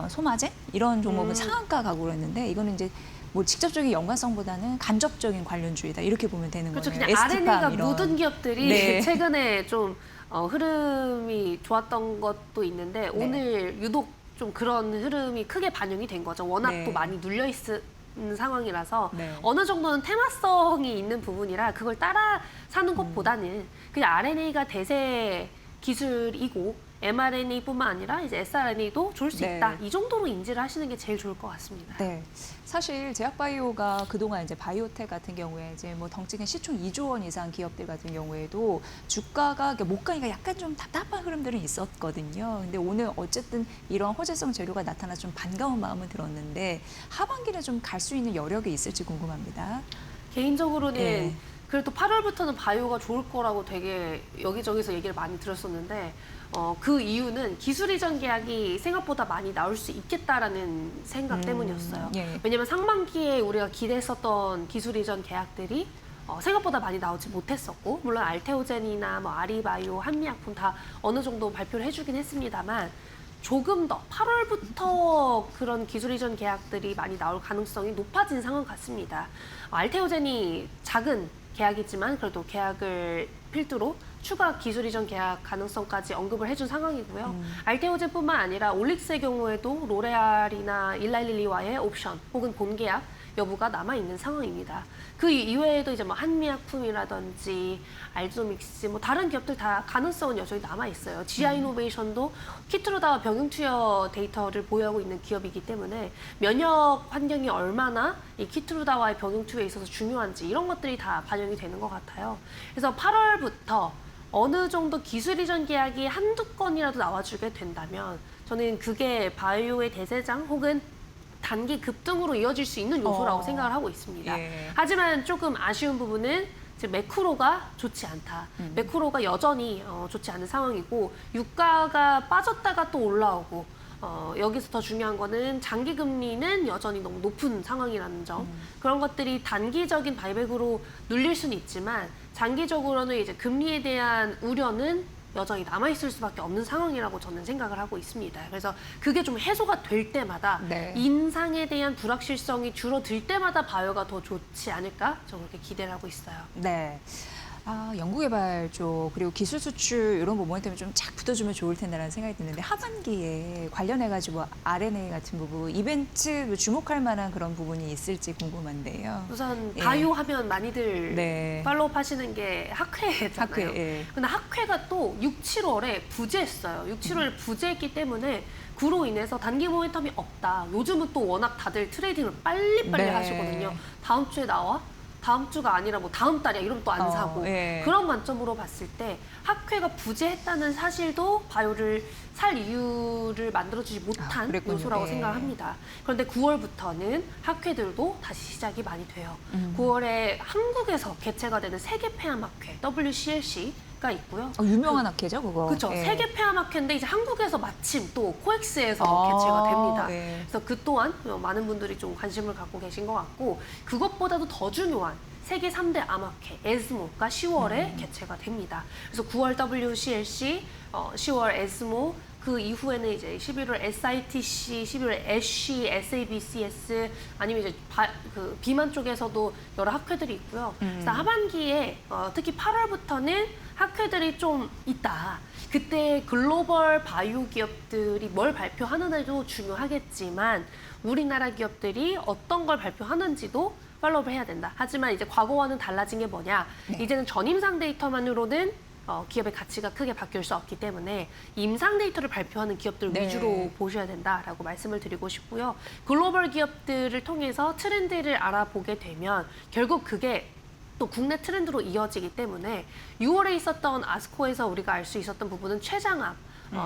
소마젠 이런 종목은 상한가 가고로 했는데 이거는 이제 뭐 직접적인 연관성보다는 간접적인 관련주의다 이렇게 보면 되는 그렇죠. 거네요. 그냥 에스티팜 RNA가 이런. 묻은 기업들이 네. 최근에 좀 흐름이 좋았던 것도 있는데 오늘 유독 좀 그런 흐름이 크게 반영이 된 거죠. 워낙 네. 또 많이 눌려 있는 상황이라서 네. 어느 정도는 테마성이 있는 부분이라 그걸 따라 사는 것보다는 그냥 RNA가 대세 기술이고 mRNA뿐만 아니라 이제 sRNA도 좋을 수 네. 있다. 이 정도로 인지를 하시는 게 제일 좋을 것 같습니다. 네. 사실 제약바이오가 그동안 이제 바이오텍 같은 경우에 이제 뭐 덩치 큰 시총 2조 원 이상 기업들 같은 경우에도 주가가 못 가니까 약간 좀 답답한 흐름들은 있었거든요. 근데 오늘 어쨌든 이런 호재성 재료가 나타나서 좀 반가운 마음은 들었는데 하반기는 좀 갈 수 있는 여력이 있을지 궁금합니다. 개인적으로는 네. 그래도 8월부터는 바이오가 좋을 거라고 되게 여기저기서 얘기를 많이 들었었는데 그 이유는 기술 이전 계약이 생각보다 많이 나올 수 있겠다라는 생각 때문이었어요. 예. 왜냐면 상반기에 우리가 기대했었던 기술 이전 계약들이 생각보다 많이 나오지 못했었고 물론 알테오젠이나 뭐 아리바이오, 한미약품 다 어느 정도 발표를 해주긴 했습니다만 조금 더 8월부터 그런 기술 이전 계약들이 많이 나올 가능성이 높아진 상황 같습니다. 알테오젠이 작은 계약이지만 그래도 계약을 필두로 추가 기술 이전 계약 가능성까지 언급을 해준 상황이고요. 알테오젠뿐만 아니라 올릭스의 경우에도 로레알이나 일라일리와의 옵션 혹은 본계약 여부가 남아있는 상황입니다. 그 이외에도 이제 뭐 한미약품이라든지 알지노믹스 뭐 다른 기업들 다 가능성은 여전히 남아있어요. 지아이노베이션도 키트루다와 병용투여 데이터를 보유하고 있는 기업이기 때문에 면역 환경이 얼마나 이 키트루다와의 병용투여에 있어서 중요한지 이런 것들이 다 반영이 되는 것 같아요. 그래서 8월부터 어느 정도 기술 이전 계약이 한두 건이라도 나와주게 된다면 저는 그게 바이오의 대세장 혹은 단기 급등으로 이어질 수 있는 요소라고 생각을 하고 있습니다. 예. 하지만 조금 아쉬운 부분은 지금 매크로가 좋지 않다. 매크로가 여전히 좋지 않은 상황이고 유가가 빠졌다가 또 올라오고 여기서 더 중요한 거는 장기 금리는 여전히 너무 높은 상황이라는 점. 그런 것들이 단기적인 바이백으로 눌릴 수는 있지만 장기적으로는 이제 금리에 대한 우려는 여전히 남아있을 수밖에 없는 상황이라고 저는 생각을 하고 있습니다. 그래서 그게 좀 해소가 될 때마다 네. 인상에 대한 불확실성이 줄어들 때마다 바이오가 더 좋지 않을까? 저는 그렇게 기대를 하고 있어요. 네. 연구개발 쪽 그리고 기술 수출 이런 부분 때문에 좀 착 붙어주면 좋을 텐데라는 생각이 드는데 하반기에 관련해가지고 RNA 같은 부분 이벤트 주목할 만한 그런 부분이 있을지 궁금한데요. 우선 예. 바이오 하면 많이들 네. 팔로우 하시는 게 학회잖아요. 학회, 예. 근데 학회가 또 6, 7월에 부재했어요. 6, 7월에 부재했기 때문에 그로 인해서 단기 모멘텀이 없다. 요즘은 또 워낙 다들 트레이딩을 빨리빨리 네. 하시거든요. 다음 주에 나와? 다음 주가 아니라 뭐 다음 달이야 이러면 또 안 사고 예. 그런 관점으로 봤을 때 학회가 부재했다는 사실도 바이오를 살 이유를 만들어주지 못한 그랬군요. 요소라고 예. 생각을 합니다. 그런데 9월부터는 학회들도 다시 시작이 많이 돼요. 9월에 한국에서 개최가 되는 세계 폐암학회 WCLC가 있고요. 유명한 학회죠, 그거. 그렇죠. 예. 세계 폐암학회인데 이제 한국에서 마침 또 코엑스에서 개최가 됩니다. 예. 그래서 그 또한 많은 분들이 좀 관심을 갖고 계신 것 같고 그것보다도 더 중요한 세계 3대 암학회 에스모가 10월에 개최가 됩니다. 그래서 9월 WCLC, 10월 에스모, 그 이후에는 이제 11월 SITC, 11월 애쉬, SABCS 아니면 이제 그 비만 쪽에서도 여러 학회들이 있고요. 그래서 하반기에 특히 8월부터는 학회들이 좀 있다. 그때 글로벌 바이오 기업들이 뭘 발표하느냐도 중요하겠지만 우리나라 기업들이 어떤 걸 발표하는지도 팔로우를 해야 된다. 하지만 이제 과거와는 달라진 게 뭐냐? 이제는 전임상 데이터만으로는 기업의 가치가 크게 바뀔 수 없기 때문에 임상 데이터를 발표하는 기업들 위주로 보셔야 된다라고 말씀을 드리고 싶고요. 글로벌 기업들을 통해서 트렌드를 알아보게 되면 결국 그게 또 국내 트렌드로 이어지기 때문에 6월에 있었던 아스코에서 우리가 알 수 있었던 부분은 췌장암,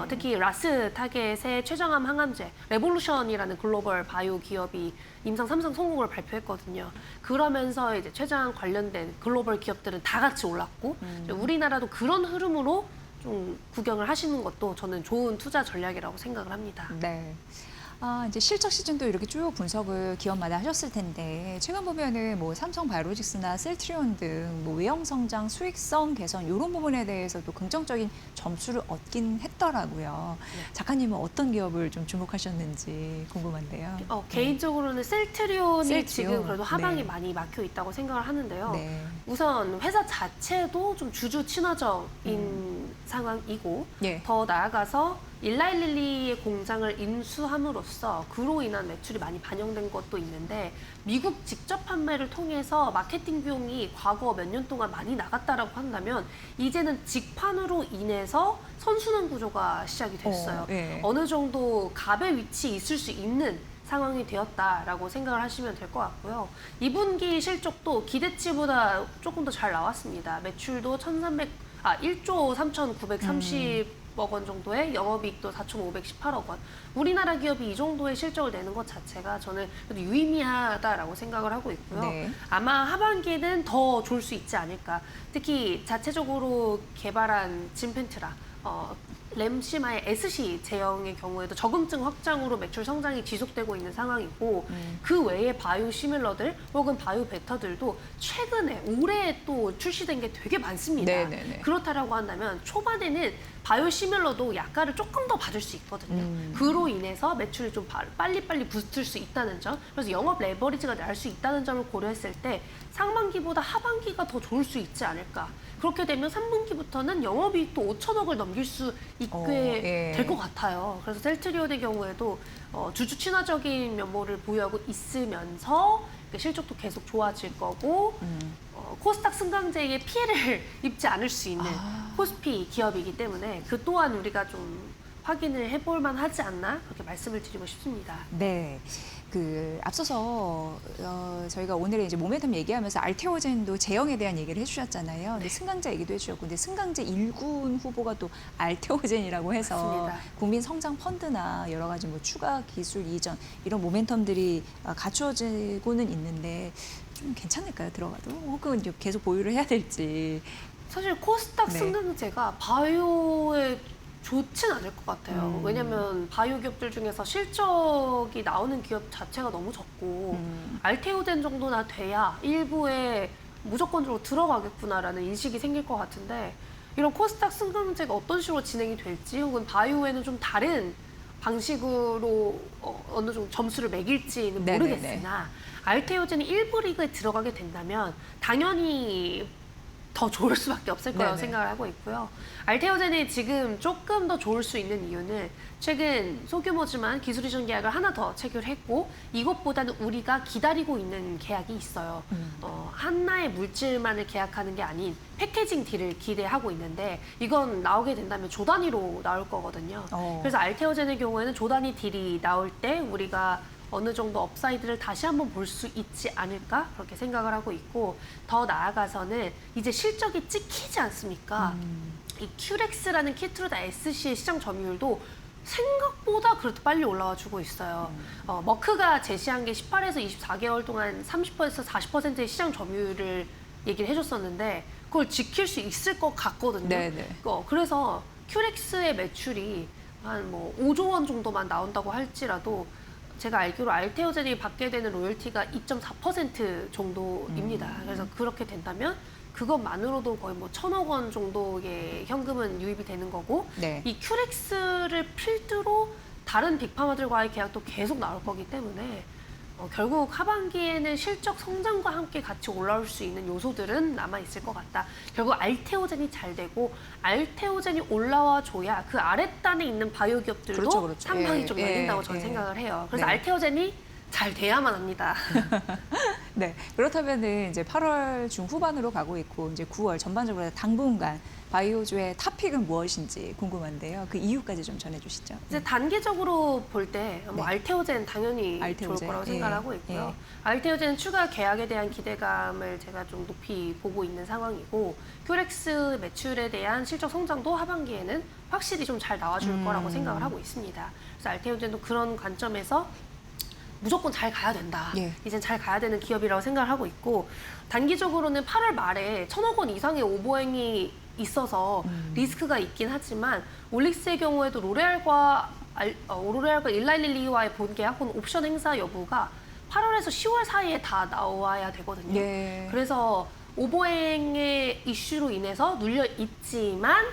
특히 라스 타겟의 췌장암 항암제, 레볼루션이라는 글로벌 바이오 기업이 임상 3상 성공을 발표했거든요. 그러면서 이제 췌장 관련된 글로벌 기업들은 다 같이 올랐고 우리나라도 그런 흐름으로 좀 구경을 하시는 것도 저는 좋은 투자 전략이라고 생각을 합니다. 네. 이제 실적 시즌도 이렇게 쭉 분석을 기업마다 하셨을 텐데 최근 보면은 뭐 삼성 바이오로직스나 셀트리온 등 뭐 외형 성장, 수익성 개선 이런 부분에 대해서도 긍정적인 점수를 얻긴 했더라고요. 작가님은 어떤 기업을 좀 주목하셨는지 궁금한데요. 개인적으로는 셀트리온이 셀트리온. 지금 그래도 하방이 네. 많이 막혀 있다고 생각을 하는데요. 네. 우선 회사 자체도 좀 주주 친화적인 상황이고 예. 더 나아가서 일라일릴리의 공장을 인수함으로써 그로 인한 매출이 많이 반영된 것도 있는데 미국 직접 판매를 통해서 마케팅 비용이 과거 몇 년 동안 많이 나갔다라고 한다면 이제는 직판으로 인해서 선순환 구조가 시작이 됐어요. 예. 어느 정도 갑의 위치에 있을 수 있는 상황이 되었다라고 생각을 하시면 될 것 같고요. 2분기 실적도 기대치보다 조금 더 잘 나왔습니다. 매출도 1조 3,930억 원 정도의 영업이익도 4,518억 원. 우리나라 기업이 이 정도의 실적을 내는 것 자체가 저는 그래도 유의미하다라고 생각을 하고 있고요. 네. 아마 하반기에는 더 좋을 수 있지 않을까. 특히 자체적으로 개발한 진펜트라, 램시마의 SC 제형의 경우에도 적응증 확장으로 매출 성장이 지속되고 있는 상황이고 그 외에 바이오 시밀러들 혹은 바이오 벡터들도 최근에 올해 또 출시된 게 되게 많습니다. 네네네. 그렇다라고 한다면 초반에는 바이오 시밀러도 약가를 조금 더 받을 수 있거든요. 그로 인해서 매출이 좀 빨리빨리 부스트할 수 있다는 점, 그래서 영업 레버리지가 날 수 있다는 점을 고려했을 때 상반기보다 하반기가 더 좋을 수 있지 않을까. 그렇게 되면 3분기부터는 영업이익도 5천억을 넘길 수 있게 될 것 같아요. 그래서 셀트리온의 경우에도 주주 친화적인 면모를 보유하고 있으면서 실적도 계속 좋아질 거고 코스닥 승강제에 피해를 입지 않을 수 있는 코스피 기업이기 때문에 그 또한 우리가 좀 확인을 해볼 만하지 않나 그렇게 말씀을 드리고 싶습니다. 네. 앞서서 저희가 오늘 이제 모멘텀 얘기하면서 알테오젠도 제형에 대한 얘기를 해주셨잖아요. 근데 승강제 얘기도 해주셨고, 근데 승강제 1군 후보가 또 알테오젠이라고 해서 맞습니다. 국민 성장 펀드나 여러 가지 뭐 추가 기술 이전 이런 모멘텀들이 갖추어지고는 있는데 좀 괜찮을까요? 들어가도 혹은 이제 계속 보유를 해야 될지. 사실 코스닥 네. 승강제가 바이오에 좋진 않을 것 같아요. 왜냐하면 바이오 기업들 중에서 실적이 나오는 기업 자체가 너무 적고 알테오젠 정도나 돼야 일부에 무조건적으로 들어가겠구나라는 인식이 생길 것 같은데 이런 코스닥 승강제가 어떤 식으로 진행이 될지 혹은 바이오에는 좀 다른 방식으로 어느 정도 점수를 매길지는 네네네. 모르겠으나 알테오젠이 1부 리그에 들어가게 된다면 당연히 더 좋을 수밖에 없을 거라고 네네. 생각을 하고 있고요. 알테오젠이 지금 조금 더 좋을 수 있는 이유는 최근 소규모지만 기술 이전 계약을 하나 더 체결했고 이것보다는 우리가 기다리고 있는 계약이 있어요. 하나의 물질만을 계약하는 게 아닌 패키징 딜을 기대하고 있는데 이건 나오게 된다면 조 단위로 나올 거거든요. 그래서 알테오젠의 경우에는 조 단위 딜이 나올 때 우리가 어느 정도 업사이드를 다시 한번 볼 수 있지 않을까 그렇게 생각을 하고 있고 더 나아가서는 이제 실적이 찍히지 않습니까? 이 큐렉스라는 키트루다 SC의 시장 점유율도 생각보다 그렇게 빨리 올라와 주고 있어요. 머크가 제시한 게 18에서 24개월 동안 30%에서 40%의 시장 점유율을 얘기를 해줬었는데 그걸 지킬 수 있을 것 같거든요. 네네. 그래서 큐렉스의 매출이 한 뭐 5조 원 정도만 나온다고 할지라도 제가 알기로 알테오젠이 받게 되는 로열티가 2.4% 정도입니다. 그래서 그렇게 된다면 그것만으로도 거의 뭐 1,000억 원 정도의 현금은 유입이 되는 거고 네. 이 큐렉스를 필두로 다른 빅파마들과의 계약도 계속 나올 거기 때문에 결국 하반기에는 실적 성장과 함께 같이 올라올 수 있는 요소들은 남아있을 것 같다. 결국 알테오젠이 잘 되고 알테오젠이 올라와줘야 그 아랫단에 있는 바이오 기업들도 그렇죠. 상방이 좀 열린다고 저는 생각을 해요. 그래서 알테오젠이 잘 돼야만 합니다. 네. 그렇다면은 이제 8월 중후반으로 가고 있고 이제 9월 전반적으로 당분간 바이오주의 탑픽은 무엇인지 궁금한데요. 그 이유까지 좀 전해주시죠. 이제 단기적으로 볼 때 뭐 네. 알테오젠 당연히 알테오젠. 좋을 거라고 생각을 하고 있고요. 예. 알테오젠 추가 계약에 대한 기대감을 제가 좀 높이 보고 있는 상황이고 큐렉스 매출에 대한 실적 성장도 하반기에는 확실히 좀 잘 나와줄 거라고 생각을 하고 있습니다. 그래서 알테오젠도 그런 관점에서 무조건 잘 가야 된다. 예. 이젠 잘 가야 되는 기업이라고 생각을 하고 있고 단기적으로는 8월 말에 1,000억 원 이상의 오보행이 있어서 리스크가 있긴 하지만 올릭스의 경우에도 로레알과 일라일릴리와의 본계약 혹은 옵션 행사 여부가 8월에서 10월 사이에 다 나와야 되거든요. 예. 그래서 오버행의 이슈로 인해서 눌려 있지만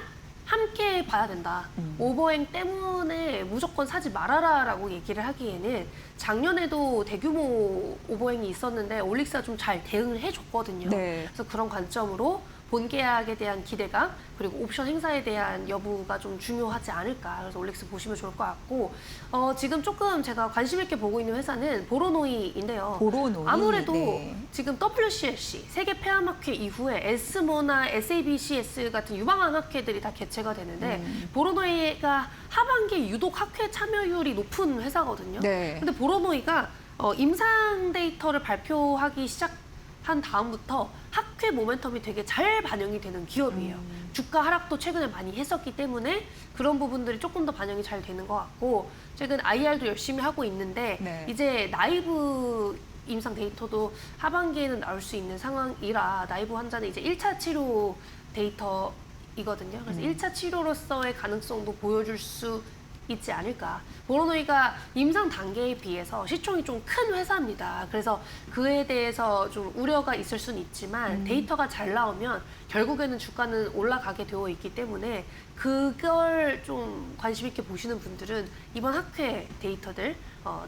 함께 봐야 된다. 오버행 때문에 무조건 사지 말아라라고 얘기를 하기에는 작년에도 대규모 오버행이 있었는데 올릭스가 좀 잘 대응을 해줬거든요. 네. 그래서 그런 관점으로 본계약에 대한 기대감 그리고 옵션 행사에 대한 여부가 좀 중요하지 않을까. 그래서 올릭스 보시면 좋을 것 같고 지금 조금 제가 관심 있게 보고 있는 회사는 보로노이인데요. 보로노이. 아무래도 네. 지금 WCLC 세계 폐암학회 이후에 에스모나 SABCS 같은 유망한 학회들이 다 개최가 되는데 보로노이가 하반기에 유독 학회 참여율이 높은 회사거든요. 네. 근데 보로노이가 임상 데이터를 발표하기 시작한 다음부터 학회 모멘텀이 되게 잘 반영이 되는 기업이에요. 주가 하락도 최근에 많이 했었기 때문에 그런 부분들이 조금 더 반영이 잘 되는 것 같고 최근 IR도 열심히 하고 있는데 네. 이제 나이브 임상 데이터도 하반기에는 나올 수 있는 상황이라 나이브 환자는 이제 1차 치료 데이터이거든요. 그래서 1차 치료로서의 가능성도 보여줄 수 있지 않을까. 보로노이가 임상 단계에 비해서 시총이 좀 큰 회사입니다. 그래서 그에 대해서 좀 우려가 있을 수는 있지만 데이터가 잘 나오면 결국에는 주가는 올라가게 되어 있기 때문에 그걸 좀 관심 있게 보시는 분들은 이번 학회 데이터들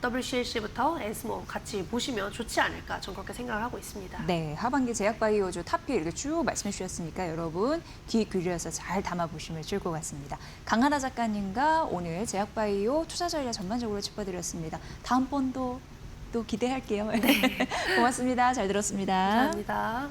WCLC부터 에스모 같이 보시면 좋지 않을까 저는 그렇게 생각을 하고 있습니다. 네, 하반기 제약바이오주 탑픽 이렇게 쭉 말씀해 주셨으니까 여러분 귀 기울여서 잘 담아보시면 좋을 것 같습니다. 강하나 작가님과 오늘 제약바이오 투자 전략 전반적으로 짚어드렸습니다. 다음번도 또 기대할게요. 네. 고맙습니다. 잘 들었습니다. 감사합니다.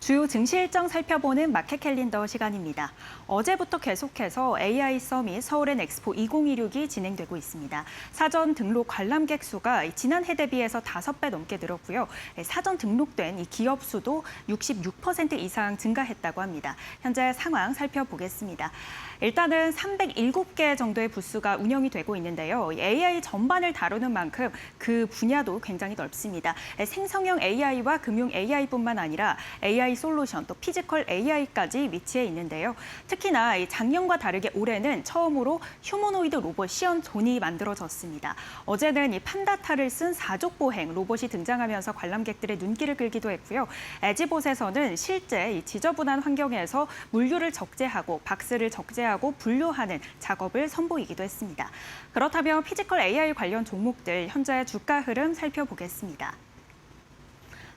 주요 증시 일정 살펴보는 마켓 캘린더 시간입니다. 어제부터 계속해서 AI 서밋 서울엔 엑스포 2026이 진행되고 있습니다. 사전 등록 관람객 수가 지난해 대비해서 5배 넘게 늘었고요. 사전 등록된 이 기업 수도 66% 이상 증가했다고 합니다. 현재 상황 살펴보겠습니다. 일단은 307개 정도의 부스가 운영이 되고 있는데요. AI 전반을 다루는 만큼 그 분야도 굉장히 넓습니다. 생성형 AI와 금융 AI뿐만 아니라 AI 솔루션, 또 피지컬 AI까지 위치해 있는데요. 특히나 작년과 다르게 올해는 처음으로 휴머노이드 로봇 시연존이 만들어졌습니다. 어제는 이 판다타를 쓴 사족보행 로봇이 등장하면서 관람객들의 눈길을 끌기도 했고요. 에지봇에서는 실제 이 지저분한 환경에서 물류를 적재하고 박스를 적재하고 분류하는 작업을 선보이기도 했습니다. 그렇다면 피지컬 AI 관련 종목들 현재 주가 흐름 살펴보겠습니다.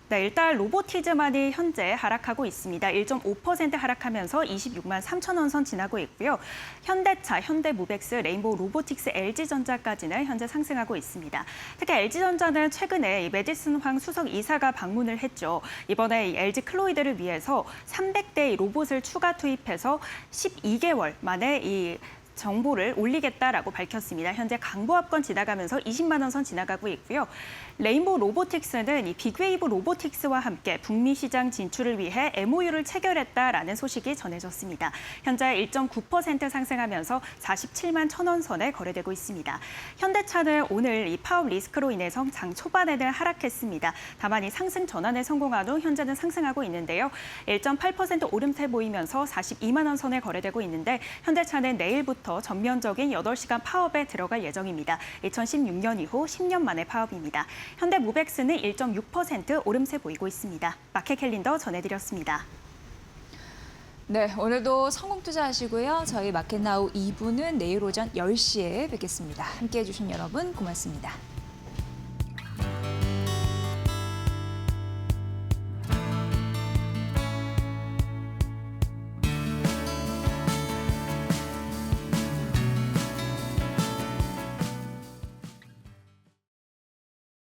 네, 일단 로보티즈만이 현재 하락하고 있습니다. 1.5% 하락하면서 26만 3천 원 선 지나고 있고요. 현대차, 현대모백스, 레인보우 로보틱스, LG전자까지는 현재 상승하고 있습니다. 특히 LG전자는 최근에 이 메디슨 황 수석 이사가 방문을 했죠. 이번에 이 LG 클로이드를 위해서 300대의 로봇을 추가 투입해서 12개월 만에 이 정보를 올리겠다라고 밝혔습니다. 현재 강보합권 지나가면서 20만 원 선 지나가고 있고요. 레인보우 로보틱스는 이 빅웨이브 로보틱스와 함께 북미 시장 진출을 위해 MOU를 체결했다라는 소식이 전해졌습니다. 현재 1.9% 상승하면서 47만 1,000원 선에 거래되고 있습니다. 현대차는 오늘 이 파업 리스크로 인해서 장 초반에는 하락했습니다. 다만 이 상승 전환에 성공한 후 현재는 상승하고 있는데요. 1.8% 오름세 보이면서 42만 원 선에 거래되고 있는데 현대차는 내일부터 전면적인 8시간 파업에 들어갈 예정입니다. 2016년 이후 10년 만의 파업입니다. 현대모백스는 1.6% 오름세 보이고 있습니다. 마켓 캘린더 전해드렸습니다. 네, 오늘도 성공 투자하시고요. 저희 마켓나우 2부는 내일 오전 10시에 뵙겠습니다. 함께해 주신 여러분 고맙습니다.